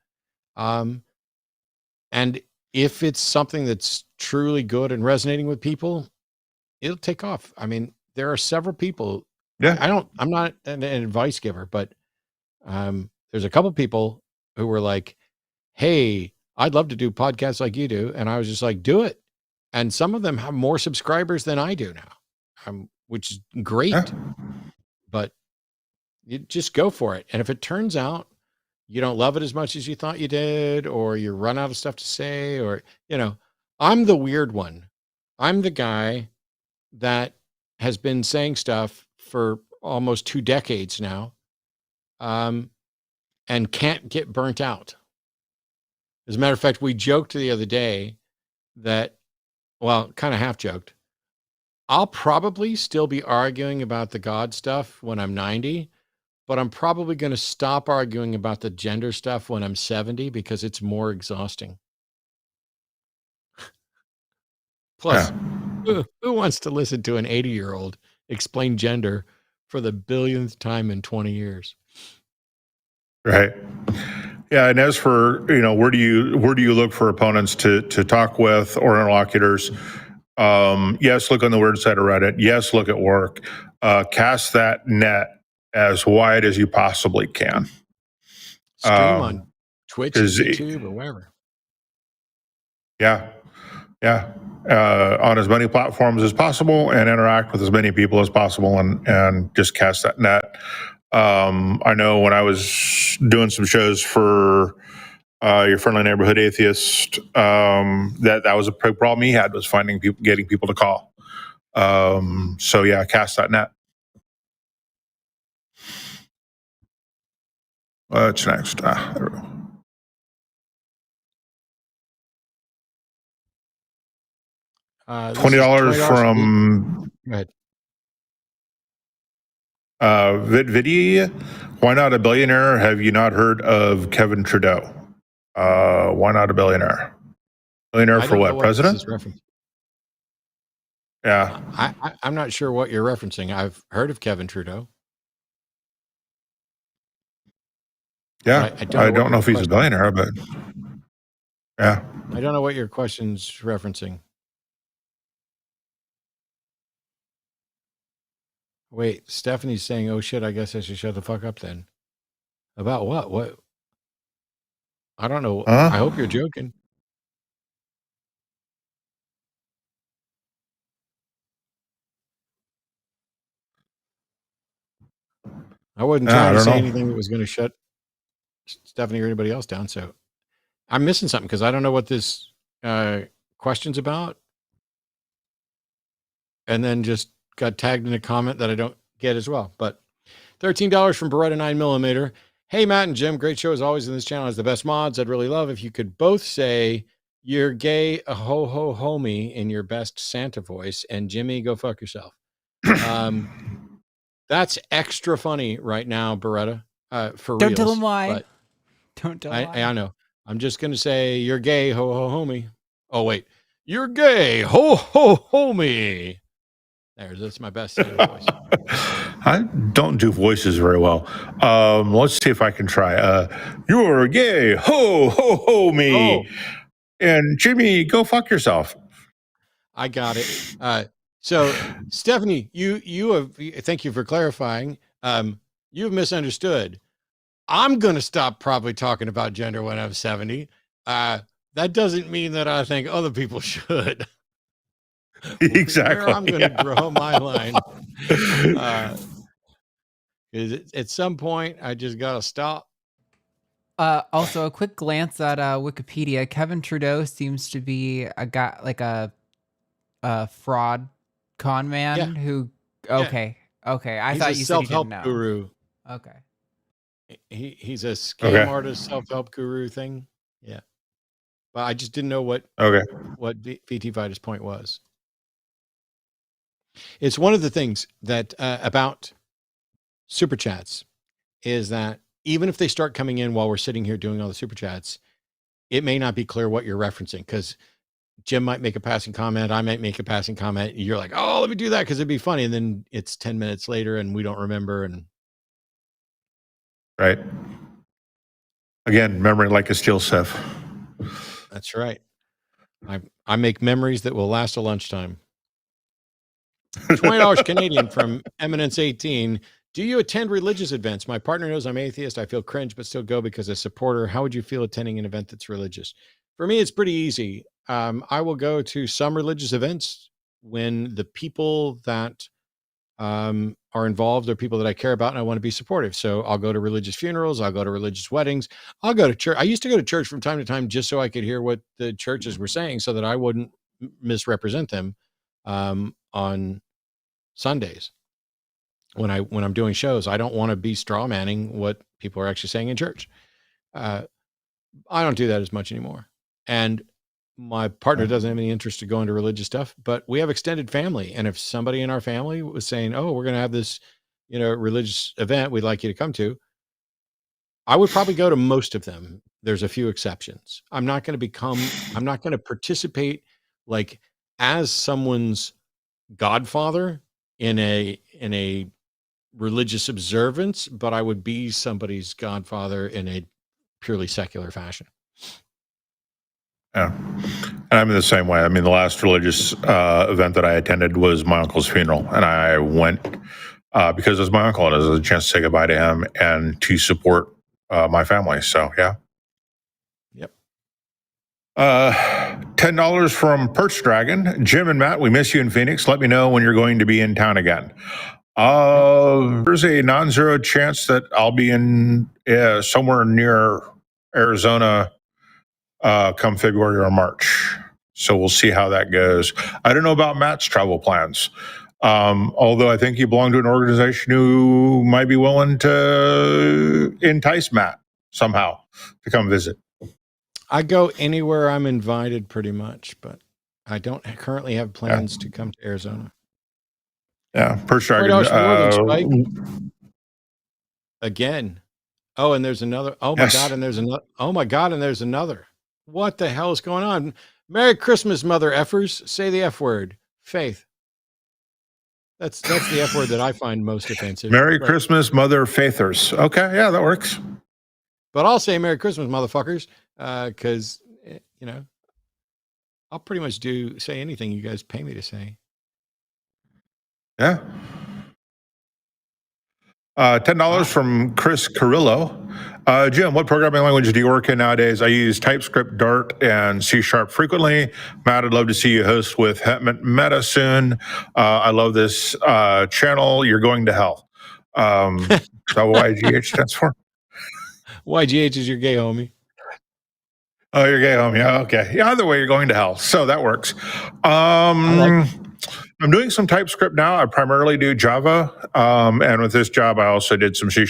And if it's something that's truly good and resonating with people, it'll take off. I mean, there are several people. Yeah. I'm not an advice giver, but there's a couple people who were like, hey, I'd love to do podcasts like you do. And I was just like, do it. And some of them have more subscribers than I do now, which is great. Yeah. But you just go for it. And if it turns out you don't love it as much as you thought you did, or you run out of stuff to say, or, I'm the weird one. I'm the guy that has been saying stuff for almost 2 decades now, and can't get burnt out. As a matter of fact, we joked the other day that, well, kind of half joked, I'll probably still be arguing about the God stuff when I'm 90, but I'm probably going to stop arguing about the gender stuff when I'm 70 because it's more exhausting. Plus, who wants to listen to an 80-year-old explain gender for the billionth time in 20 years? Right. Yeah, and as for, where do you look for opponents to talk with or interlocutors? Yes, look on the weird side of Reddit. Yes, look at work. Cast that net as wide as you possibly can. Stream on Twitch, YouTube, or wherever. Yeah. On as many platforms as possible and interact with as many people as possible and just cast that net. I know when I was doing some shows for your friendly neighborhood atheist, that was a big problem he had, was getting people to call. So yeah, cast that net. What's next? There we go. $20 from Vidvidi. Why not a billionaire? Have you not heard of Kevin Trudeau? Why not a billionaire? Billionaire for what? President? Yeah. I'm not sure what you're referencing. I've heard of Kevin Trudeau. Yeah. I don't know if he's a billionaire, but yeah. I don't know what your question's referencing. Wait, Stephanie's saying, oh shit, I guess I should shut the fuck up then. About what? What? I don't know. I hope you're joking. I wasn't trying to say anything that was going to shut Stephanie or anybody else down. So I'm missing something because I don't know what this question's about. And then just got tagged in a comment that I don't get as well. But $13 from Beretta 9mm. Hey, Matt and Jim, great show as always. In this channel has the best mods. I'd really love if you could both say you're gay, a ho ho homie in your best Santa voice, and Jimmy, go fuck yourself. That's extra funny right now, Beretta. For Don't tell reals, him why. but Don't tell him why. I know. I'm just gonna say you're gay, ho ho homie. Oh wait, you're gay, ho ho homie. That's my best Santa voice. I don't do voices very well. Let's see if I can try. You're gay, ho ho ho me, and Jimmy, go fuck yourself. I got it. So Stephanie, you have. Thank you for clarifying. You've misunderstood. I'm gonna stop probably talking about gender when I'm 70. That doesn't mean that I think other people should. Exactly. I'm going to draw my line. At some point, I just got to stop. Also, a quick glance at Wikipedia. Kevin Trudeau seems to be a guy like a fraud con man who. Okay, okay. I thought you said he didn't know. Guru. Okay. He's a scam artist, self-help guru thing. Yeah, but I just didn't know what VT Vitus' point was. It's one of the things that about super chats is that even if they start coming in while we're sitting here doing all the super chats, it may not be clear what you're referencing, because Jim might make a passing comment, I might make a passing comment, and you're like, oh, let me do that because it'd be funny, and then it's 10 minutes later and we don't remember. And right. Again, memory like a steel sieve. That's right. I make memories that will last a lunchtime. $20 Canadian from Eminence 18. Do you attend religious events? My partner knows I'm atheist. I feel cringe, but still go because a supporter. How would you feel attending an event that's religious? For me, it's pretty easy. I will go to some religious events when the people that are involved are people that I care about and I want to be supportive. So I'll go to religious funerals. I'll go to religious weddings. I'll go to church. I used to go to church from time to time just so I could hear what the churches were saying so that I wouldn't misrepresent them on Sundays when I'm doing shows. I don't want to be straw manning what people are actually saying in church. I don't do that as much anymore. And my partner doesn't have any interest to go into religious stuff, but we have extended family. And if somebody in our family was saying, oh, we're going to have this, religious event we'd like you to come to, I would probably go to most of them. There's a few exceptions. I'm not going to participate like as someone's godfather in a religious observance, but I would be somebody's godfather in a purely secular fashion. Yeah. And I'm in the same way. I mean, the last religious event that I attended was my uncle's funeral, and I went because it was my uncle and it was a chance to say goodbye to him and to support my family. So, yeah. Yep. $10 from Perch Dragon. Jim and Matt, we miss you in Phoenix. Let me know when you're going to be in town again. There's a non-zero chance that I'll be in somewhere near Arizona come February or March. So we'll see how that goes. I don't know about Matt's travel plans. Although I think you belong to an organization who might be willing to entice Matt somehow to come visit. I go anywhere I'm invited pretty much, but I don't currently have plans to come to Arizona. Yeah, Perch Dragon. Again. Oh, and there's another. Oh my God, and there's another. Oh my God, and there's another. What the hell is going on? Merry Christmas, mother effers. Say the F word. Faith. That's the F word that I find most offensive. Merry Christmas, mother faithers. Okay, yeah, that works. But I'll say Merry Christmas, motherfuckers, because I'll pretty much say anything you guys pay me to say. Yeah. $10 from Chris Carrillo. Jim, what programming language do you work in nowadays? I use TypeScript, Dart, and C# frequently. Matt, I'd love to see you host with Hetman Meta soon. I love this channel. You're going to hell. Is that what YGH stands for? YGH is your gay homie. Oh, you're gay homie. Yeah, okay. Yeah, either way, you're going to hell. So that works. I'm doing some TypeScript now. I primarily do Java. And with this job, I also did some C#.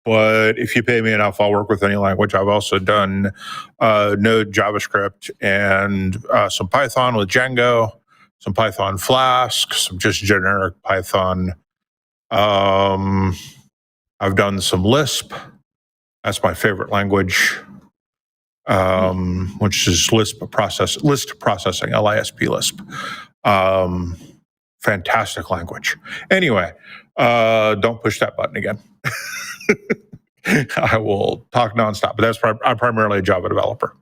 But if you pay me enough, I'll work with any language. I've also done Node, JavaScript, and some Python with Django, some Python Flask, some just generic Python. I've done some Lisp. That's my favorite language, which is list processing, LISP, Lisp. Fantastic language. Anyway, don't push that button again. I will talk nonstop, but that's I'm primarily a Java developer.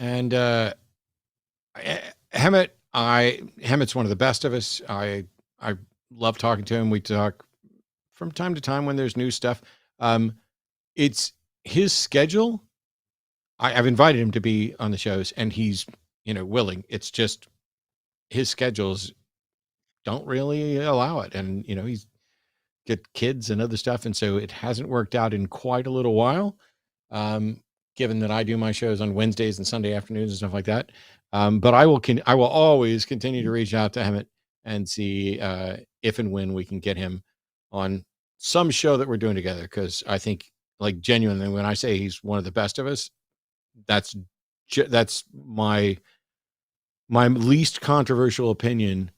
And Hemet's one of the best of us. I love talking to him. We talk from time to time when there's new stuff. It's his schedule. I've invited him to be on the shows, and he's willing. It's just his schedules don't really allow it, and he's got kids and other stuff, and so it hasn't worked out in quite a little while. Given that I do my shows on Wednesdays and Sunday afternoons and stuff like that, but I will always continue to reach out to Hemet and see if and when we can get him on some show that we're doing together, because I think, like, genuinely, when I say he's one of the best of us, that's my least controversial opinion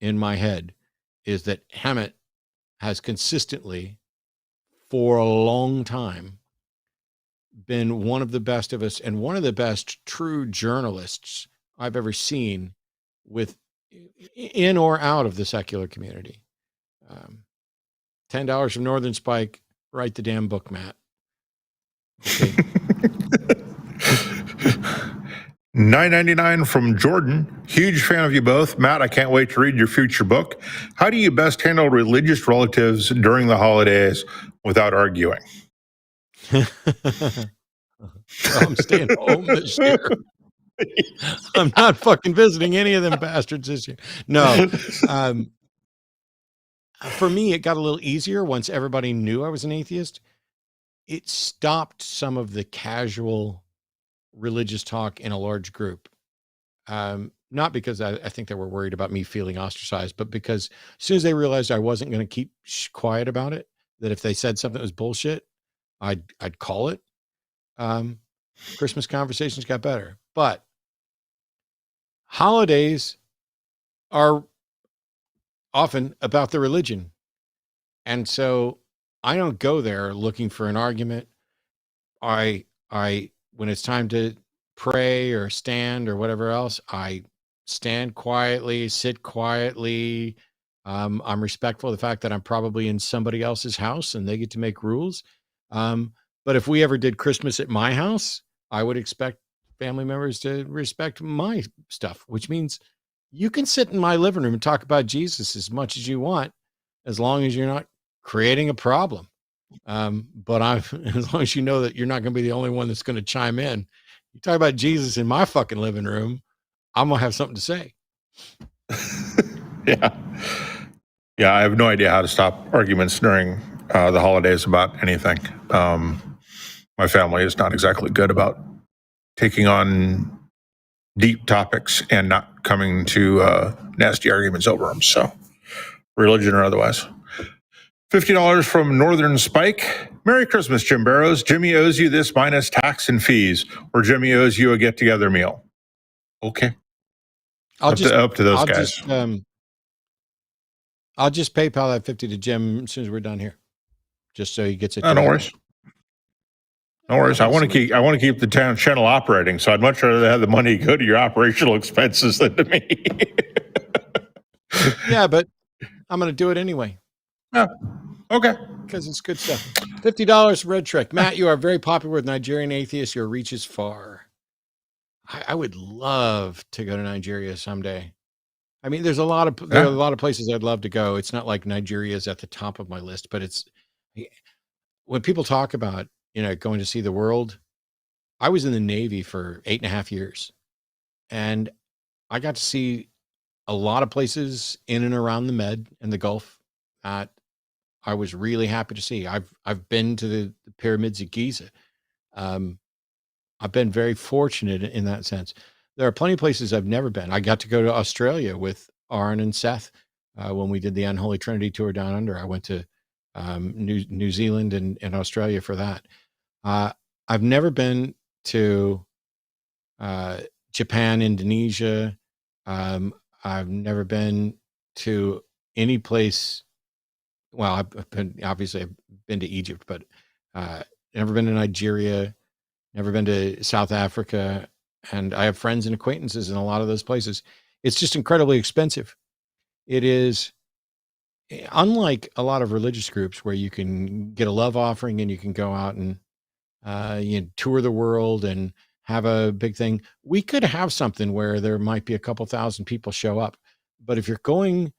in my head, is that Hemet has consistently, for a long time, been one of the best of us and one of the best true journalists I've ever seen, in or out of the secular community. $10 from Northern Spike. Write the damn book, Matt. Okay. $9.99 from Jordan. Huge fan of you both. Matt, I can't wait to read your future book. How do you best handle religious relatives during the holidays without arguing? I'm staying home this year. I'm not fucking visiting any of them bastards this year. No. For me, it got a little easier once everybody knew I was an atheist. It stopped some of the casual religious talk in a large group. Not because I think they were worried about me feeling ostracized, but because as soon as they realized I wasn't going to keep quiet about it, that if they said something that was bullshit, I'd call it. Christmas conversations got better, but holidays are often about the religion. And so I don't go there looking for an argument. I when it's time to pray or stand or whatever else, I stand quietly, sit quietly. I'm respectful of the fact that I'm probably in somebody else's house and they get to make rules. But if we ever did Christmas at my house, I would expect family members to respect my stuff, which means you can sit in my living room and talk about Jesus as much as you want, as long as you're not creating a problem. But as long as you know that you're not going to be the only one that's going to chime in. You talk about Jesus in my fucking living room, I'm going to have something to say. Yeah. I have no idea how to stop arguments during the holidays about anything. My family is not exactly good about taking on deep topics and not coming to nasty arguments over them. So, religion or otherwise. $50 from Northern Spike. Merry Christmas, Jim Barrows. Jimmy owes you this minus tax and fees, or Jimmy owes you a get-together meal. Okay. Up to those guys. I'll just PayPal that 50 to Jim as soon as we're done here, just so he gets it. No worries. No worries. I want to keep the channel operating, so I'd much rather have the money go to your operational expenses than to me. Yeah, but I'm going to do it anyway. Yeah. Okay. Because it's good stuff. $50 Red Trek. Matt, you are very popular with Nigerian atheists. Your reach is far. I would love to go to Nigeria someday. I mean, there are a lot of places I'd love to go. It's not like Nigeria is at the top of my list, but it's when people talk about, going to see the world. I was in the Navy for 8.5 years, and I got to see a lot of places in and around the Med and the Gulf that I was really happy to see. I've been to the pyramids of Giza. I've been very fortunate in that sense. There are plenty of places I've never been. I got to go to Australia with Aron and Seth when we did the Unholy Trinity tour down under. I went to New Zealand and Australia for that. I've never been to Japan, Indonesia. I've never been to any place. Well, I've been to Egypt, but never been to Nigeria, never been to South Africa. And I have friends and acquaintances in a lot of those places. It's just incredibly expensive. It is, unlike a lot of religious groups where you can get a love offering and you can go out and tour the world and have a big thing. We could have something where there might be a couple thousand people show up. But if you're going,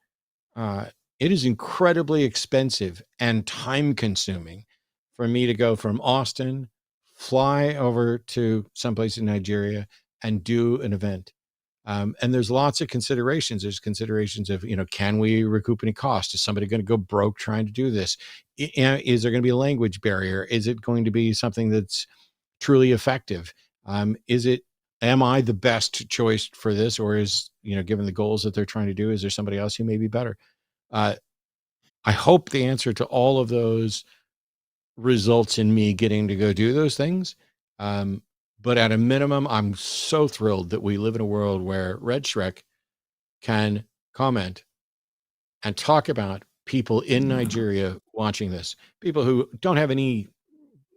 it is incredibly expensive and time consuming for me to go from Austin, fly over to someplace in Nigeria and do an event. And there's lots of considerations. There's considerations of, can we recoup any cost? Is somebody going to go broke trying to do this? Is there going to be a language barrier? Is it going to be something that's truly effective? Am I the best choice for this? Or is, given the goals that they're trying to do, is there somebody else who may be better? I hope the answer to all of those results in me getting to go do those things. But at a minimum, I'm so thrilled that we live in a world where Red Shrek can comment and talk about people in Nigeria watching this, people who don't have any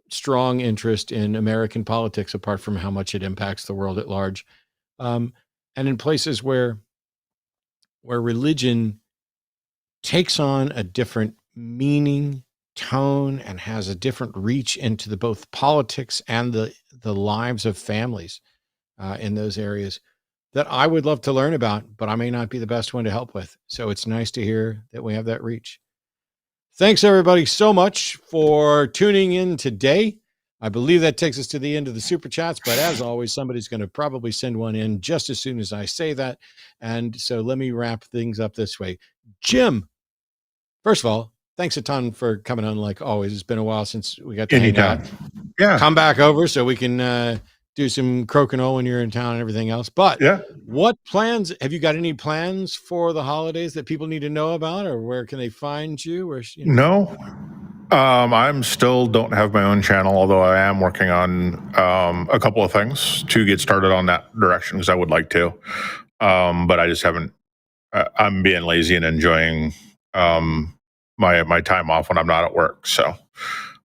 strong interest in American politics apart from how much it impacts the world at large. And in places where religion takes on a different meaning, tone, and has a different reach into both politics and the lives of families in those areas that I would love to learn about, but I may not be the best one to help with. So it's nice to hear that we have that reach. Thanks everybody so much for tuning in today. I believe that takes us to the end of the super chats, but as always, somebody's going to probably send one in just as soon as I say that. And so let me wrap things up this way. Jim, first of all, thanks a ton for coming on like always. It's been a while since we got to hang out. Yeah. Come back over so we can do some crokinole when you're in town and everything else. But what plans, have you got any plans for the holidays that people need to know about, or where can they find you? Or, No, I'm still don't have my own channel, although I am working on a couple of things to get started on that direction because I would like to. But I just haven't, I'm being lazy and enjoying my time off when I'm not at work. So,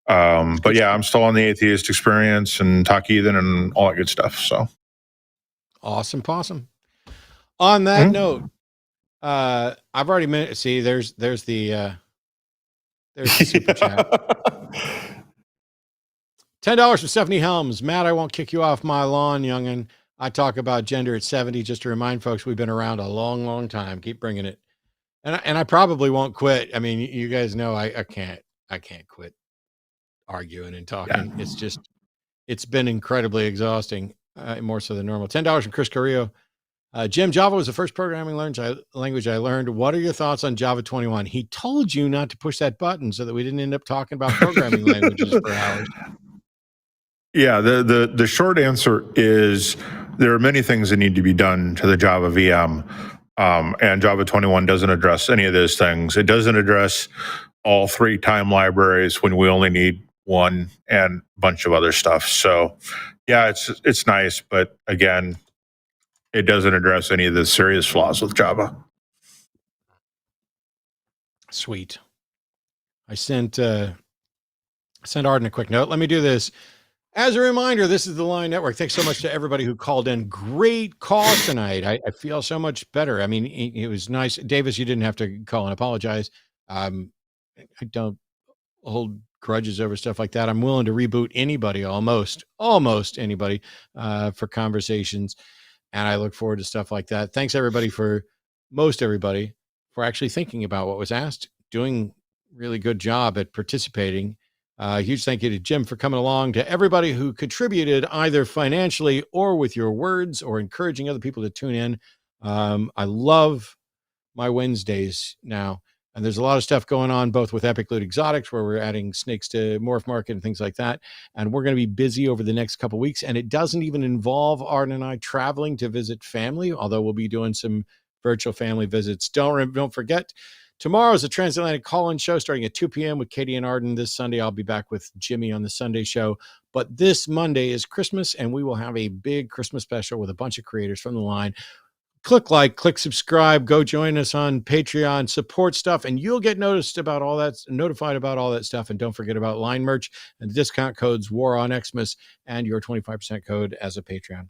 but yeah, I'm still on the Atheist Experience and Talk Heathen and all that good stuff. So awesome possum. On that note, I've already there's the super chat. $10 from Stephanie Helms. Matt, I won't kick you off my lawn, youngin'. I talk about gender at 70 just to remind folks we've been around a long, long time. Keep bringing it. And I probably won't quit. I mean, you guys know I can't quit arguing and talking. Yeah. It's been incredibly exhausting, more so than normal. $10 from Chris Carrillo. Jim, Java was the first programming language I learned. What are your thoughts on Java 21? He told you not to push that button so that we didn't end up talking about programming languages for hours. Yeah, the short answer is there are many things that need to be done to the Java VM, and Java 21 doesn't address any of those things. It doesn't address all 3 time libraries when we only need 1 and a bunch of other stuff. So, yeah, it's nice, but again, it doesn't address any of the serious flaws with Java. Sweet. I sent Arden a quick note. Let me do this. As a reminder, this is the Line Network. Thanks so much to everybody who called in. Great calls tonight. I feel so much better. I mean, it was nice. Davis, you didn't have to call and apologize. I don't hold grudges over stuff like that. I'm willing to reboot anybody, almost anybody, for conversations. And I look forward to stuff like that. Thanks everybody most everybody for actually thinking about what was asked, doing really good job at participating. Huge thank you to Jim for coming along, to everybody who contributed either financially or with your words or encouraging other people to tune in. I love my Wednesdays now. And there's a lot of stuff going on, both with Epic Loot Exotics, where we're adding snakes to Morph Market and things like that. And we're going to be busy over the next couple of weeks. And it doesn't even involve Arden and I traveling to visit family, although we'll be doing some virtual family visits. Don't forget Tomorrow's a transatlantic call-in show starting at 2 p.m. with Katie and Arden. This Sunday, I'll be back with Jimmy on the Sunday show. But this Monday is Christmas, and we will have a big Christmas special with a bunch of creators from the line. Click like, click subscribe, go join us on Patreon, support stuff, and you'll get notified about all that stuff. And don't forget about line merch and the discount codes War on Xmas and your 25% code as a Patreon.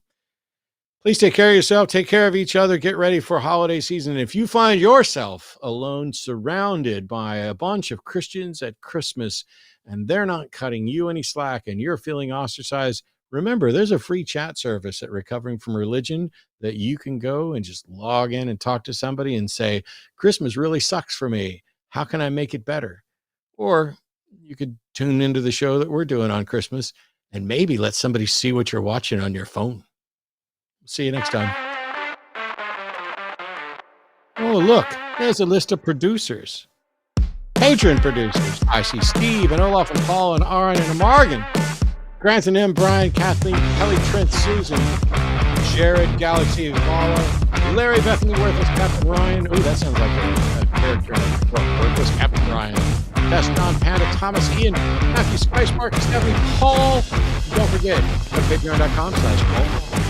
Please take care of yourself, take care of each other, get ready for holiday season. And if you find yourself alone, surrounded by a bunch of Christians at Christmas, and they're not cutting you any slack and you're feeling ostracized, remember, there's a free chat service at Recovering from Religion that you can go and just log in and talk to somebody and say, Christmas really sucks for me. How can I make it better? Or you could tune into the show that we're doing on Christmas and maybe let somebody see what you're watching on your phone. See you next time. Oh, look, there's a list of producers. Patron producers. I see Steve and Olaf and Paul and Aaron and Morgan. Grant and M, Brian, Kathleen, Kelly, Trent, Susan, Jared, Galaxy, Vala, Larry, Bethany, Worthless, Captain Ryan. Ooh, that sounds like a character. Worthless, Captain Ryan. Test John, Panda, Thomas, Ian, Matthew, Spice, Mark, Stephanie, Paul. Don't forget, go to patreon.com/Paul.